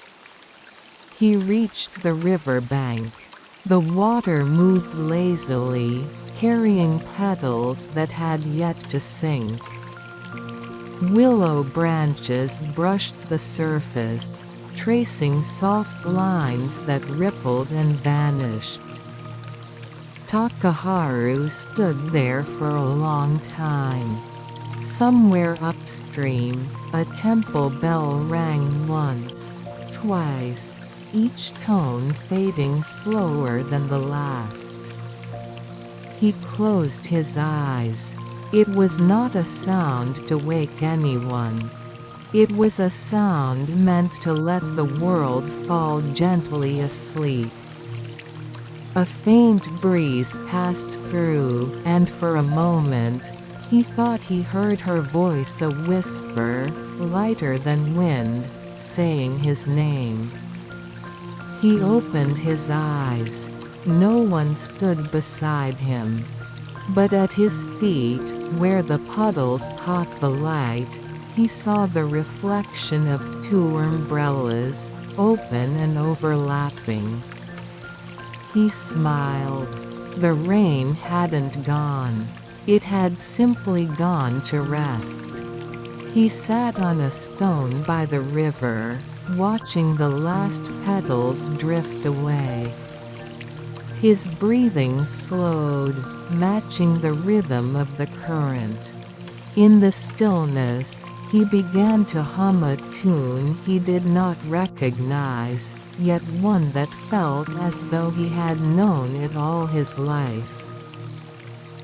He reached the river bank. The water moved lazily, carrying petals that had yet to sink. Willow branches brushed the surface, tracing soft lines that rippled and vanished. Takaharu stood there for a long time. Somewhere upstream, a temple bell rang once, twice, each tone fading slower than the last. He closed his eyes. It was not a sound to wake anyone. It was a sound meant to let the world fall gently asleep. A faint breeze passed through, and for a moment, he thought he heard her voice, a whisper, lighter than wind, saying his name. He opened his eyes. No one stood beside him. But at his feet, where the puddles caught the light, he saw the reflection of two umbrellas, open and overlapping. He smiled. The rain hadn't gone. It had simply gone to rest. He sat on a stone by the river, watching the last petals drift away. His breathing slowed, matching the rhythm of the current. In the stillness, he began to hum a tune he did not recognize, yet one that felt as though he had known it all his life.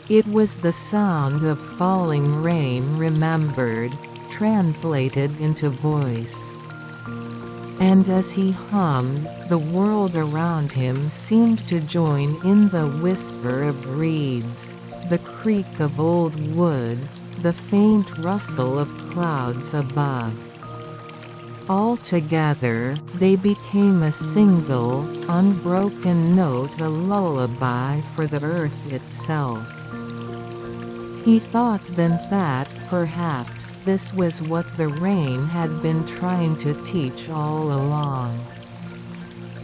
It was the sound of falling rain remembered, translated into voice. And as he hummed, the world around him seemed to join in the whisper of reeds, the creak of old wood, the faint rustle of clouds above. All together, they became a single, unbroken note, a lullaby for the earth itself. He thought then that, perhaps this was what the rain had been trying to teach all along.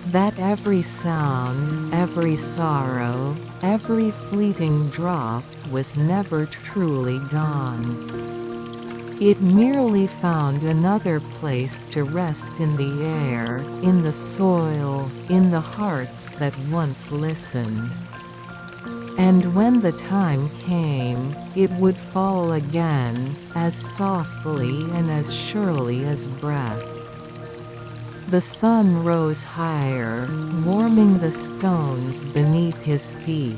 That every sound, every sorrow, every fleeting drop was never truly gone. It merely found another place to rest, in the air, in the soil, in the hearts that once listened. And when the time came, it would fall again, as softly and as surely as breath. The sun rose higher, warming the stones beneath his feet.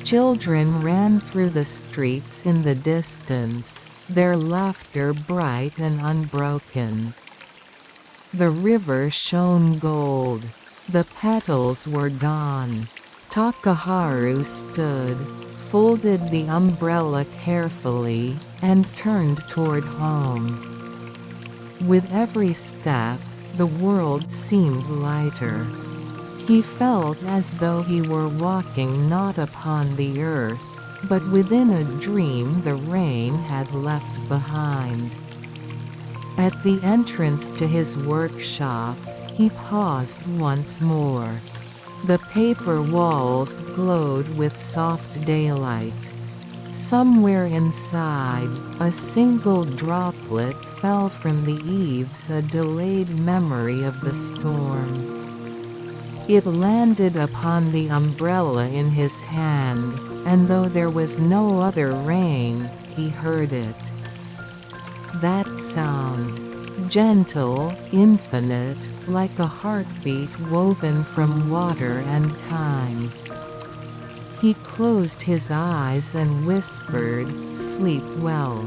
Children ran through the streets in the distance, their laughter bright and unbroken. The river shone gold. The petals were gone. Takaharu stood, folded the umbrella carefully, and turned toward home. With every step, the world seemed lighter. He felt as though he were walking not upon the earth, but within a dream the rain had left behind. At the entrance to his workshop, he paused once more. The paper walls glowed with soft daylight. Somewhere inside, a single droplet fell from the eaves, a delayed memory of the storm. It landed upon the umbrella in his hand, and though there was no other rain, he heard it. That sound, gentle, infinite, like a heartbeat woven from water and time. He closed his eyes and whispered, "Sleep well."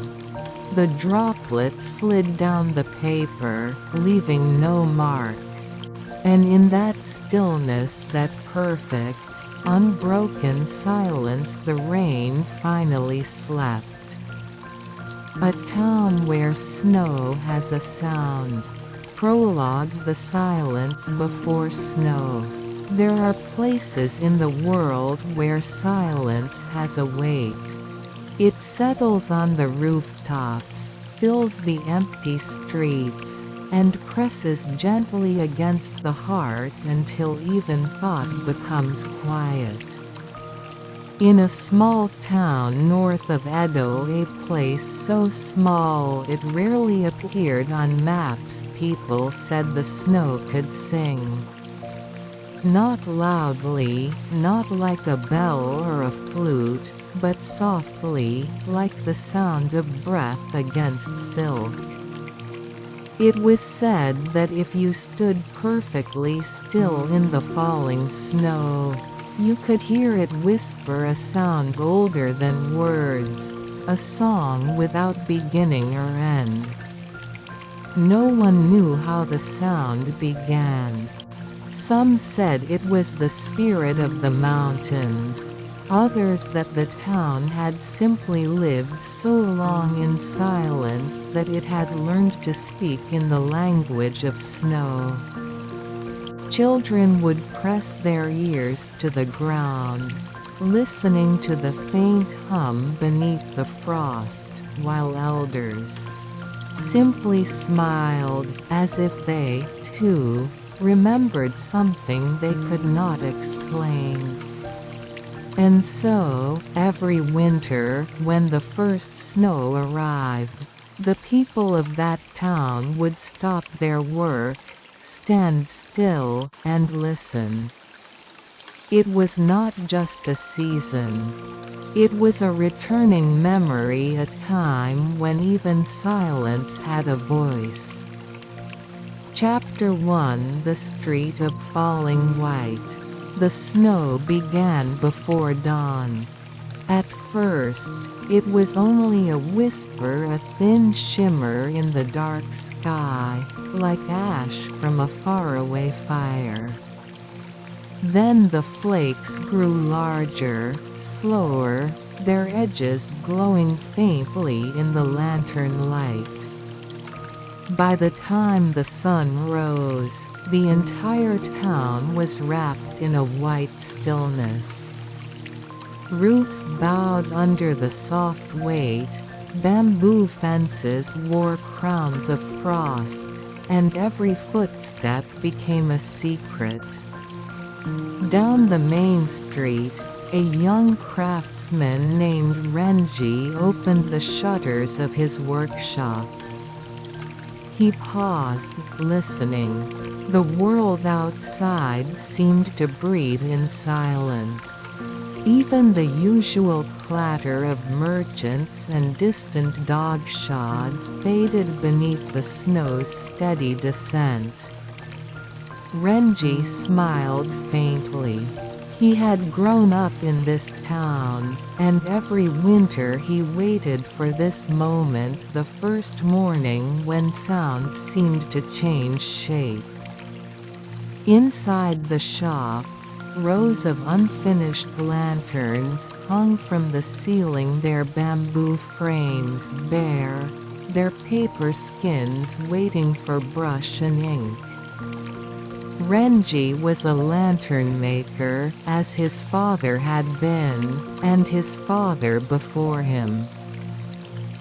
The droplet slid down the paper, leaving no mark. And in that stillness, that perfect, unbroken silence, the rain finally slept. A town where snow has a sound. Prologue: the silence before snow. There are places in the world where silence has a weight. It settles on the rooftops, fills the empty streets, and presses gently against the heart until even thought becomes quiet. In a small town north of Edo, a place so small it rarely appeared on maps, people said the snow could sing. Not loudly, not like a bell or a flute, but softly, like the sound of breath against silk. It was said that if you stood perfectly still in the falling snow, you could hear it whisper a sound older than words, a song without beginning or end. No one knew how the sound began. Some said it was the spirit of the mountains, others that the town had simply lived so long in silence that it had learned to speak in the language of snow. Children would press their ears to the ground, listening to the faint hum beneath the frost, while elders simply smiled, as if they, too, remembered something they could not explain. And so, every winter, when the first snow arrived, the people of that town would stop their work, stand still, and listen. It was not just a season. It was a returning memory, a time when even silence had a voice. Chapter 1: The Street of Falling White. The snow began before dawn. At first, it was only a whisper, a thin shimmer in the dark sky, like ash from a faraway fire. Then the flakes grew larger, slower, their edges glowing faintly in the lantern light. By the time the sun rose, the entire town was wrapped in a white stillness. Roofs bowed under the soft weight, bamboo fences wore crowns of frost, and every footstep became a secret. Down the main street, a young craftsman named Renji opened the shutters of his workshop. He paused, listening. The world outside seemed to breathe in silence. Even the usual clatter of merchants and distant dogshod faded beneath the snow's steady descent. Renji smiled faintly. He had grown up in this town, and every winter he waited for this moment, the first morning when sound seemed to change shape. Inside the shop, rows of unfinished lanterns hung from the ceiling, their bamboo frames bare, their paper skins waiting for brush and ink. Renji was a lantern maker, as his father had been, and his father before him.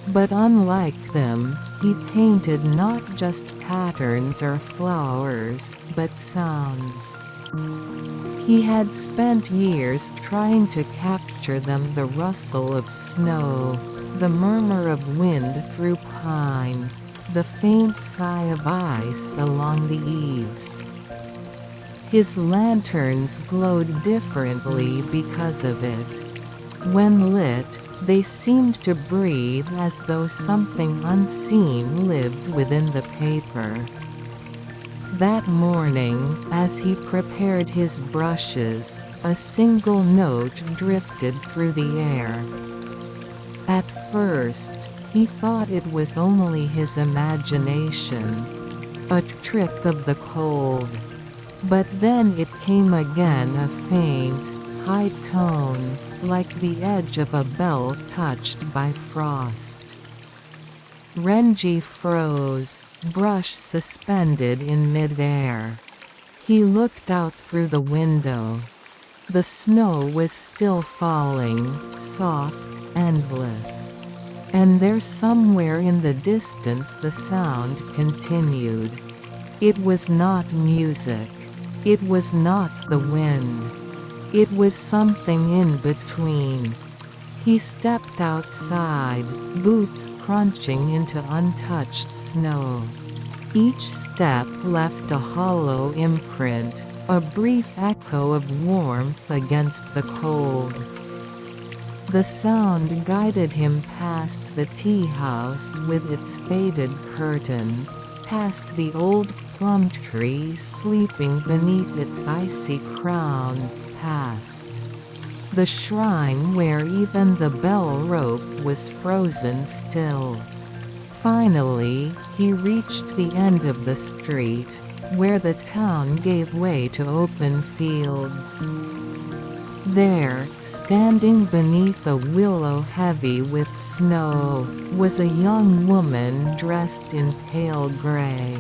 But unlike them, he painted not just patterns or flowers, but sounds. He had spent years trying to capture them: the rustle of snow, the murmur of wind through pine, the faint sigh of ice along the eaves. His lanterns glowed differently because of it. When lit, they seemed to breathe as though something unseen lived within the paper. That morning, as he prepared his brushes, a single note drifted through the air. At first, he thought it was only his imagination, a trick of the cold. But then it came again, a faint, high tone, like the edge of a bell touched by frost. Renji froze, brush suspended in midair. He looked out through the window. The snow was still falling, soft, endless. And there somewhere in the distance the sound continued. It was not music. It was not the wind. It was something in between. He stepped outside, boots crunching into untouched snow. Each step left a hollow imprint, a brief echo of warmth against the cold. The sound guided him past the tea house with its faded curtain, past the old plum tree sleeping beneath its icy crown, past the shrine where even the bell rope was frozen still. Finally, he reached the end of the street, where the town gave way to open fields. There, standing beneath a willow heavy with snow, was a young woman dressed in pale gray.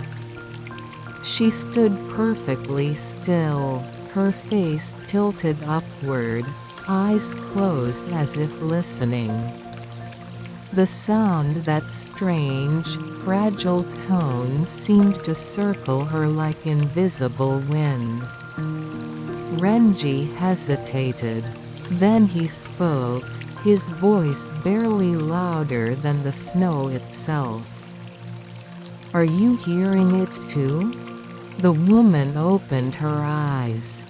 She stood perfectly still, her face tilted upward, eyes closed as if listening. The sound, that strange, fragile tone, seemed to circle her like invisible wind. Renji hesitated. Then he spoke, his voice barely louder than the snow itself. "Are you hearing it too?" The woman opened her eyes.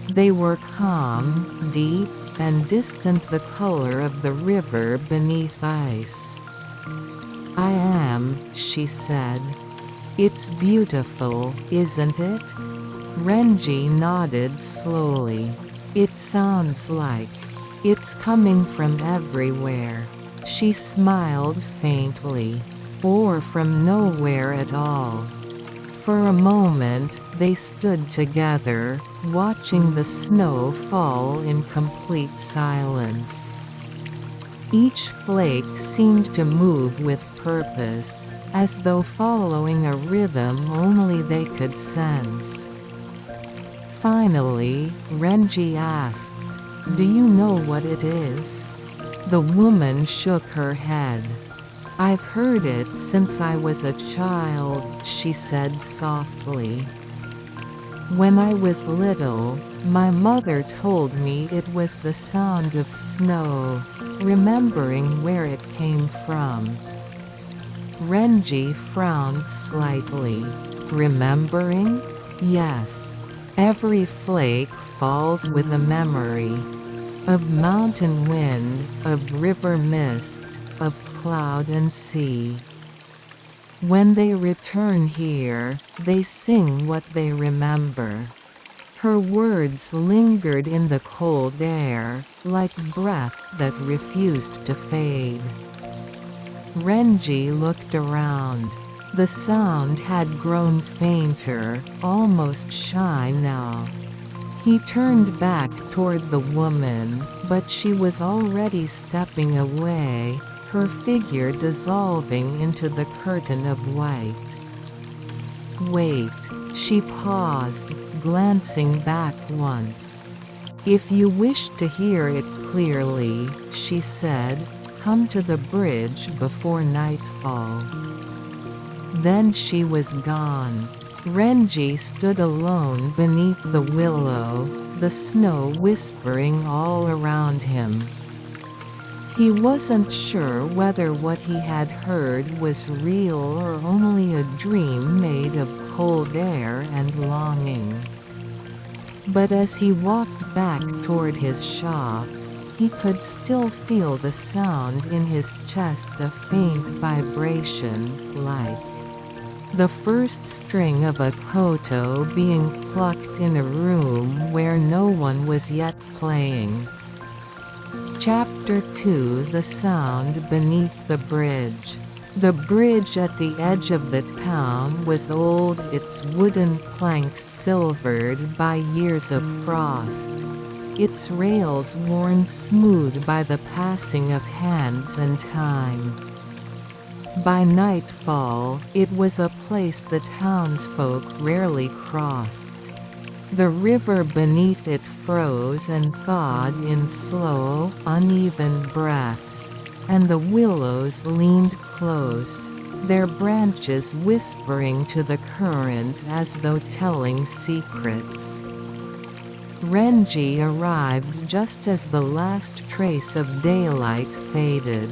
They were calm, deep, and distant, the color of the river beneath ice. "I am," she said. "It's beautiful, isn't it?" Renji nodded slowly. "It sounds like it's coming from everywhere." She smiled faintly. "Or from nowhere at all." For a moment, they stood together, watching the snow fall in complete silence. Each flake seemed to move with purpose, as though following a rhythm only they could sense. Finally, Renji asked, "Do you know what it is?" The woman shook her head. "I've heard it since I was a child," she said softly. "When I was little, my mother told me it was the sound of snow, remembering where it came from." Renji frowned slightly. "Remembering?" "Yes. Every flake falls with a memory. Of mountain wind, of river mist, of cloud and sea. When they return here, they sing what they remember." Her words lingered in the cold air, like breath that refused to fade. Renji looked around. The sound had grown fainter, almost shy now. He turned back toward the woman, but she was already stepping away, her figure dissolving into the curtain of white. "Wait." She paused, glancing back once. "If you wish to hear it clearly," she said, "come to the bridge before nightfall." Then she was gone. Renji stood alone beneath the willow, the snow whispering all around him. He wasn't sure whether what he had heard was real or only a dream made of cold air and longing. But as he walked back toward his shop, he could still feel the sound in his chest, a faint vibration, like the first string of a koto being plucked in a room where no one was yet playing. Chapter 2: The Sound Beneath the Bridge. The bridge at the edge of the town was old, its wooden planks silvered by years of frost, its rails worn smooth by the passing of hands and time. By nightfall, it was a place the townsfolk rarely crossed. The river beneath it froze and thawed in slow, uneven breaths, and the willows leaned close, their branches whispering to the current as though telling secrets. Renji arrived just as the last trace of daylight faded.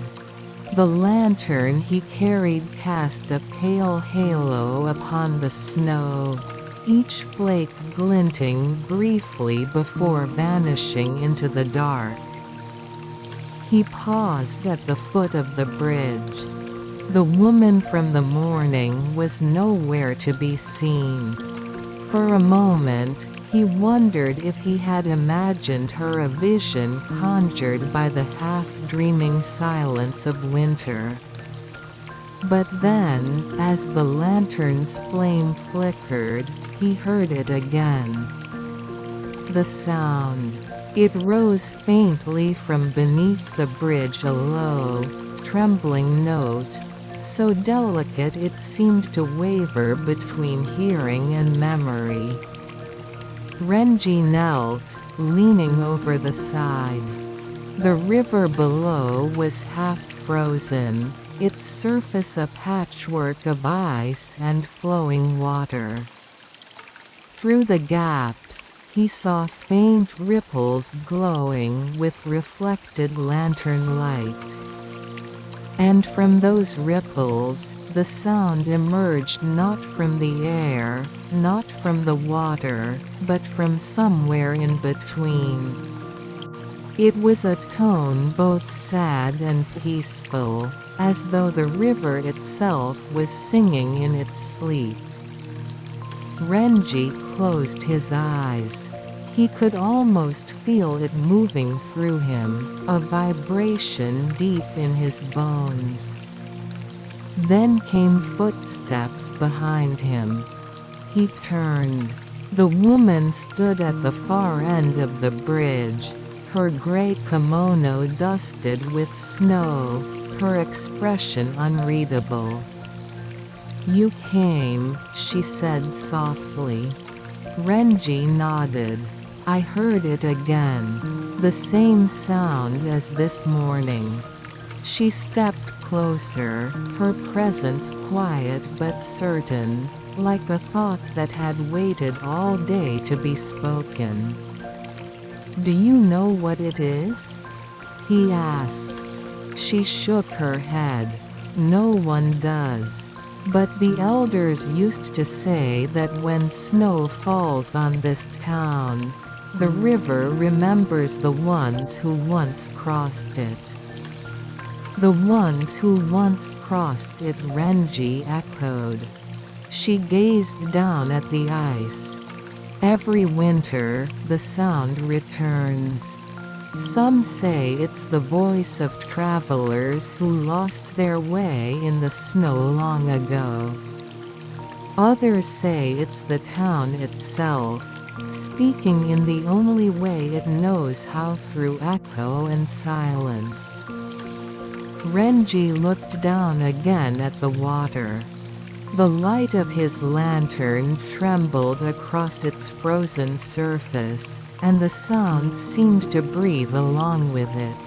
The lantern he carried cast a pale halo upon the snow, each flake glinting briefly before vanishing into the dark. He paused at the foot of the bridge. The woman from the morning was nowhere to be seen. For a moment, he wondered if he had imagined her a vision conjured by the half-dreaming silence of winter. But then, as the lantern's flame flickered, he heard it again. The sound. It rose faintly from beneath the bridge, a low, trembling note, so delicate it seemed to waver between hearing and memory. Renji knelt, leaning over the side. The river below was half frozen, its surface a patchwork of ice and flowing water. Through the gaps, he saw faint ripples glowing with reflected lantern light. And from those ripples, the sound emerged not from the air, not from the water, but from somewhere in between. It was a tone both sad and peaceful, as though the river itself was singing in its sleep. Renji closed his eyes. He could almost feel it moving through him, a vibration deep in his bones. Then came footsteps behind him. He turned. The woman stood at the far end of the bridge, her gray kimono dusted with snow, her expression unreadable. "You came," she said softly. Renji nodded. "I heard it again. The same sound as this morning." She stepped closer, her presence quiet but certain, like a thought that had waited all day to be spoken. "Do you know what it is?" he asked. She shook her head. "No one does. But the elders used to say that when snow falls on this town, the river remembers the ones who once crossed it." "The ones who once crossed it," Renji echoed. She gazed down at the ice. "Every winter, the sound returns. Some say it's the voice of travelers who lost their way in the snow long ago. Others say it's the town itself, speaking in the only way it knows how, through echo and silence." Renji looked down again at the water. The light of his lantern trembled across its frozen surface, and the sound seemed to breathe along with it.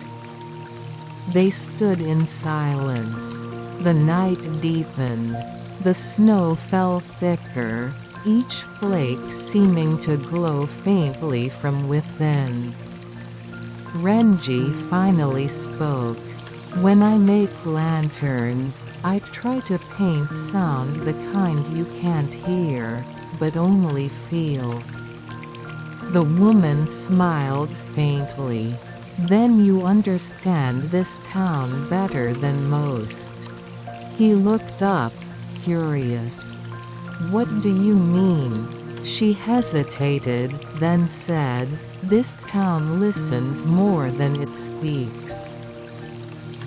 They stood in silence. The night deepened. The snow fell thicker, each flake seeming to glow faintly from within. Renji finally spoke. "When I make lanterns, I try to paint sound, the kind you can't hear, but only feel." The woman smiled faintly. Then you understand this town better than most. He looked up, curious. What do you mean? She hesitated, then said, this town listens more than it speaks.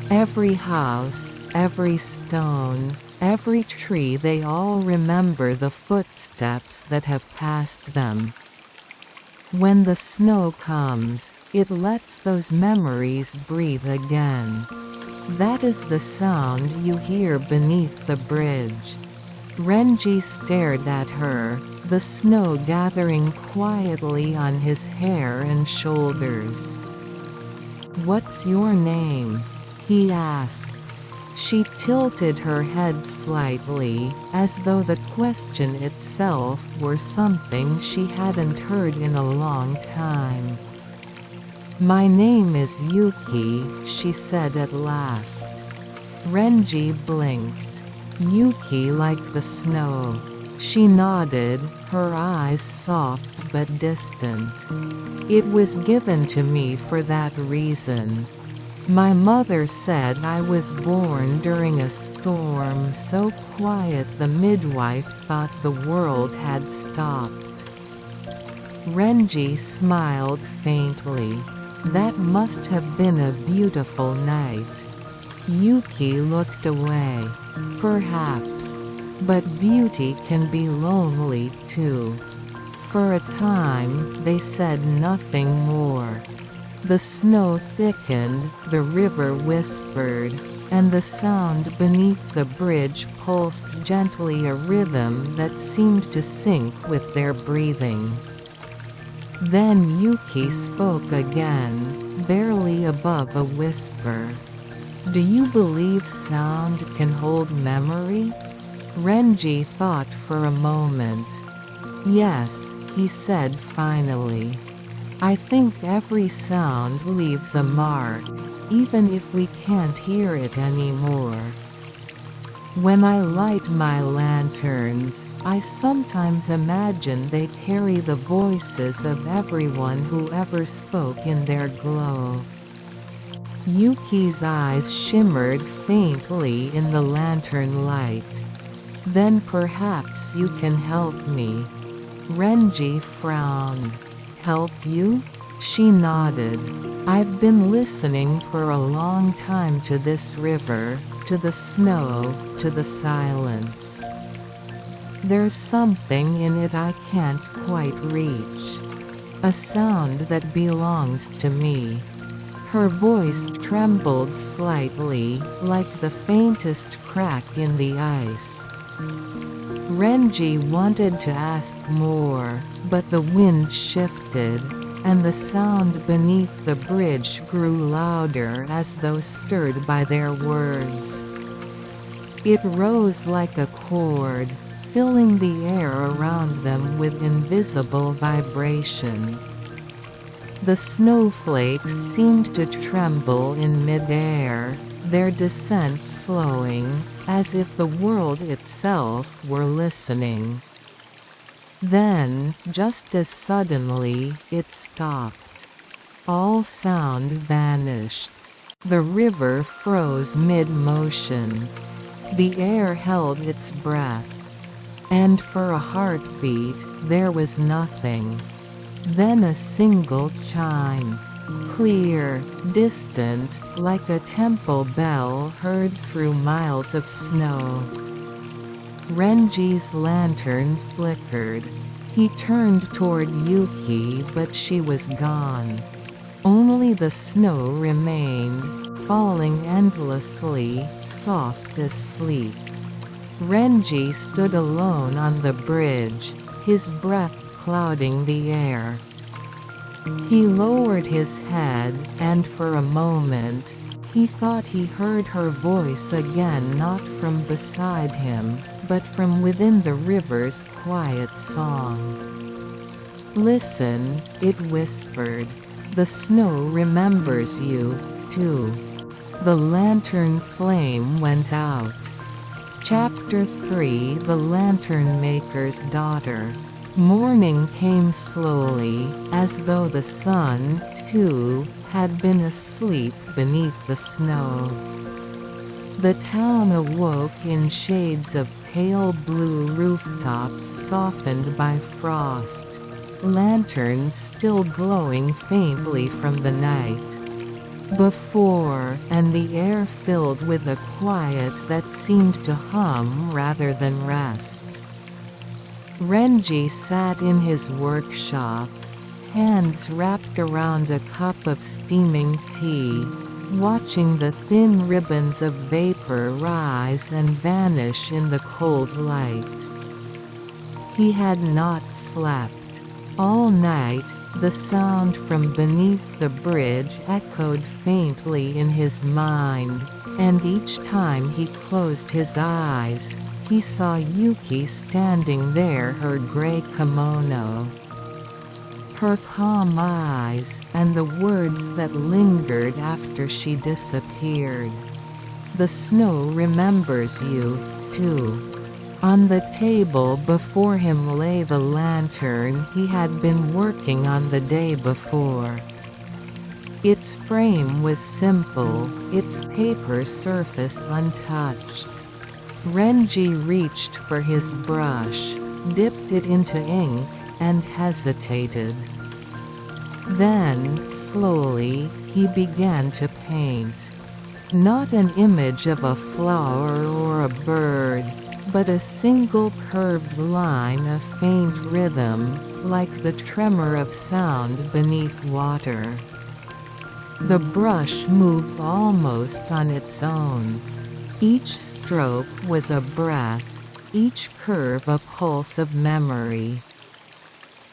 Every house, every stone, every tree, they all remember the footsteps that have passed them. When the snow comes, it lets those memories breathe again. That is the sound you hear beneath the bridge. Renji stared at her, the snow gathering quietly on his hair and shoulders. "What's your name?" he asked. She tilted her head slightly, as though the question itself were something she hadn't heard in a long time. "My name is Yuki," she said at last. Renji blinked. Yuki like the snow. She nodded, her eyes soft but distant. "It was given to me for that reason. My mother said I was born during a storm so quiet the midwife thought the world had stopped." Renji smiled faintly. That must have been a beautiful night. Yuki looked away. Perhaps. But beauty can be lonely too. For a time, they said nothing more. The snow thickened, the river whispered, and the sound beneath the bridge pulsed gently, a rhythm that seemed to sync with their breathing. Then Yuki spoke again, barely above a whisper. "Do you believe sound can hold memory?" Renji thought for a moment. "Yes," he said finally. "I think every sound leaves a mark, even if we can't hear it anymore. When I light my lanterns, I sometimes imagine they carry the voices of everyone who ever spoke in their glow." Yuki's eyes shimmered faintly in the lantern light. "Then perhaps you can help me." Renji frowned. "Help you?" She nodded. "I've been listening for a long time to this river, to the snow, to the silence. There's something in it I can't quite reach. A sound that belongs to me." Her voice trembled slightly, like the faintest crack in the ice. Renji wanted to ask more, but the wind shifted, and the sound beneath the bridge grew louder as though stirred by their words. It rose like a chord, filling the air around them with invisible vibration. The snowflakes seemed to tremble in mid-air, their descent slowing, as if the world itself were listening. Then, just as suddenly, it stopped. All sound vanished. The river froze mid-motion. The air held its breath. And for a heartbeat, there was nothing. Then a single chime. Clear, distant, like a temple bell heard through miles of snow. Renji's lantern flickered. He turned toward Yuki, but she was gone. Only the snow remained, falling endlessly, soft as sleep. Renji stood alone on the bridge, his breath clouding the air. He lowered his head, and for a moment, he thought he heard her voice again, not from beside him, but from within the river's quiet song. "Listen," it whispered. "The snow remembers you, too." The lantern flame went out. Chapter 3: The Lantern Maker's Daughter. Morning came slowly, as though the sun, too, had been asleep beneath the snow. The town awoke in shades of pale blue rooftops softened by frost, lanterns still glowing faintly from the night before, and the air filled with a quiet that seemed to hum rather than rest. Renji sat in his workshop, hands wrapped around a cup of steaming tea, watching the thin ribbons of vapor rise and vanish in the cold light. He had not slept. All night, the sound from beneath the bridge echoed faintly in his mind, and each time he closed his eyes, he saw Yuki standing there, her gray kimono, her calm eyes, and the words that lingered after she disappeared. "The snow remembers you, too." On the table before him lay the lantern he had been working on the day before. Its frame was simple, its paper surface untouched. Renji reached for his brush, dipped it into ink, and hesitated. Then, slowly, he began to paint. Not an image of a flower or a bird, but a single curved line of faint rhythm, like the tremor of sound beneath water. The brush moved almost on its own. Each stroke was a breath, each curve a pulse of memory.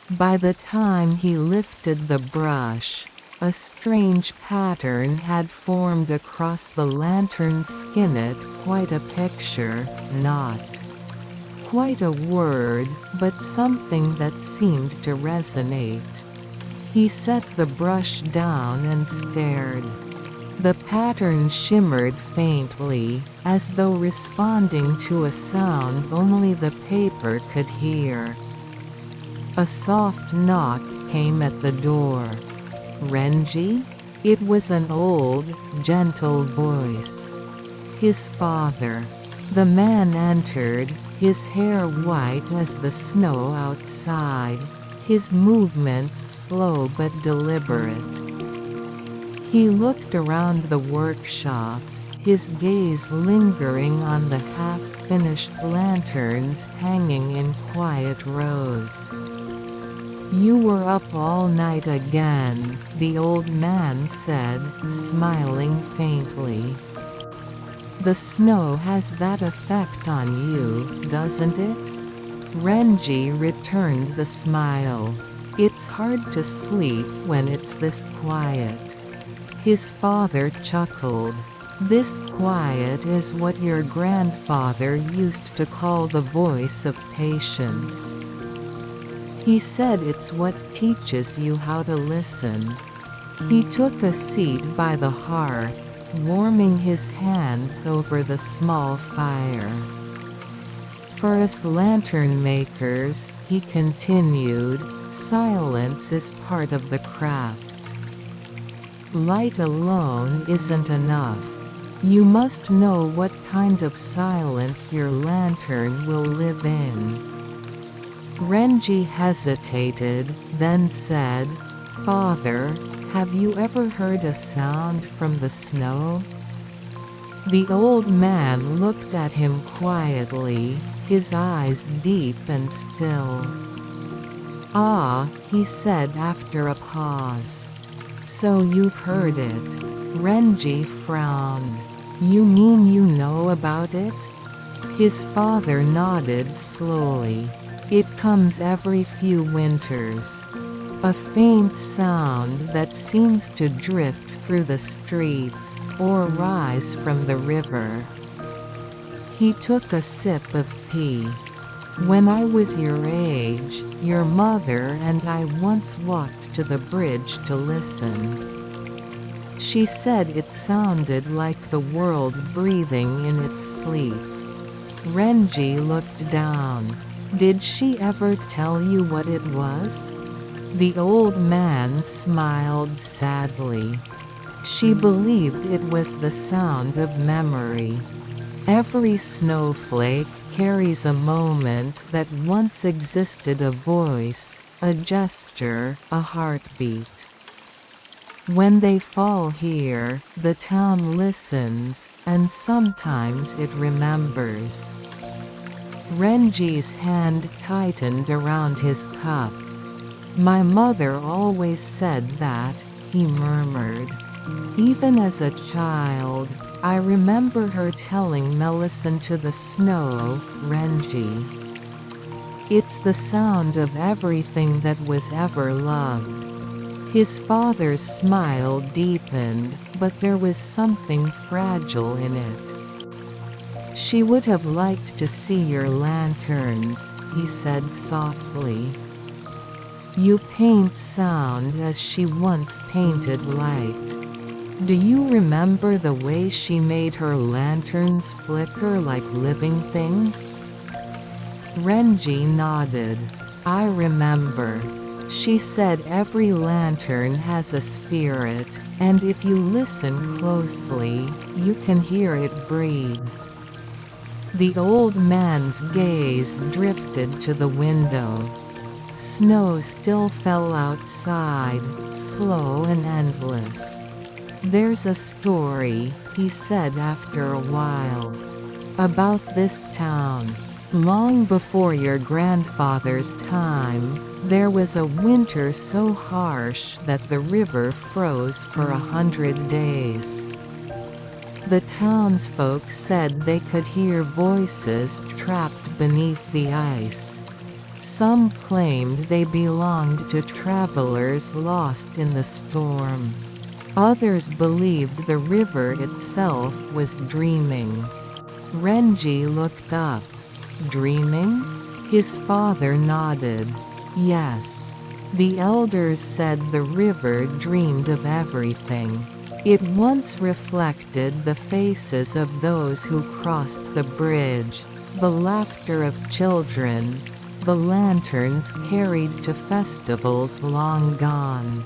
By the time he lifted the brush, a strange pattern had formed across the lantern's skin, quite a picture, not quite a word, but something that seemed to resonate. He set the brush down and stared. The pattern shimmered faintly, as though responding to a sound only the paper could hear. A soft knock came at the door. "Renji?" It was an old, gentle voice. His father. The man entered, his hair white as the snow outside, his movements slow but deliberate. He looked around the workshop, his gaze lingering on the half-finished lanterns hanging in quiet rows. "You were up all night again," the old man said, smiling faintly. "The snow has that effect on you, doesn't it?" Renji returned the smile. "It's hard to sleep when it's this quiet." His father chuckled. "This quiet is what your grandfather used to call the voice of patience. He said it's what teaches you how to listen." He took a seat by the hearth, warming his hands over the small fire. "For us lantern makers," he continued, "silence is part of the craft. Light alone isn't enough. You must know what kind of silence your lantern will live in." Renji hesitated, then said, "Father, have you ever heard a sound from the snow?" The old man looked at him quietly, his eyes deep and still. "Ah," he said after a pause. "So you've heard it." Renji frowned. "You mean you know about it?" His father nodded slowly. "It comes every few winters. A faint sound that seems to drift through the streets, or rise from the river." He took a sip of tea. "When I was your age, your mother and I once walked to the bridge to listen. She said it sounded like the world breathing in its sleep." Renji looked down. Did she ever tell you what it was? The old man smiled sadly. She believed it was the sound of memory. Every snowflake carries a moment that once existed, a voice, a gesture, a heartbeat. When they fall here, the town listens, and sometimes it remembers. Renji's hand tightened around his cup. "My mother always said that," he murmured. "Even as a child, I remember her telling me listen to the snow, Renji. It's the sound of everything that was ever loved." His father's smile deepened, but there was something fragile in it. "She would have liked to see your lanterns," he said softly. "You paint sound as she once painted light. Do you remember the way she made her lanterns flicker like living things?" Renji nodded. "I remember. She said every lantern has a spirit, and if you listen closely, you can hear it breathe." The old man's gaze drifted to the window. Snow still fell outside, slow and endless. "There's a story," he said after a while, "about this town. Long before your grandfather's time, there was a winter so harsh that the river froze for 100 days. The townsfolk said they could hear voices trapped beneath the ice. Some claimed they belonged to travelers lost in the storm. Others believed the river itself was dreaming." Renji looked up. "Dreaming?" His father nodded. "Yes. The elders said the river dreamed of everything. It once reflected the faces of those who crossed the bridge, the laughter of children, the lanterns carried to festivals long gone.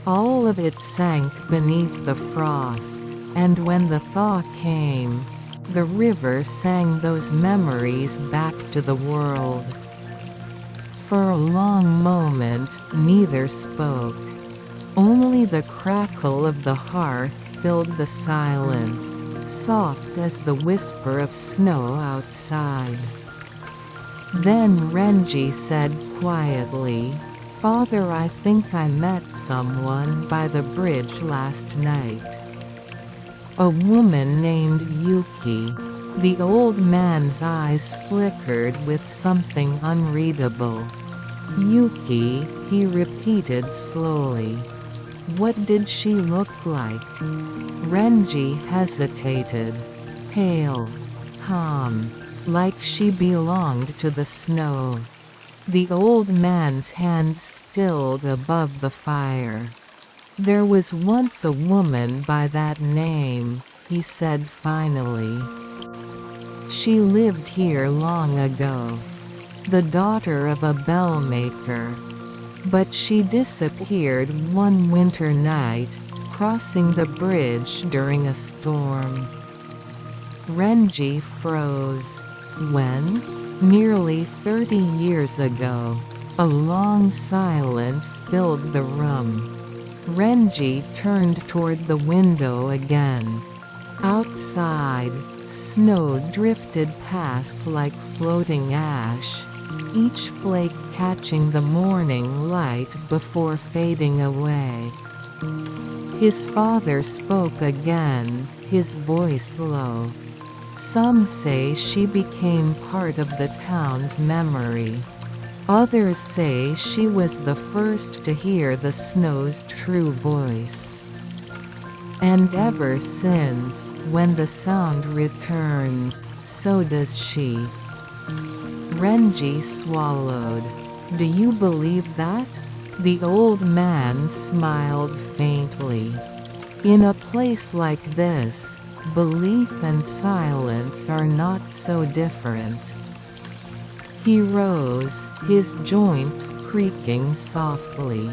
All of it sank beneath the frost, and when the thaw came, the river sang those memories back to the world." For a long moment, neither spoke. Only the crackle of the hearth filled the silence, soft as the whisper of snow outside. Then Renji said quietly, "Father, I think I met someone by the bridge last night. A woman named Yuki." The old man's eyes flickered with something unreadable. "Yuki," he repeated slowly. "What did she look like?" Renji hesitated. "Pale. Calm. Like she belonged to the snow." The old man's hand stilled above the fire. "There was once a woman by that name," he said finally. "She lived here long ago. The daughter of a bell maker. But she disappeared one winter night, crossing the bridge during a storm." Renji froze. "When?" "Nearly 30 years ago." A long silence filled the room. Renji turned toward the window again. Outside, snow drifted past like floating ash, each flake catching the morning light before fading away. His father spoke again, his voice low. "Some say she became part of the town's memory. Others say she was the first to hear the snow's true voice. And ever since, when the sound returns, so does she." Renji swallowed. "Do you believe that?" The old man smiled faintly. "In a place like this, belief and silence are not so different." He rose, his joints creaking softly.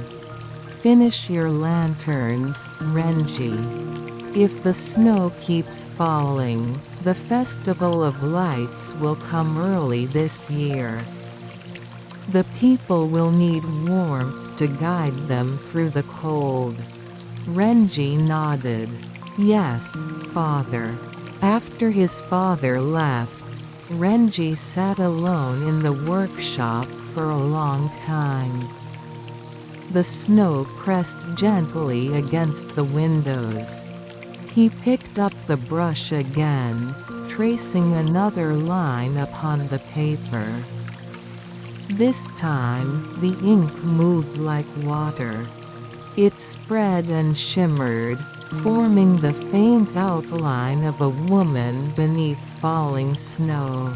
"Finish your lanterns, Renji. If the snow keeps falling, the Festival of Lights will come early this year. The people will need warmth to guide them through the cold." Renji nodded. "Yes, father." After his father left, Renji sat alone in the workshop for a long time. The snow pressed gently against the windows. He picked up the brush again, tracing another line upon the paper. This time, the ink moved like water. It spread and shimmered, forming the faint outline of a woman beneath falling snow.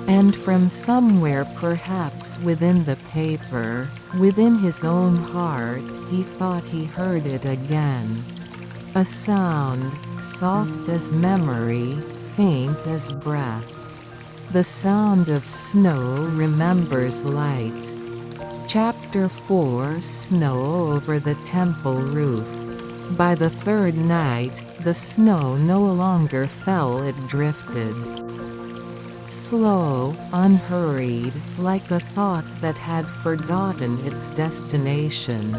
And from somewhere, perhaps within the paper, within his own heart, he thought he heard it again. A sound, soft as memory, faint as breath. The sound of snow remembers light. Chapter 4: Snow over the temple roof. By the third night, the snow no longer fell, it drifted. Slow, unhurried, like a thought that had forgotten its destination.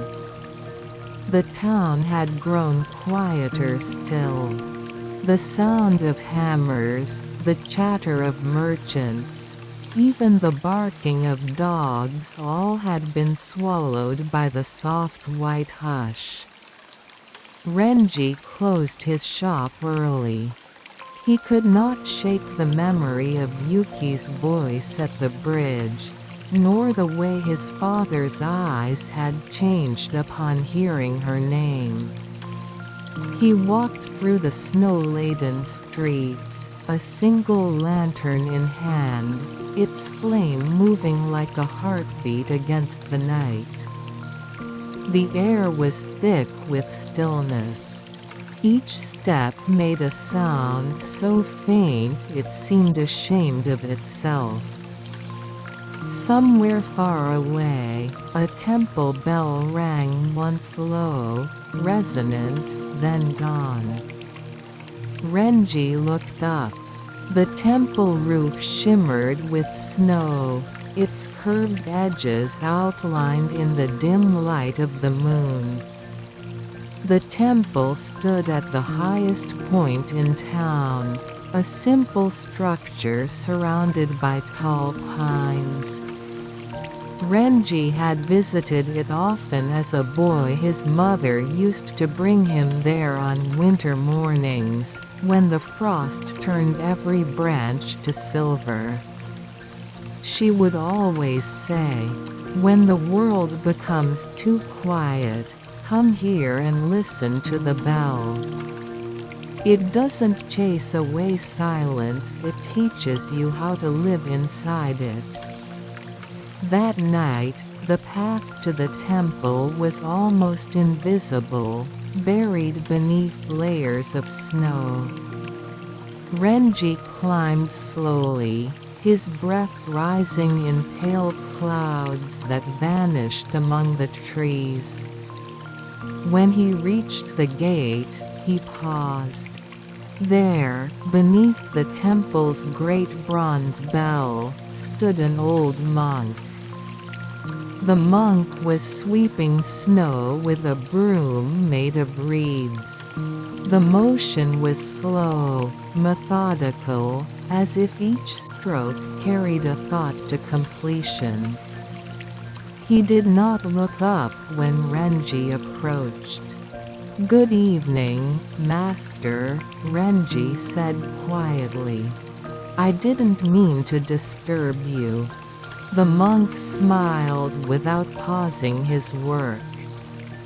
The town had grown quieter still. The sound of hammers, the chatter of merchants, even the barking of dogs, all had been swallowed by the soft white hush. Renji closed his shop early. He could not shake the memory of Yuki's voice at the bridge, nor the way his father's eyes had changed upon hearing her name. He walked through the snow-laden streets, a single lantern in hand, its flame moving like a heartbeat against the night. The air was thick with stillness. Each step made a sound so faint it seemed ashamed of itself. Somewhere far away, a temple bell rang, once low, resonant, then gone. Renji looked up. The temple roof shimmered with snow, its curved edges outlined in the dim light of the moon. The temple stood at the highest point in town, a simple structure surrounded by tall pines. Renji had visited it often as a boy. His mother used to bring him there on winter mornings, when the frost turned every branch to silver. She would always say, "When the world becomes too quiet, come here and listen to the bell. It doesn't chase away silence, it teaches you how to live inside it." That night, the path to the temple was almost invisible, buried beneath layers of snow. Renji climbed slowly, his breath rising in pale clouds that vanished among the trees. When he reached the gate, he paused. There, beneath the temple's great bronze bell, stood an old monk. The monk was sweeping snow with a broom made of reeds. The motion was slow, methodical, as if each stroke carried a thought to completion. He did not look up when Renji approached. "Good evening, Master," Renji said quietly. "I didn't mean to disturb you." The monk smiled without pausing his work.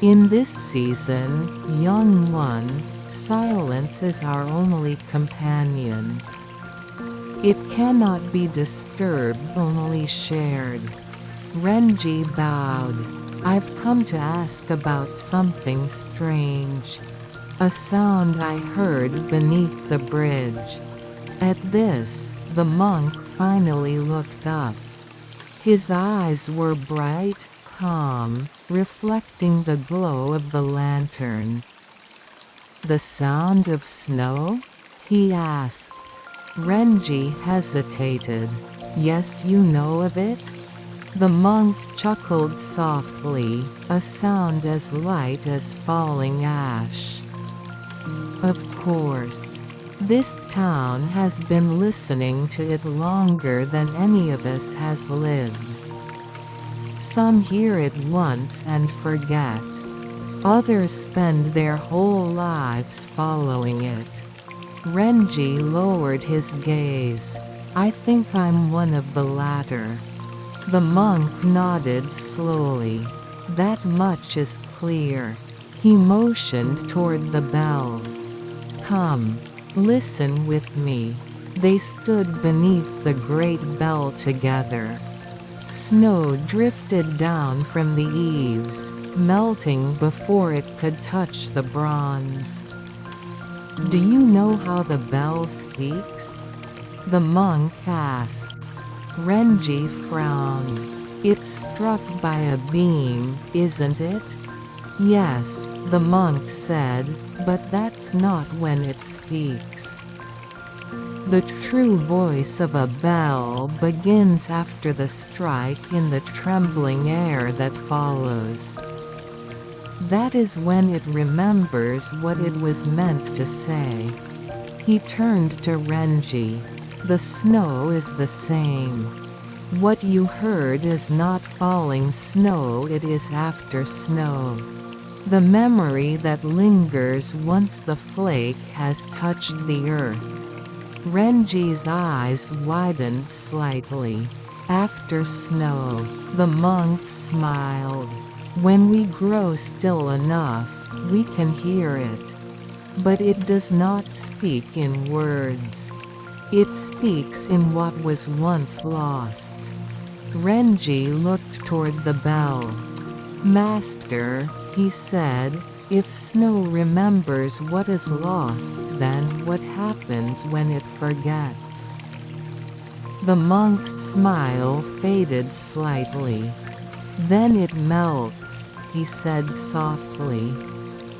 "In this season, young one, silence is our only companion. It cannot be disturbed, only shared." Renji bowed. "I've come to ask about something strange. A sound I heard beneath the bridge." At this, the monk finally looked up. His eyes were bright, calm, reflecting the glow of the lantern. "The sound of snow?" he asked. Renji hesitated. "Yes, you know of it?" The monk chuckled softly, a sound as light as falling ash. "Of course. This town has been listening to it longer than any of us has lived. Some hear it once and forget. Others spend their whole lives following it." Renji lowered his gaze. "I think I'm one of the latter." The monk nodded slowly. "That much is clear." He motioned toward the bell. "Come. Listen with me." They stood beneath the great bell together. Snow drifted down from the eaves, melting before it could touch the bronze. "Do you know how the bell speaks?" the monk asked. Renji frowned. "It's struck by a beam, isn't it?" "Yes," the monk said, "but that's not when it speaks. The true voice of a bell begins after the strike in the trembling air that follows. That is when it remembers what it was meant to say." He turned to Renji. "The snow is the same. What you heard is not falling snow, it is after snow. The memory that lingers once the flake has touched the earth." Renji's eyes widened slightly. "After snow." The monk smiled. "When we grow still enough, we can hear it. But it does not speak in words. It speaks in what was once lost." Renji looked toward the bell. "Master," he said, "if snow remembers what is lost, then what happens when it forgets?" The monk's smile faded slightly. "Then it melts," he said softly.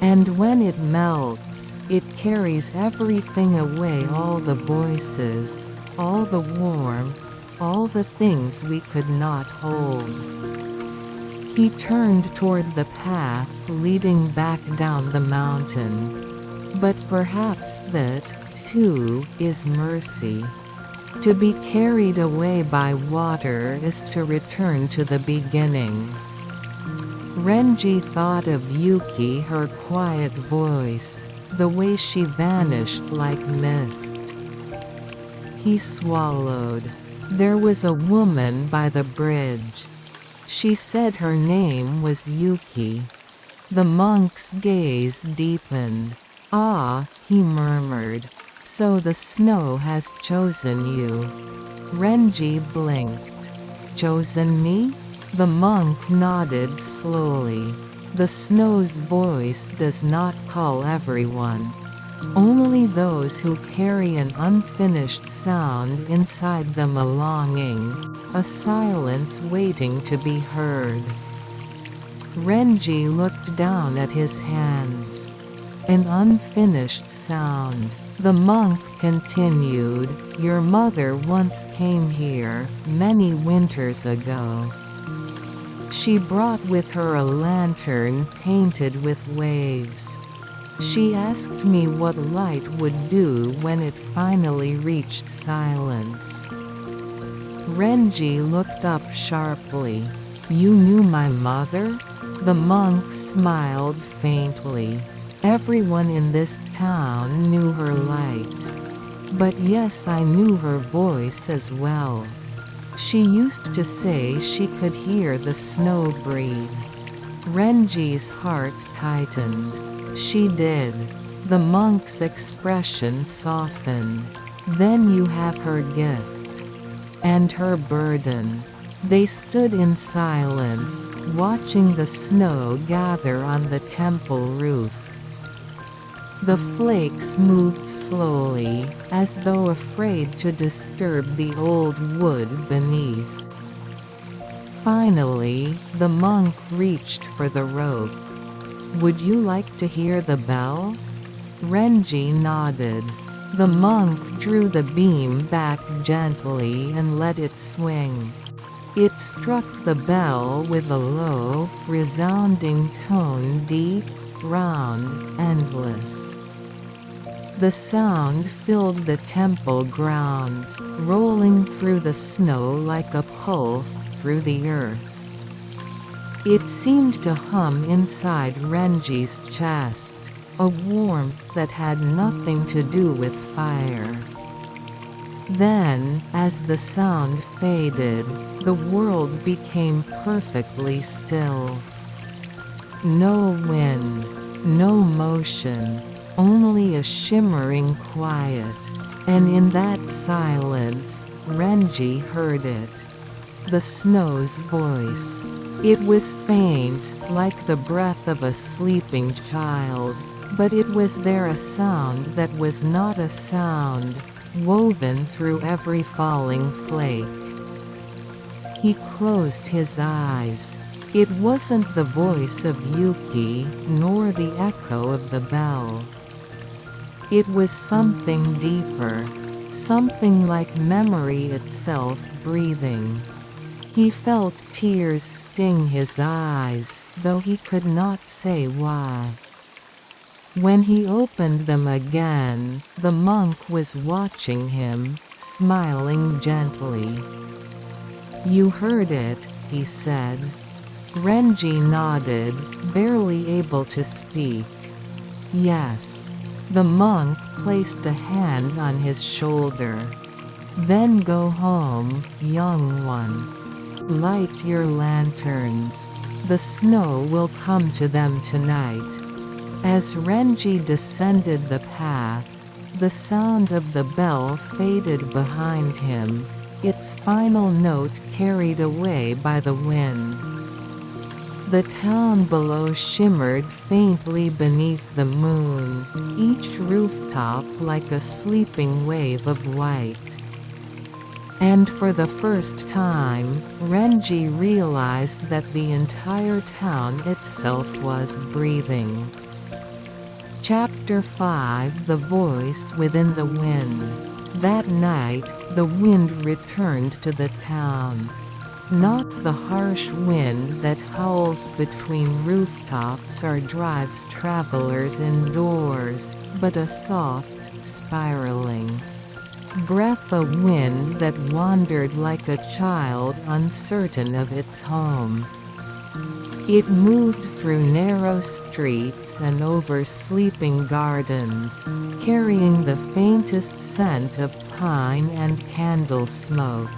"And when it melts, it carries everything away, all the voices, all the warmth, all the things we could not hold." He turned toward the path leading back down the mountain. "But perhaps that, too, is mercy. To be carried away by water is to return to the beginning." Renji thought of Yuki, her quiet voice, the way she vanished like mist. He swallowed. "There was a woman by the bridge. She said her name was Yuki." The monk's gaze deepened. "Ah," he murmured. "So the snow has chosen you." Renji blinked. "Chosen me?" The monk nodded slowly. "The snow's voice does not call everyone. Only those who carry an unfinished sound inside them, a longing, a silence waiting to be heard." Renji looked down at his hands. "An unfinished sound." The monk continued, "Your mother once came here, many winters ago. She brought with her a lantern painted with waves. She asked me what light would do when it finally reached silence." Renji looked up sharply. "You knew my mother?" The monk smiled faintly. "Everyone in this town knew her light. But yes, I knew her voice as well. She used to say she could hear the snow breathe." Renji's heart tightened. "She did." The monk's expression softened. "Then you have her gift. And her burden." They stood in silence, watching the snow gather on the temple roof. The flakes moved slowly, as though afraid to disturb the old wood beneath. Finally, the monk reached for the rope. "Would you like to hear the bell?" Renji nodded. The monk drew the beam back gently and let it swing. It struck the bell with a low, resounding tone, deep, round, endless. The sound filled the temple grounds, rolling through the snow like a pulse through the earth. It seemed to hum inside Renji's chest, a warmth that had nothing to do with fire. Then, as the sound faded, the world became perfectly still. No wind, no motion, only a shimmering quiet, and in that silence, Renji heard it. The snow's voice. It was faint, like the breath of a sleeping child, but it was there, a sound that was not a sound, woven through every falling flake. He closed his eyes. It wasn't the voice of Yuki, nor the echo of the bell. It was something deeper, something like memory itself breathing. He felt tears sting his eyes, though he could not say why. When he opened them again, the monk was watching him, smiling gently. "You heard it," he said. Renji nodded, barely able to speak. "Yes." The monk placed a hand on his shoulder. "Then go home, young one. Light your lanterns. The snow will come to them tonight." As Renji descended the path, the sound of the bell faded behind him, its final note carried away by the wind. The town below shimmered faintly beneath the moon, each rooftop like a sleeping wave of white. And for the first time, Renji realized that the entire town itself was breathing. Chapter 5: The Voice Within the Wind. That night, the wind returned to the town. Not the harsh wind that howls between rooftops or drives travelers indoors, but a soft, spiraling breath of wind that wandered like a child uncertain of its home. It moved through narrow streets and over sleeping gardens, carrying the faintest scent of pine and candle smoke.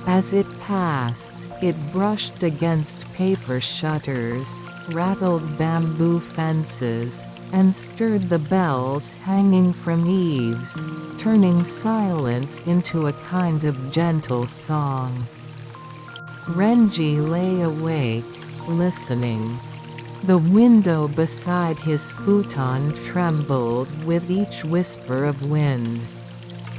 As it passed, it brushed against paper shutters, rattled bamboo fences, and stirred the bells hanging from eaves, turning silence into a kind of gentle song. Renji lay awake, listening. The window beside his futon trembled with each whisper of wind.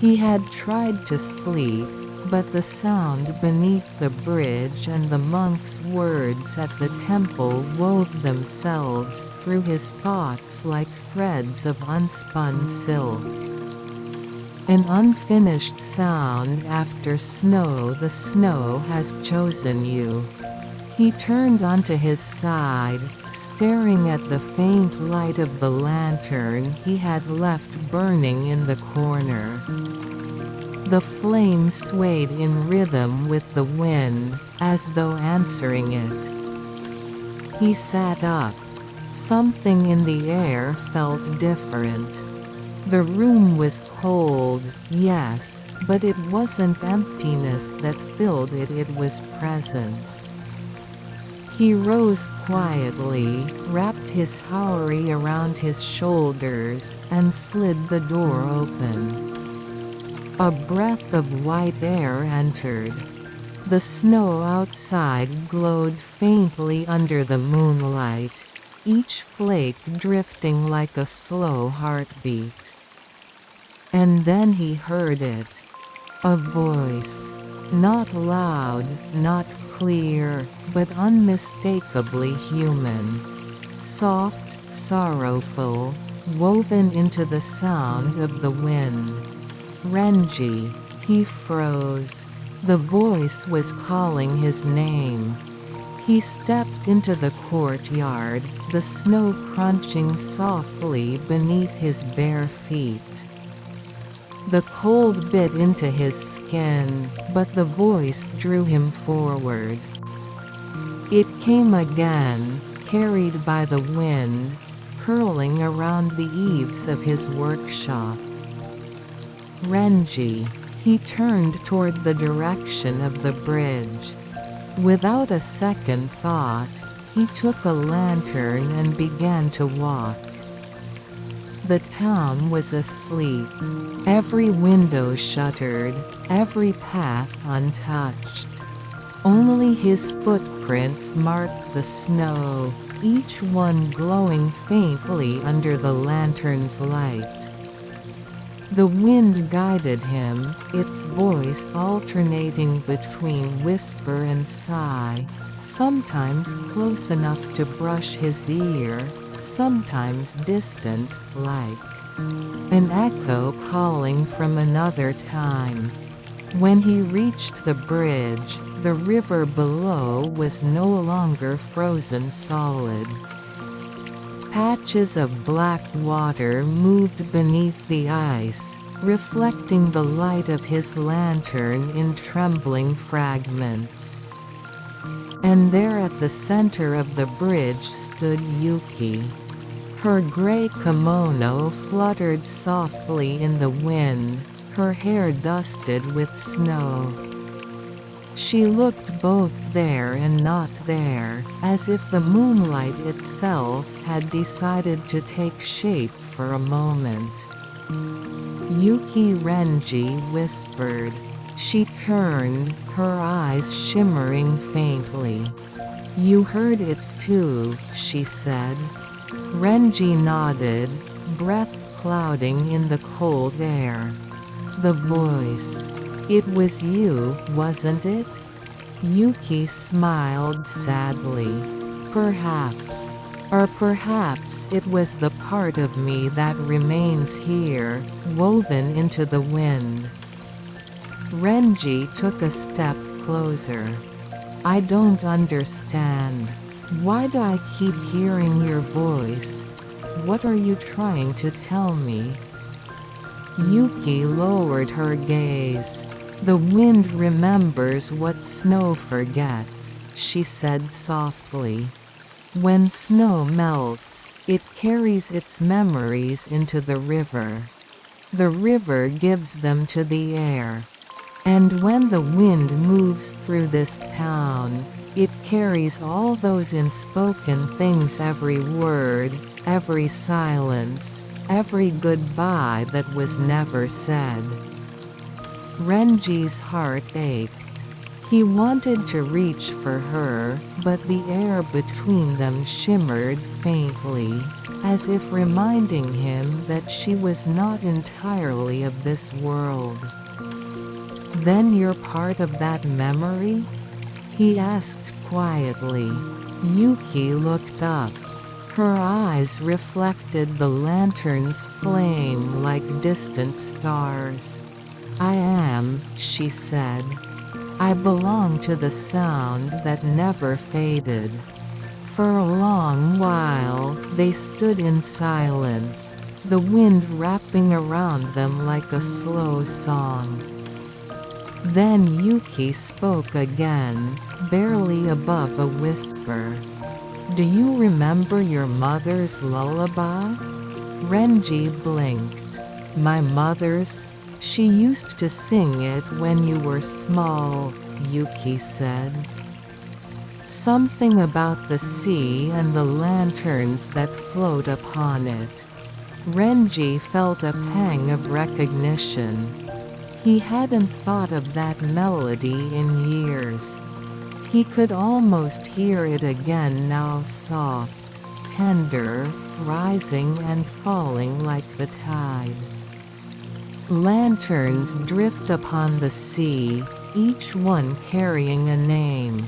He had tried to sleep, but the sound beneath the bridge and the monk's words at the temple wove themselves through his thoughts like threads of unspun silk. An unfinished sound after snow. The snow has chosen you. He turned onto his side, staring at the faint light of the lantern he had left burning in the corner. The flame swayed in rhythm with the wind, as though answering it. He sat up. Something in the air felt different. The room was cold, yes, but it wasn't emptiness that filled it, it was presence. He rose quietly, wrapped his haori around his shoulders, and slid the door open. A breath of white air entered. The snow outside glowed faintly under the moonlight. each flake drifting like a slow heartbeat. And then he heard it. A voice. Not loud, not clear, but unmistakably human. Soft, sorrowful, woven into the sound of the wind. Renji. He froze. The voice was calling his name. He stepped into the courtyard, the snow crunching softly beneath his bare feet. The cold bit into his skin, but the voice drew him forward. It came again, carried by the wind, curling around the eaves of his workshop. Renji. He turned toward the direction of the bridge. Without a second thought, he took a lantern and began to walk. The town was asleep. Every window shuttered, every path untouched. Only his footprints marked the snow, each one glowing faintly under the lantern's light. The wind guided him, its voice alternating between whisper and sigh, sometimes close enough to brush his ear, sometimes distant, like an echo calling from another time. When he reached the bridge, the river below was no longer frozen solid. Patches of black water moved beneath the ice, reflecting the light of his lantern in trembling fragments. And there at the center of the bridge stood Yuki. Her gray kimono fluttered softly in the wind, her hair dusted with snow. She looked both there and not there, as if the moonlight itself had decided to take shape for a moment. Yuki. Renji whispered. She turned, her eyes shimmering faintly. You heard it too, she said. Renji nodded, breath clouding in the cold air. The voice. It was you, wasn't it? Yuki smiled sadly. Perhaps. Or perhaps it was the part of me that remains here, woven into the wind. Renji took a step closer. I don't understand. Why do I keep hearing your voice? What are you trying to tell me? Yuki lowered her gaze. The wind remembers what snow forgets, she said softly. When snow melts, it carries its memories into the river. The river gives them to the air. And when the wind moves through this town, it carries all those unspoken things, every word, every silence, every goodbye that was never said. Renji's heart ached. He wanted to reach for her, but the air between them shimmered faintly, as if reminding him that she was not entirely of this world. Then you're part of that memory? He asked quietly. Yuki looked up. Her eyes reflected the lantern's flame like distant stars. I am, she said. I belong to the sound that never faded. For a long while, they stood in silence, the wind wrapping around them like a slow song. Then Yuki spoke again, barely above a whisper. Do you remember your mother's lullaby? Renji blinked. My mother's? She used to sing it when you were small, Yuki said. Something about the sea and the lanterns that float upon it. Renji felt a pang of recognition. He hadn't thought of that melody in years. He could almost hear it again now, soft, tender, rising and falling like the tide. Lanterns drift upon the sea, each one carrying a name.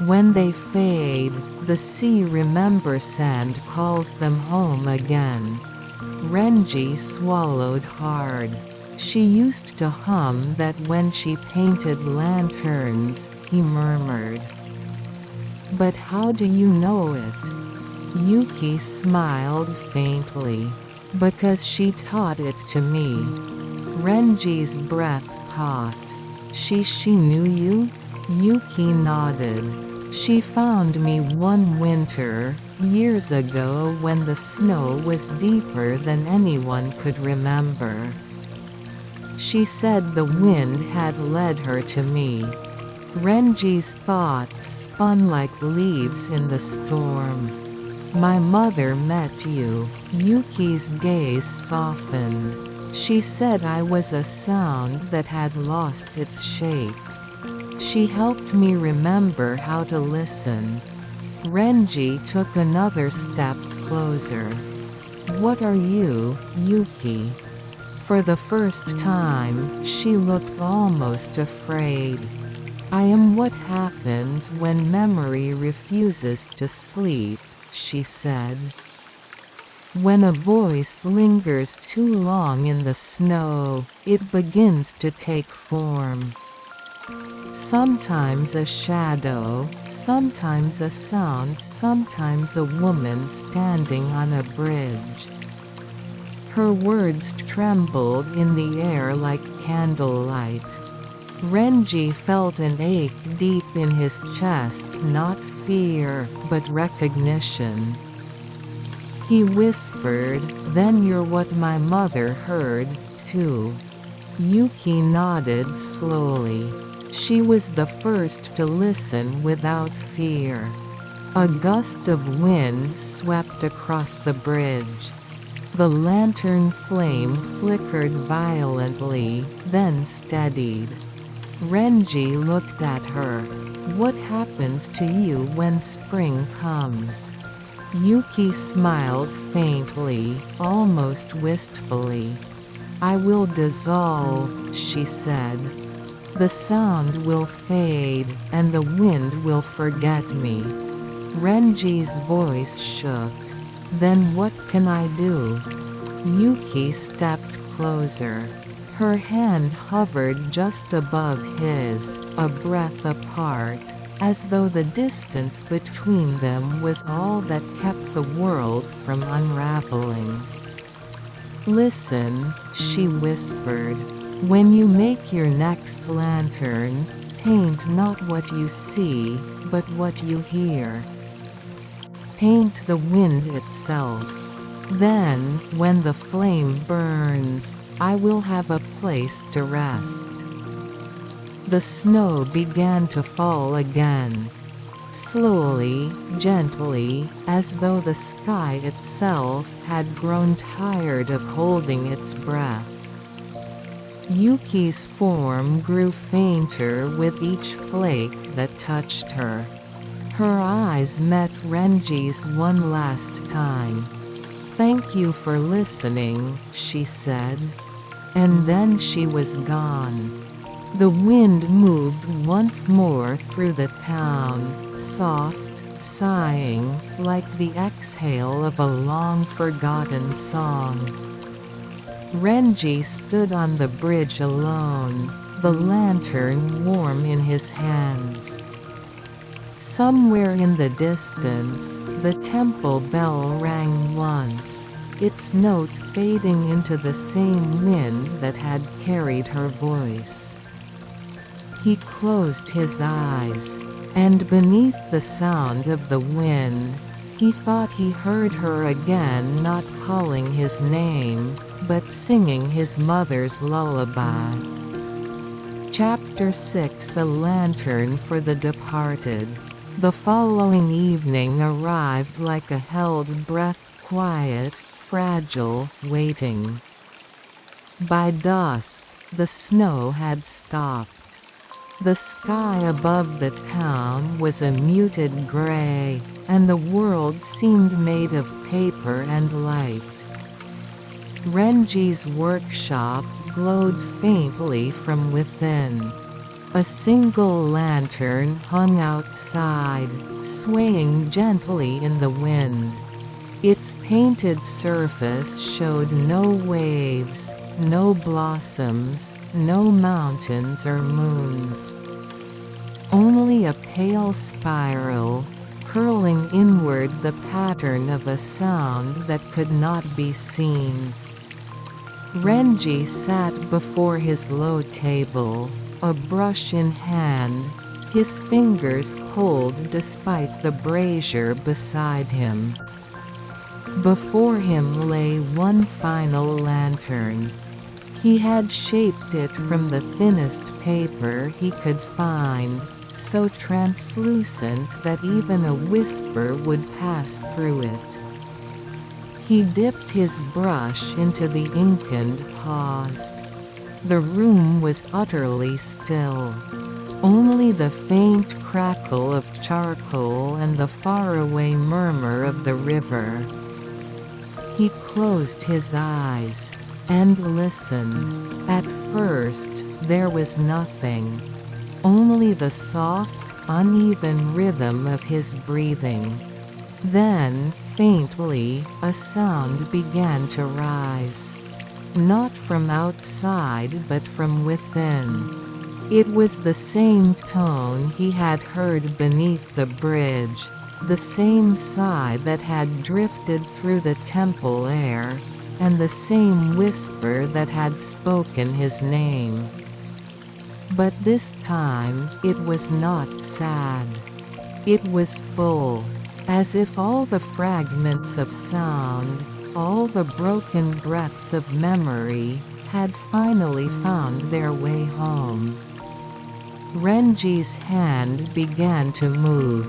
When they fade, the sea remembers and calls them home again. Renji swallowed hard. She used to hum that when she painted lanterns, he murmured. "But how do you know it?" Yuki smiled faintly. "Because she taught it to me." Renji's breath caught. She knew you?" Yuki nodded. "She found me one winter, years ago when the snow was deeper than anyone could remember. She said the wind had led her to me." Renji's thoughts spun like leaves in the storm. "My mother met you." Yuki's gaze softened. "She said I was a sound that had lost its shape. She helped me remember how to listen." Renji took another step closer. "What are you, Yuki?" For the first time, she looked almost afraid. "I am what happens when memory refuses to sleep," she said. "When a voice lingers too long in the snow, it begins to take form. Sometimes a shadow, sometimes a sound, sometimes a woman standing on a bridge." Her words trembled in the air like candlelight. Renji felt an ache deep in his chest, not fear, but recognition. He whispered, "Then you're what my mother heard, too." Yuki nodded slowly. She was the first to listen without fear. A gust of wind swept across the bridge. The lantern flame flickered violently, then steadied. Renji looked at her. "What happens to you when spring comes?" Yuki smiled faintly, almost wistfully. "I will dissolve," she said. "The sound will fade, and the wind will forget me." Renji's voice shook. "Then what can I do?" Yuki stepped closer. Her hand hovered just above his, a breath apart, as though the distance between them was all that kept the world from unraveling. "Listen," she whispered. "When you make your next lantern, paint not what you see, but what you hear. Paint the wind itself. Then, when the flame burns, I will have a place to rest." The snow began to fall again. Slowly, gently, as though the sky itself had grown tired of holding its breath. Yuki's form grew fainter with each flake that touched her. Her eyes met Renji's one last time. "Thank you for listening," she said. And then she was gone. The wind moved once more through the town, soft, sighing, like the exhale of a long-forgotten song. Renji stood on the bridge alone, the lantern warm in his hands. Somewhere in the distance, the temple bell rang once, its note fading into the same wind that had carried her voice. He closed his eyes, and beneath the sound of the wind, he thought he heard her again, not calling his name, but singing his mother's lullaby. Chapter 6: A Lantern for the Departed. The following evening arrived like a held breath, quiet, fragile, waiting. By dusk, the snow had stopped. The sky above the town was a muted gray, and the world seemed made of paper and light. Renji's workshop glowed faintly from within. A single lantern hung outside, swaying gently in the wind. Its painted surface showed no waves, no blossoms, no mountains or moons. Only a pale spiral, curling inward, the pattern of a sound that could not be seen. Renji sat before his low table, a brush in hand, his fingers cold despite the brazier beside him. Before him lay one final lantern. He had shaped it from the thinnest paper he could find, so translucent that even a whisper would pass through it. He dipped his brush into the ink and paused. The room was utterly still. Only the faint crackle of charcoal and the faraway murmur of the river. He closed his eyes and listened. At first, there was nothing. Only the soft, uneven rhythm of his breathing. Then, faintly, a sound began to rise. Not from outside but from within. It was the same tone he had heard beneath the bridge, the same sigh that had drifted through the temple air, and the same whisper that had spoken his name. But this time, it was not sad. It was full, as if all the fragments of sound, all the broken breaths of memory, had finally found their way home. Renji's hand began to move.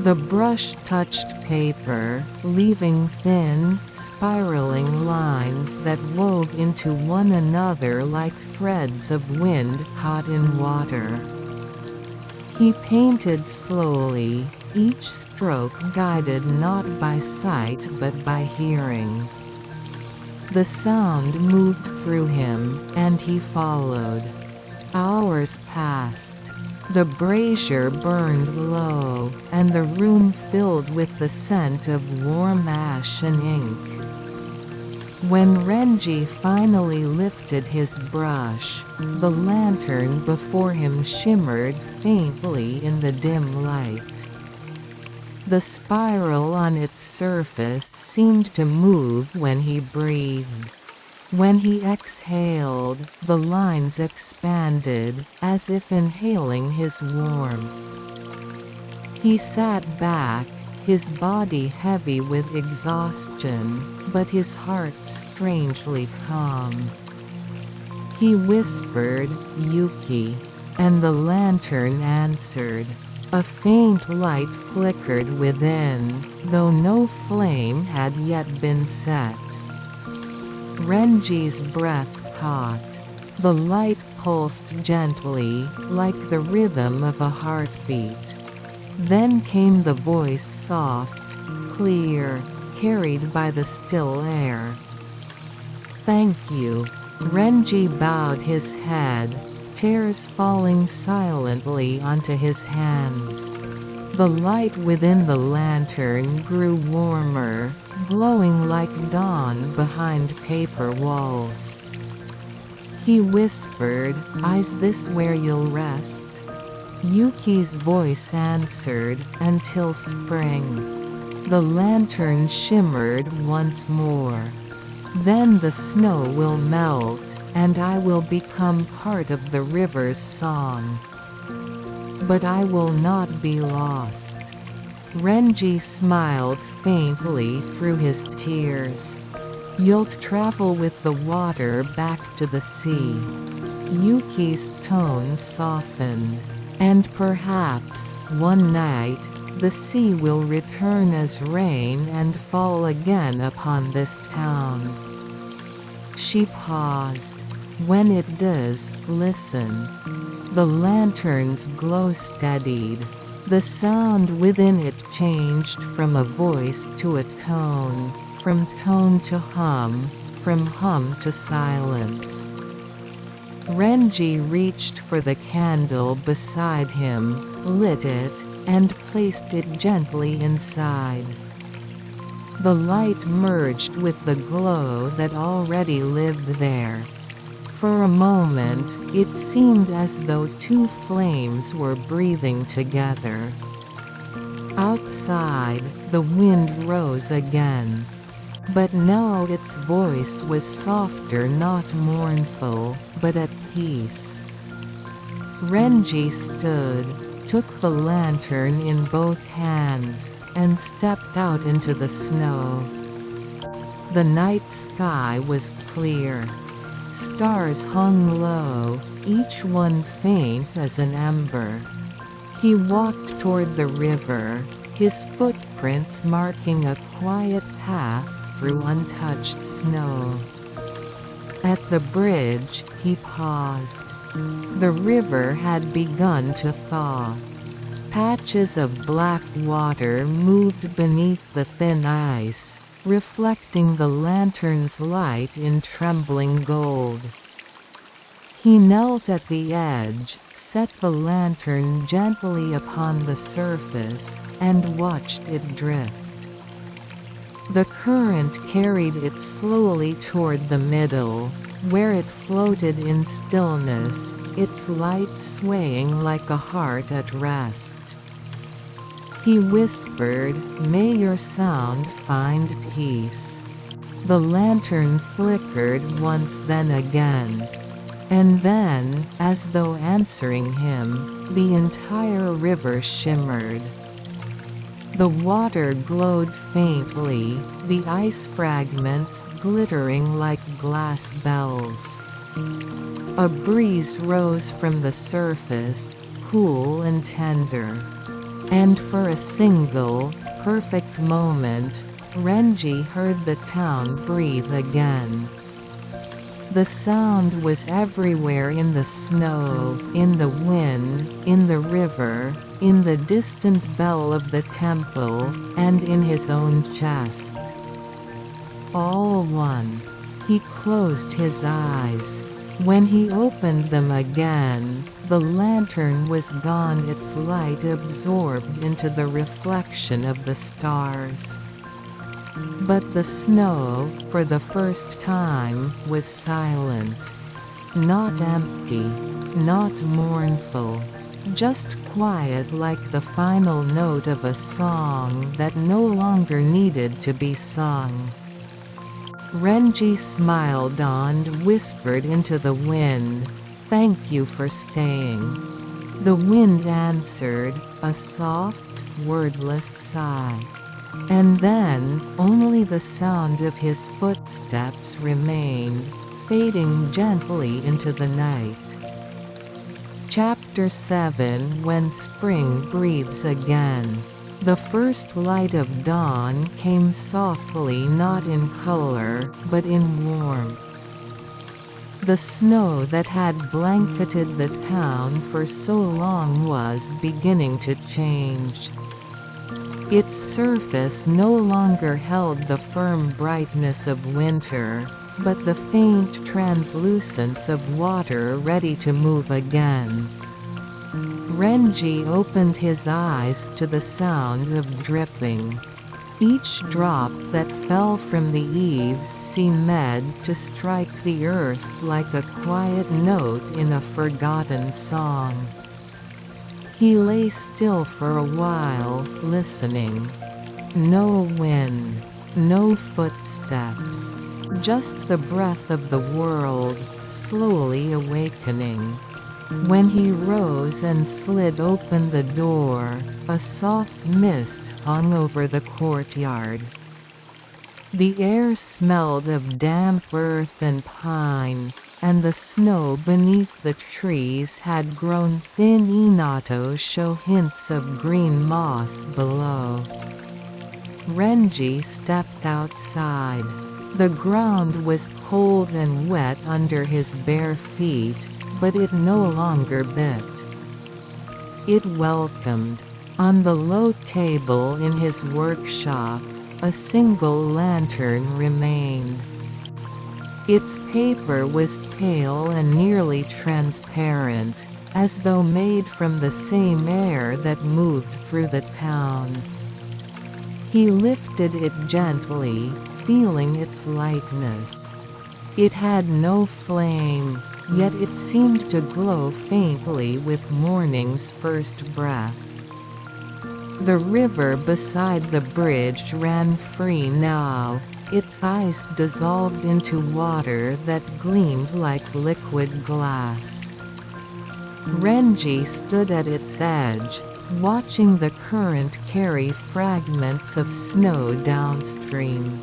The brush touched paper, leaving thin, spiraling lines that wove into one another like threads of wind caught in water. He painted slowly, each stroke guided not by sight but by hearing. The sound moved through him, and he followed. Hours passed. The brazier burned low, and the room filled with the scent of warm ash and ink. When Renji finally lifted his brush, the lantern before him shimmered faintly in the dim light. The spiral on its surface seemed to move when he breathed. When he exhaled, the lines expanded, as if inhaling his warmth. He sat back, his body heavy with exhaustion, but his heart strangely calm. He whispered, "Yuki," and the lantern answered. A faint light flickered within, though no flame had yet been set. Renji's breath caught. The light pulsed gently, like the rhythm of a heartbeat. Then came the voice, soft, clear, carried by the still air. "Thank you." Renji bowed his head, tears falling silently onto his hands. The light within the lantern grew warmer, glowing like dawn behind paper walls. He whispered, "Is this where you'll rest?" Yuki's voice answered, "Until spring." The lantern shimmered once more. "Then the snow will melt, and I will become part of the river's song. But I will not be lost." Renji smiled faintly through his tears. "You'll travel with the water back to the sea." Yuki's tone softened. "And perhaps, one night, the sea will return as rain and fall again upon this town." She paused. "When it does, listen." The lantern's glow steadied. The sound within it changed from a voice to a tone, from tone to hum, from hum to silence. Renji reached for the candle beside him, lit it, and placed it gently inside. The light merged with the glow that already lived there. For a moment, it seemed as though two flames were breathing together. Outside, the wind rose again. But now its voice was softer, not mournful, but at peace. Renji stood, took the lantern in both hands, and stepped out into the snow. The night sky was clear. Stars hung low, each one faint as an ember. He walked toward the river, his footprints marking a quiet path through untouched snow. At the bridge, he paused. The river had begun to thaw. Patches of black water moved beneath the thin ice, reflecting the lantern's light in trembling gold. He knelt at the edge, set the lantern gently upon the surface, and watched it drift. The current carried it slowly toward the middle, where it floated in stillness, its light swaying like a heart at rest. He whispered, "May your sound find peace." The lantern flickered once, then again. And then, as though answering him, the entire river shimmered. The water glowed faintly, the ice fragments glittering like glass bells. A breeze rose from the surface, cool and tender. And for a single, perfect moment, Renji heard the town breathe again. The sound was everywhere, in the snow, in the wind, in the river, in the distant bell of the temple, and in his own chest. All one. He closed his eyes. When he opened them again, the lantern was gone, its light absorbed into the reflection of the stars. But the snow, for the first time, was silent. Not empty, not mournful. Just quiet, like the final note of a song that no longer needed to be sung. Renji smiled and whispered into the wind, "Thank you for staying." The wind answered, a soft, wordless sigh. And then, only the sound of his footsteps remained, fading gently into the night. Chapter 7 When Spring Breathes Again. The first light of dawn came softly, not in color, but in warmth. The snow that had blanketed the town for so long was beginning to change. Its surface no longer held the firm brightness of winter, but the faint translucence of water ready to move again. Renji opened his eyes to the sound of dripping. Each drop that fell from the eaves seemed to strike the earth like a quiet note in a forgotten song. He lay still for a while, listening. No wind, no footsteps, just the breath of the world, slowly awakening. When he rose and slid open the door, a soft mist hung over the courtyard. The air smelled of damp earth and pine, and the snow beneath the trees had grown thin enough to show hints of green moss below. Renji stepped outside. The ground was cold and wet under his bare feet, but it no longer bit. It welcomed. On the low table in his workshop, a single lantern remained. Its paper was pale and nearly transparent, as though made from the same air that moved through the town. He lifted it gently, feeling its lightness. It had no flame, yet it seemed to glow faintly with morning's first breath. The river beside the bridge ran free now, its ice dissolved into water that gleamed like liquid glass. Renji stood at its edge, watching the current carry fragments of snow downstream.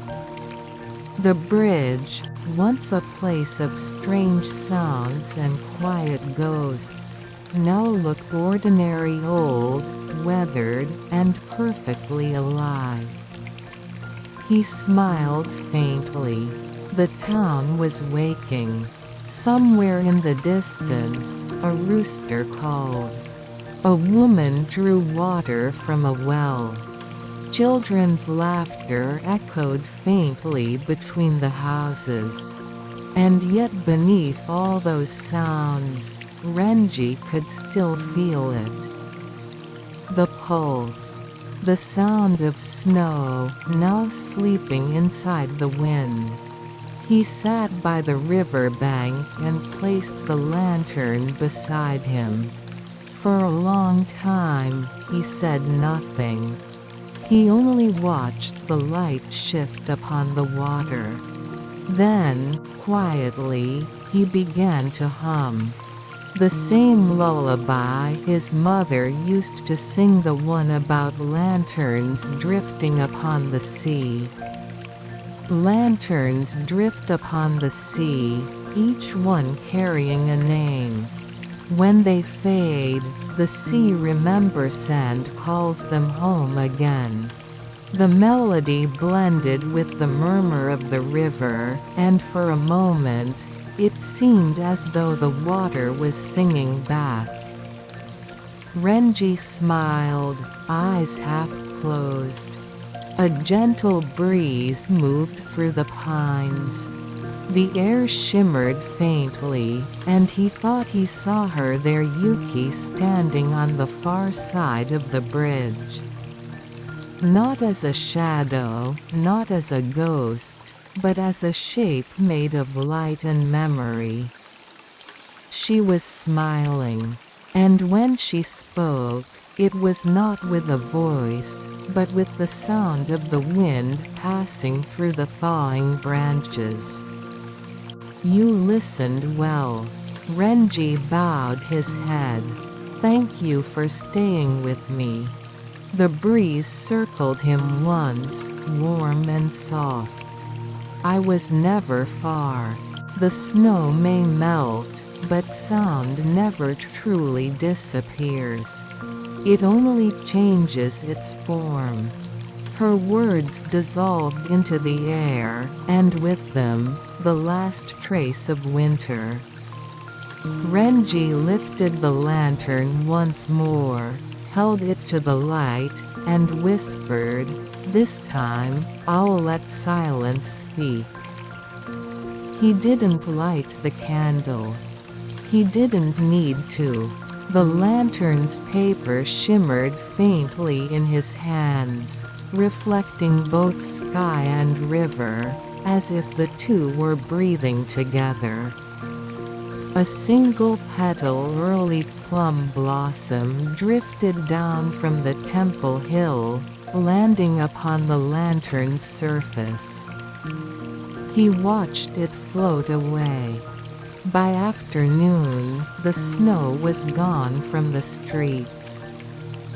The bridge, once a place of strange sounds and quiet ghosts, now looked ordinary, old, weathered, and perfectly alive. He smiled faintly. The town was waking. Somewhere in the distance, a rooster called. A woman drew water from a well. Children's laughter echoed faintly between the houses. And yet beneath all those sounds, Renji could still feel it. The pulse. The sound of snow, now sleeping inside the wind. He sat by the river bank and placed the lantern beside him. For a long time, he said nothing. He only watched the light shift upon the water. Then, quietly, he began to hum. The same lullaby his mother used to sing, the one about lanterns drifting upon the sea. Lanterns drift upon the sea, each one carrying a name. When they fade, the sea remembers and calls them home again. The melody blended with the murmur of the river, and for a moment, it seemed as though the water was singing back. Renji smiled, eyes half closed. A gentle breeze moved through the pines. The air shimmered faintly, and he thought he saw her there, Yuki, standing on the far side of the bridge. Not as a shadow, not as a ghost, but as a shape made of light and memory. She was smiling. And when she spoke, it was not with a voice, but with the sound of the wind passing through the thawing branches. You listened well. Renji bowed his head. Thank you for staying with me. The breeze circled him once, warm and soft. I was never far. The snow may melt, but sound never truly disappears. It only changes its form. Her words dissolved into the air, and with them, the last trace of winter. Renji lifted the lantern once more, held it to the light, and whispered, "This time, I'll let silence speak." He didn't light the candle. He didn't need to. The lantern's paper shimmered faintly in his hands, reflecting both sky and river, as if the two were breathing together. A single petal early plum blossom drifted down from the temple hill, landing upon the lantern's surface. He watched it float away. By afternoon, the snow was gone from the streets.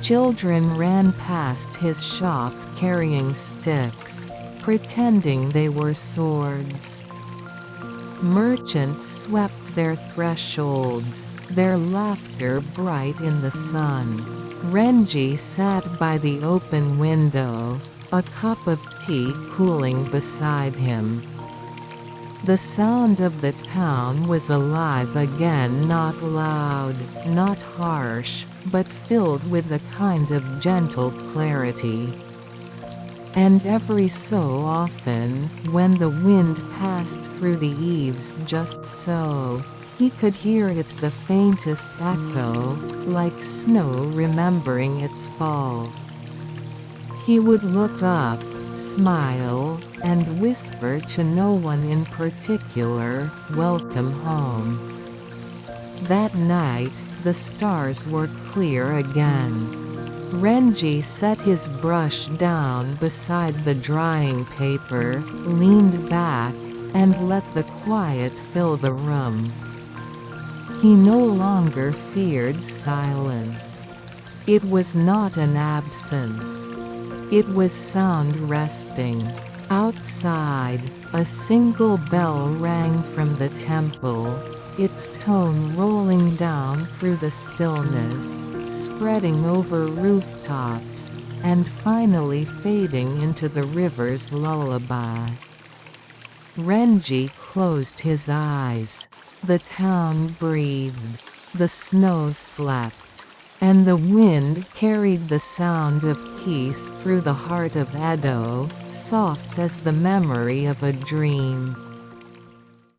Children ran past his shop carrying sticks, pretending they were swords. Merchants swept their thresholds, their laughter bright in the sun. Renji sat by the open window, a cup of tea cooling beside him. The sound of the town was alive again, not loud, not harsh, but filled with a kind of gentle clarity. And every so often, when the wind passed through the eaves just so, he could hear it, the faintest echo, like snow remembering its fall. He would look up, smile, and whisper to no one in particular, "Welcome home." That night, the stars were clear again. Renji set his brush down beside the drying paper, leaned back, and let the quiet fill the room. He no longer feared silence. It was not an absence. It was sound resting. Outside, a single bell rang from the temple, its tone rolling down through the stillness, spreading over rooftops, and finally fading into the river's lullaby. Renji closed his eyes. The town breathed. The snow slept. And the wind carried the sound of peace through the heart of Edo, soft as the memory of a dream.